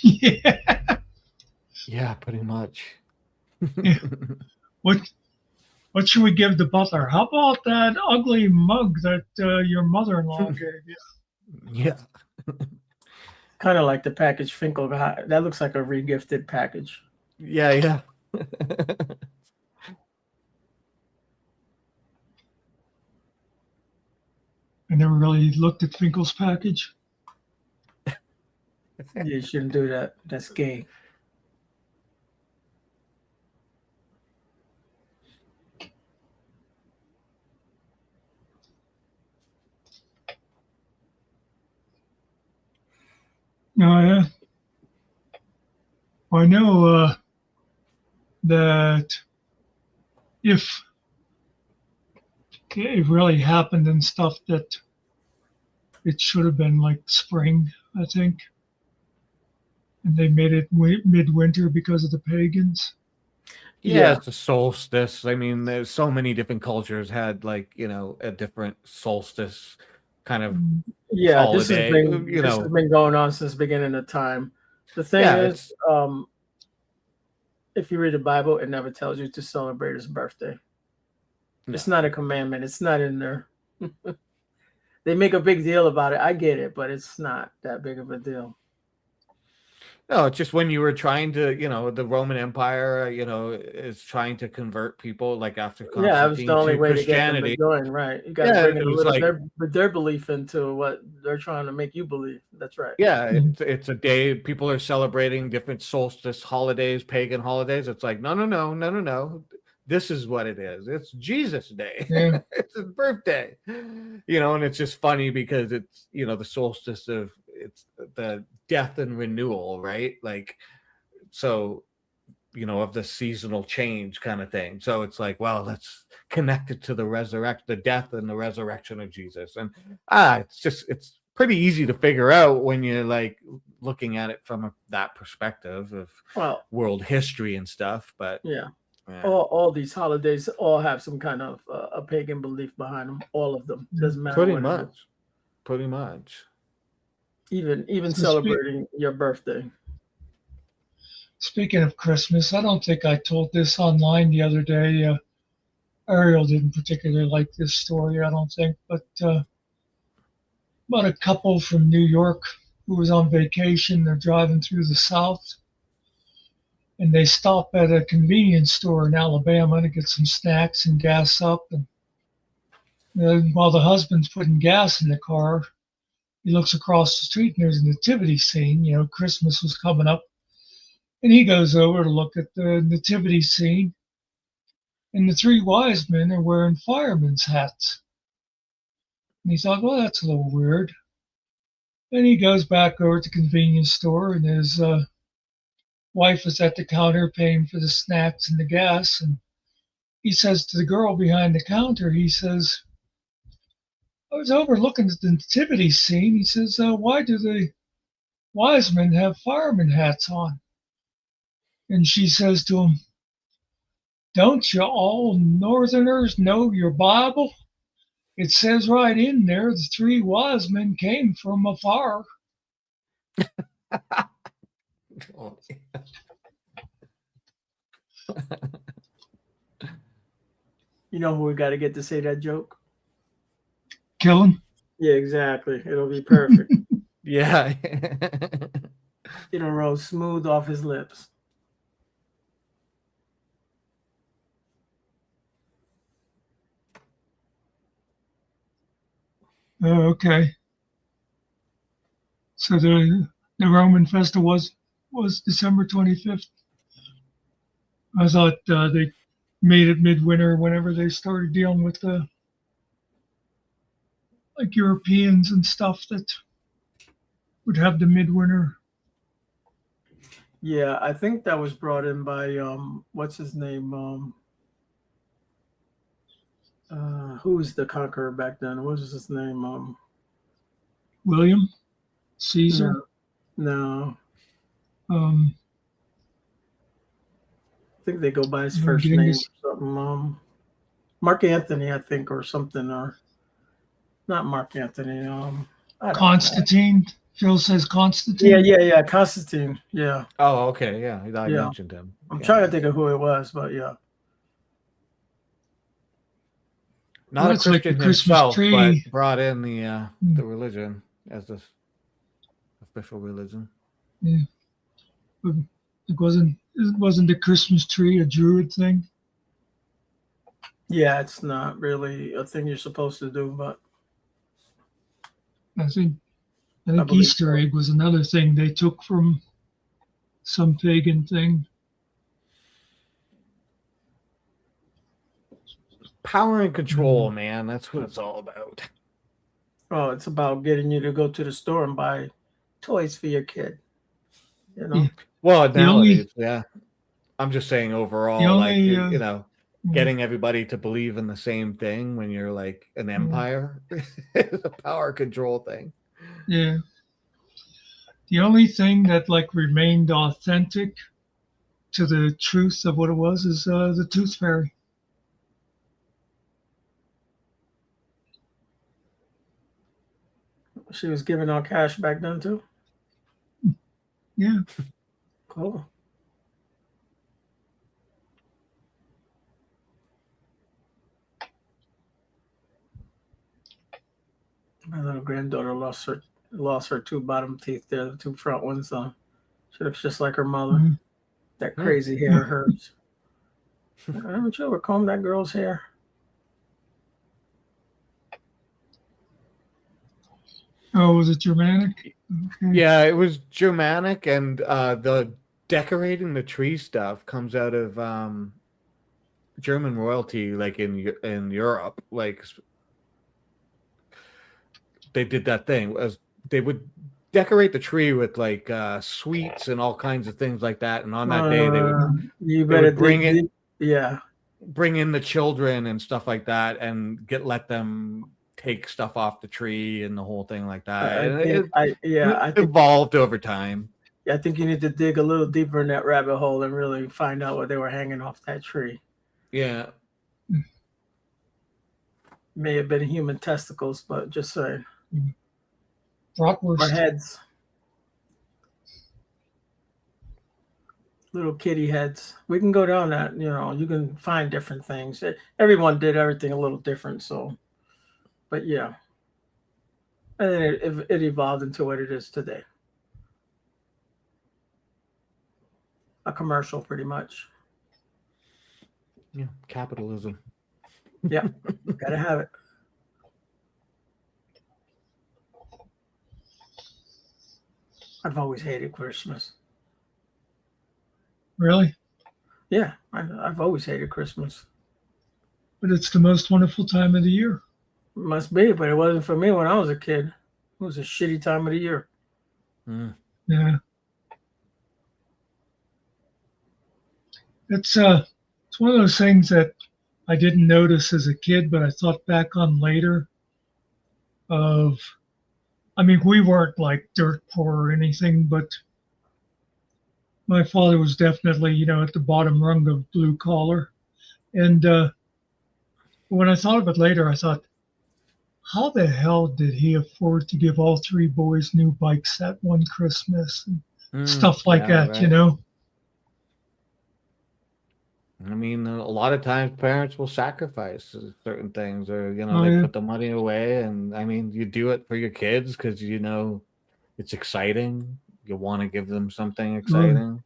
Yeah. Yeah, pretty much. Yeah. What should we give the butler? How about that ugly mug that your mother-in-law gave you? Yeah. Kind of like the package Finkel got. That looks like a regifted package. Yeah. I never really looked at Finkel's package. You shouldn't do that. That's gay. No, yeah. Well, I know that if it really happened and stuff, that it should have been like spring, I think. And they made it midwinter because of the pagans. Yeah, it's a solstice. I mean, there's so many different cultures had like, a different solstice kind of holiday. This has been going on since the beginning of time. The thing is, if you read the Bible, it never tells you to celebrate his birthday. No. It's not a commandment. It's not in there. They make a big deal about it. I get it, but it's not that big of a deal. No, it's just when you were trying to, the Roman Empire, is trying to convert people like after Constantine that was the only way Christianity. To get them to join, right? You got to bring a little their belief into what they're trying to make you believe. That's right. Yeah, it's a day people are celebrating different solstice holidays, pagan holidays. It's like no. this is what it is. It's Jesus Day. Yeah. It's his birthday. You know, and it's just funny because it's, you know, the solstice of it's the death and renewal, right? Like, so, you know, of the seasonal change kind of thing. So it's like, well, let's connect it to the death and the resurrection of Jesus. And it's pretty easy to figure out when you're like looking at it from that perspective of world history and stuff. But yeah. All these holidays all have some kind of a pagan belief behind them. All of them, doesn't matter. Pretty much. Even celebrating your birthday. Speaking of Christmas, I don't think I told this online the other day. Ariel didn't particularly like this story, I don't think, but about a couple from New York who was on vacation. They're driving through the South, and they stop at a convenience store in Alabama to get some snacks and gas up. And while the husband's putting gas in the car, he looks across the street and there's a nativity scene. You know, Christmas was coming up. And he goes over to look at the nativity scene, and the three wise men are wearing firemen's hats. And he thought, well, that's a little weird. Then he goes back over to the convenience store, and his wife is at the counter paying for the snacks and the gas. And he says to the girl behind the counter, he says, I was over looking at the nativity scene. He says, why do the wise men have fireman hats on? And she says to him, don't you all Northerners know your Bible? It says right in there, the three wise men came from afar. You know who we got to get to say that joke? Kill him? Yeah, exactly. It'll be perfect. Yeah. It'll roll smooth off his lips. Oh, okay. So the Roman festival was December 25th. I thought they made it midwinter whenever they started dealing with the like Europeans and stuff that would have the midwinter. Yeah, I think that was brought in by what's his name? Who was the conqueror back then? What was his name? William Caesar. No. I think they go by his first name or something. Mark Anthony, I think, or something, or not Mark Anthony. Constantine. Phil says Constantine. Yeah, Constantine. Yeah. Oh, okay. Yeah, I mentioned him. I'm trying to think of who it was, but yeah. Not a Christian like himself, but brought in the religion as the official religion. Yeah. It wasn't the Christmas tree a Druid thing? Yeah, it's not really a thing you're supposed to do, but I think Easter egg was another thing they took from some pagan thing. Power and control, man. That's what it's all about. Oh, it's about getting you to go to the store and buy toys for your kid. You know? Well, nowadays, yeah. I'm just saying overall, getting everybody to believe in the same thing when you're like an empire is a power control thing. Yeah. The only thing that like remained authentic to the truth of what it was is the Tooth Fairy. She was giving out cash back then too? Yeah. Cool. My little granddaughter lost her two bottom teeth there, the two front ones. She looks just like her mother. Mm-hmm. That crazy hair of hers. Haven't you ever combed that girl's hair? Oh, was it Germanic? Okay. Yeah, it was Germanic, and the decorating the tree stuff comes out of German royalty, like in Europe, like they did that thing as they would decorate the tree with like sweets and all kinds of things like that. And on that day, you they better would bring dig, in yeah. bring in the children and stuff like that, and let them take stuff off the tree and the whole thing like that. I think evolved over time. I think you need to dig a little deeper in that rabbit hole and really find out what they were hanging off that tree. Yeah. May have been human testicles, but just saying. Bratwurst. Or heads. Little kitty heads. We can go down that, you can find different things. Everyone did everything a little different, so. But yeah. And then it evolved into what it is today. A commercial, pretty much. Yeah, capitalism. Yeah, gotta have it. I've always hated Christmas. Really? Yeah, I've always hated Christmas. But it's the most wonderful time of the year. Must be, but it wasn't for me when I was a kid. It was a shitty time of the year. Yeah. It's one of those things that I didn't notice as a kid, but I thought back on later we weren't like dirt poor or anything, but my father was definitely, at the bottom rung of blue collar. And when I thought of it later, I thought, how the hell did he afford to give all three boys new bikes that one Christmas and stuff like that, right. I mean, a lot of times parents will sacrifice certain things, or they put the money away, and I mean, you do it for your kids because it's exciting. You want to give them something exciting.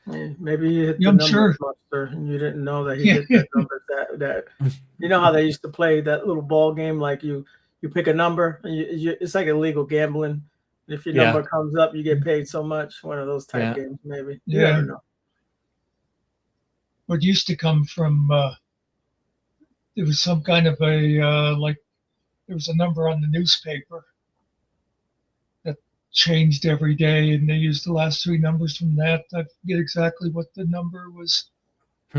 Maybe you hit the number Muckster, and you didn't know that he hit that number. That you know how they used to play that little ball game, like you pick a number, and it's like illegal gambling. If your number comes up, you get paid so much. One of those type games, maybe. You never know. What used to come from there was some kind of there was a number on the newspaper that changed every day, and they used the last three numbers from that. I forget exactly what the number was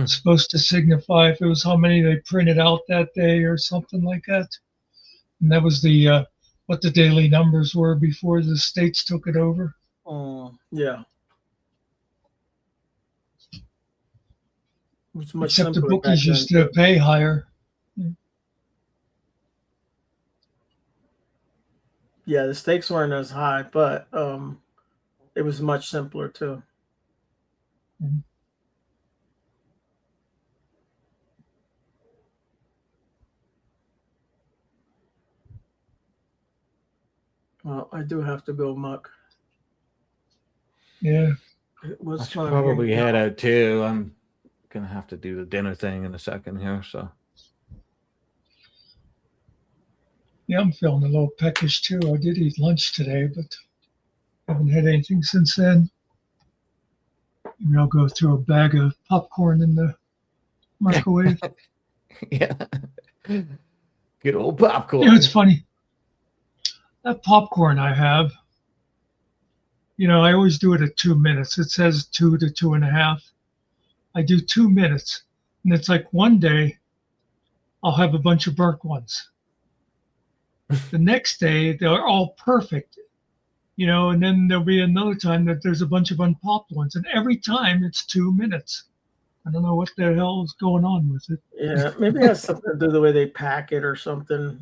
supposed to signify, if it was how many they printed out that day or something like that. And that was the what the daily numbers were before the states took it over. Yeah. Except the bookies used to pay higher. Yeah, the stakes weren't as high, but it was much simpler too. Well, I do have to go, Muck. Yeah. It was I should probably head out too. I'm gonna have to do the dinner thing in a second here, so. Yeah, I'm feeling a little peckish too. I did eat lunch today, but haven't had anything since then. Maybe I'll go throw a bag of popcorn in the microwave. Yeah. Good old popcorn. It's funny. That popcorn I have, I always do it at 2 minutes. It says 2 to 2.5. I do 2 minutes, and it's like one day I'll have a bunch of burnt ones. The next day they're all perfect, and then there'll be another time that there's a bunch of unpopped ones, and every time it's 2 minutes. I don't know what the hell is going on with it. Yeah, maybe it has something to do with the way they pack it or something.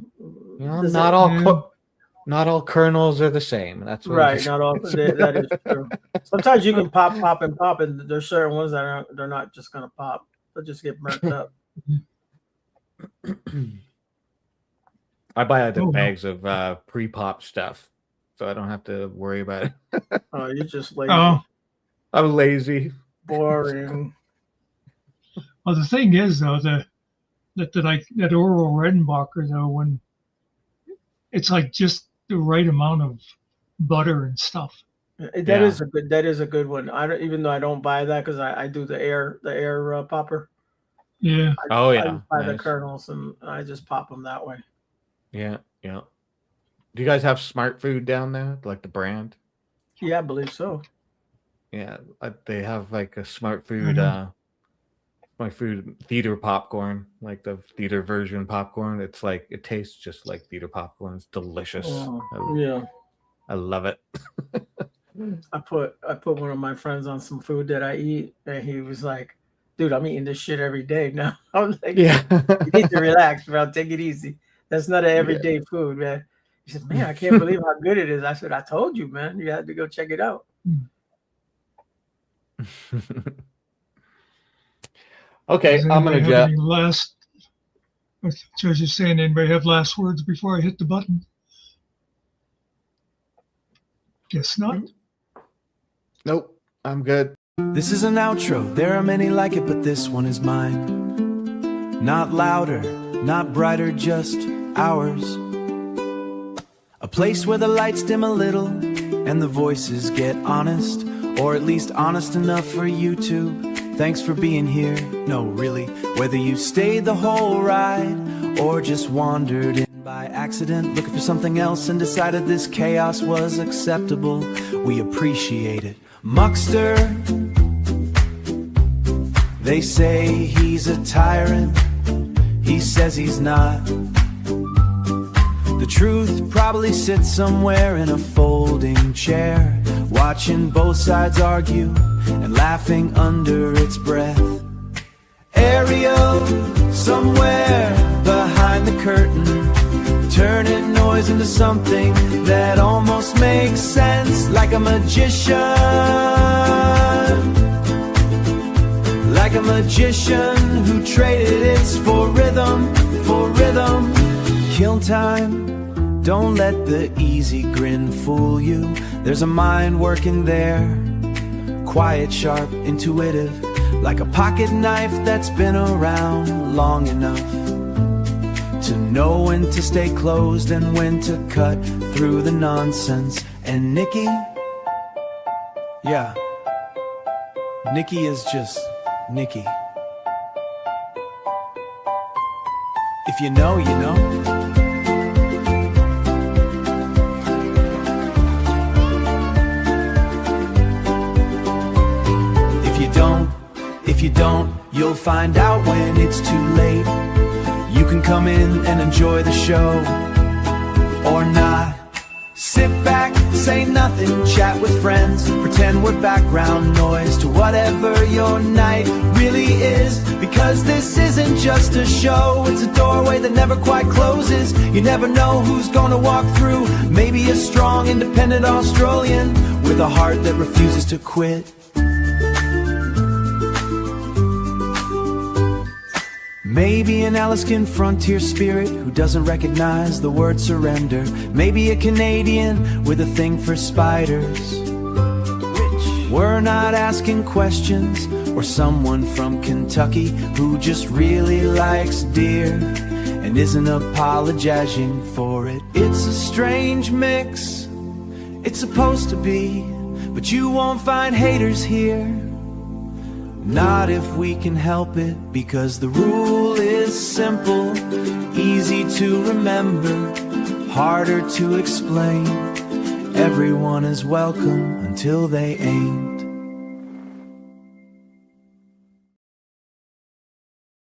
Not all kernels are the same. That's what right. Not all. That is true. Sometimes you can pop, and there's certain ones that they're not just gonna pop. They'll just get burnt up. I buy the bags of pre-pop stuff, so I don't have to worry about it. Oh, you're just lazy. Oh, I'm lazy. Boring. Well, the thing is, though, that Orville Redenbacher, though, when it's like just the right amount of butter and stuff. That is a good one. Even though I don't buy that because I do the air popper. Yeah. Oh I yeah. just buy the Nice. kernels and I just pop them that way. Yeah, yeah. Do you guys have Smart Food down there, like the brand? Yeah, I believe so. Yeah, they have like a Smart Food, Mhm. my food theater popcorn, like the theater version popcorn. It's like it tastes just like theater popcorn. It's delicious. Yeah. I love it. I put one of my friends on some food that I eat, and he was like, "Dude, I'm eating this shit every day now." I'm like, Yeah. "You need to relax, bro. Take it easy. That's not an Yeah. everyday food, man." He said, "Man, I can't believe how good it is." I said, "I told you, man. You had to go check it out." Okay, Does I'm anybody gonna have jet. any last? I was just saying, anybody have last words before I hit the button? Guess not. Nope, I'm good. This is an outro. There are many like it, but this one is mine. Not louder, not brighter, just ours. A place where the lights dim a little and the voices get honest, or at least honest enough for YouTube. Thanks for being here. No, really, whether you stayed the whole ride or just wandered in by accident, looking for something else and decided this chaos was acceptable, we appreciate it. Muckster, they say he's a tyrant, he says he's not. The truth probably sits somewhere in a folding chair, watching both sides argue and laughing under its breath. Ariel, somewhere behind the curtain, turning noise into something that almost makes sense, like a magician. Like a magician who traded its for rhythm, for rhythm. Kill time, don't let the easy grin fool you. There's a mind working there, quiet, sharp, intuitive, like a pocket knife that's been around long enough to know when to stay closed and when to cut through the nonsense. And Nikki, yeah, Nikki is just Nikki. If you know, you know. If you don't, you'll find out when it's too late. You can come in and enjoy the show, or not. Sit back, say nothing, chat with friends, pretend we're background noise to whatever your night really is. Because this isn't just a show, it's a doorway that never quite closes. You never know who's gonna walk through. Maybe a strong, independent Australian with a heart that refuses to quit. Maybe an Alaskan frontier spirit who doesn't recognize the word surrender. Maybe a Canadian with a thing for spiders. We're not asking questions. Or someone from Kentucky who just really likes deer and isn't apologizing for it. It's a strange mix, it's supposed to be, but you won't find haters here. Not if we can help it, because the rule is simple, easy to remember, harder to explain. Everyone is welcome until they ain't.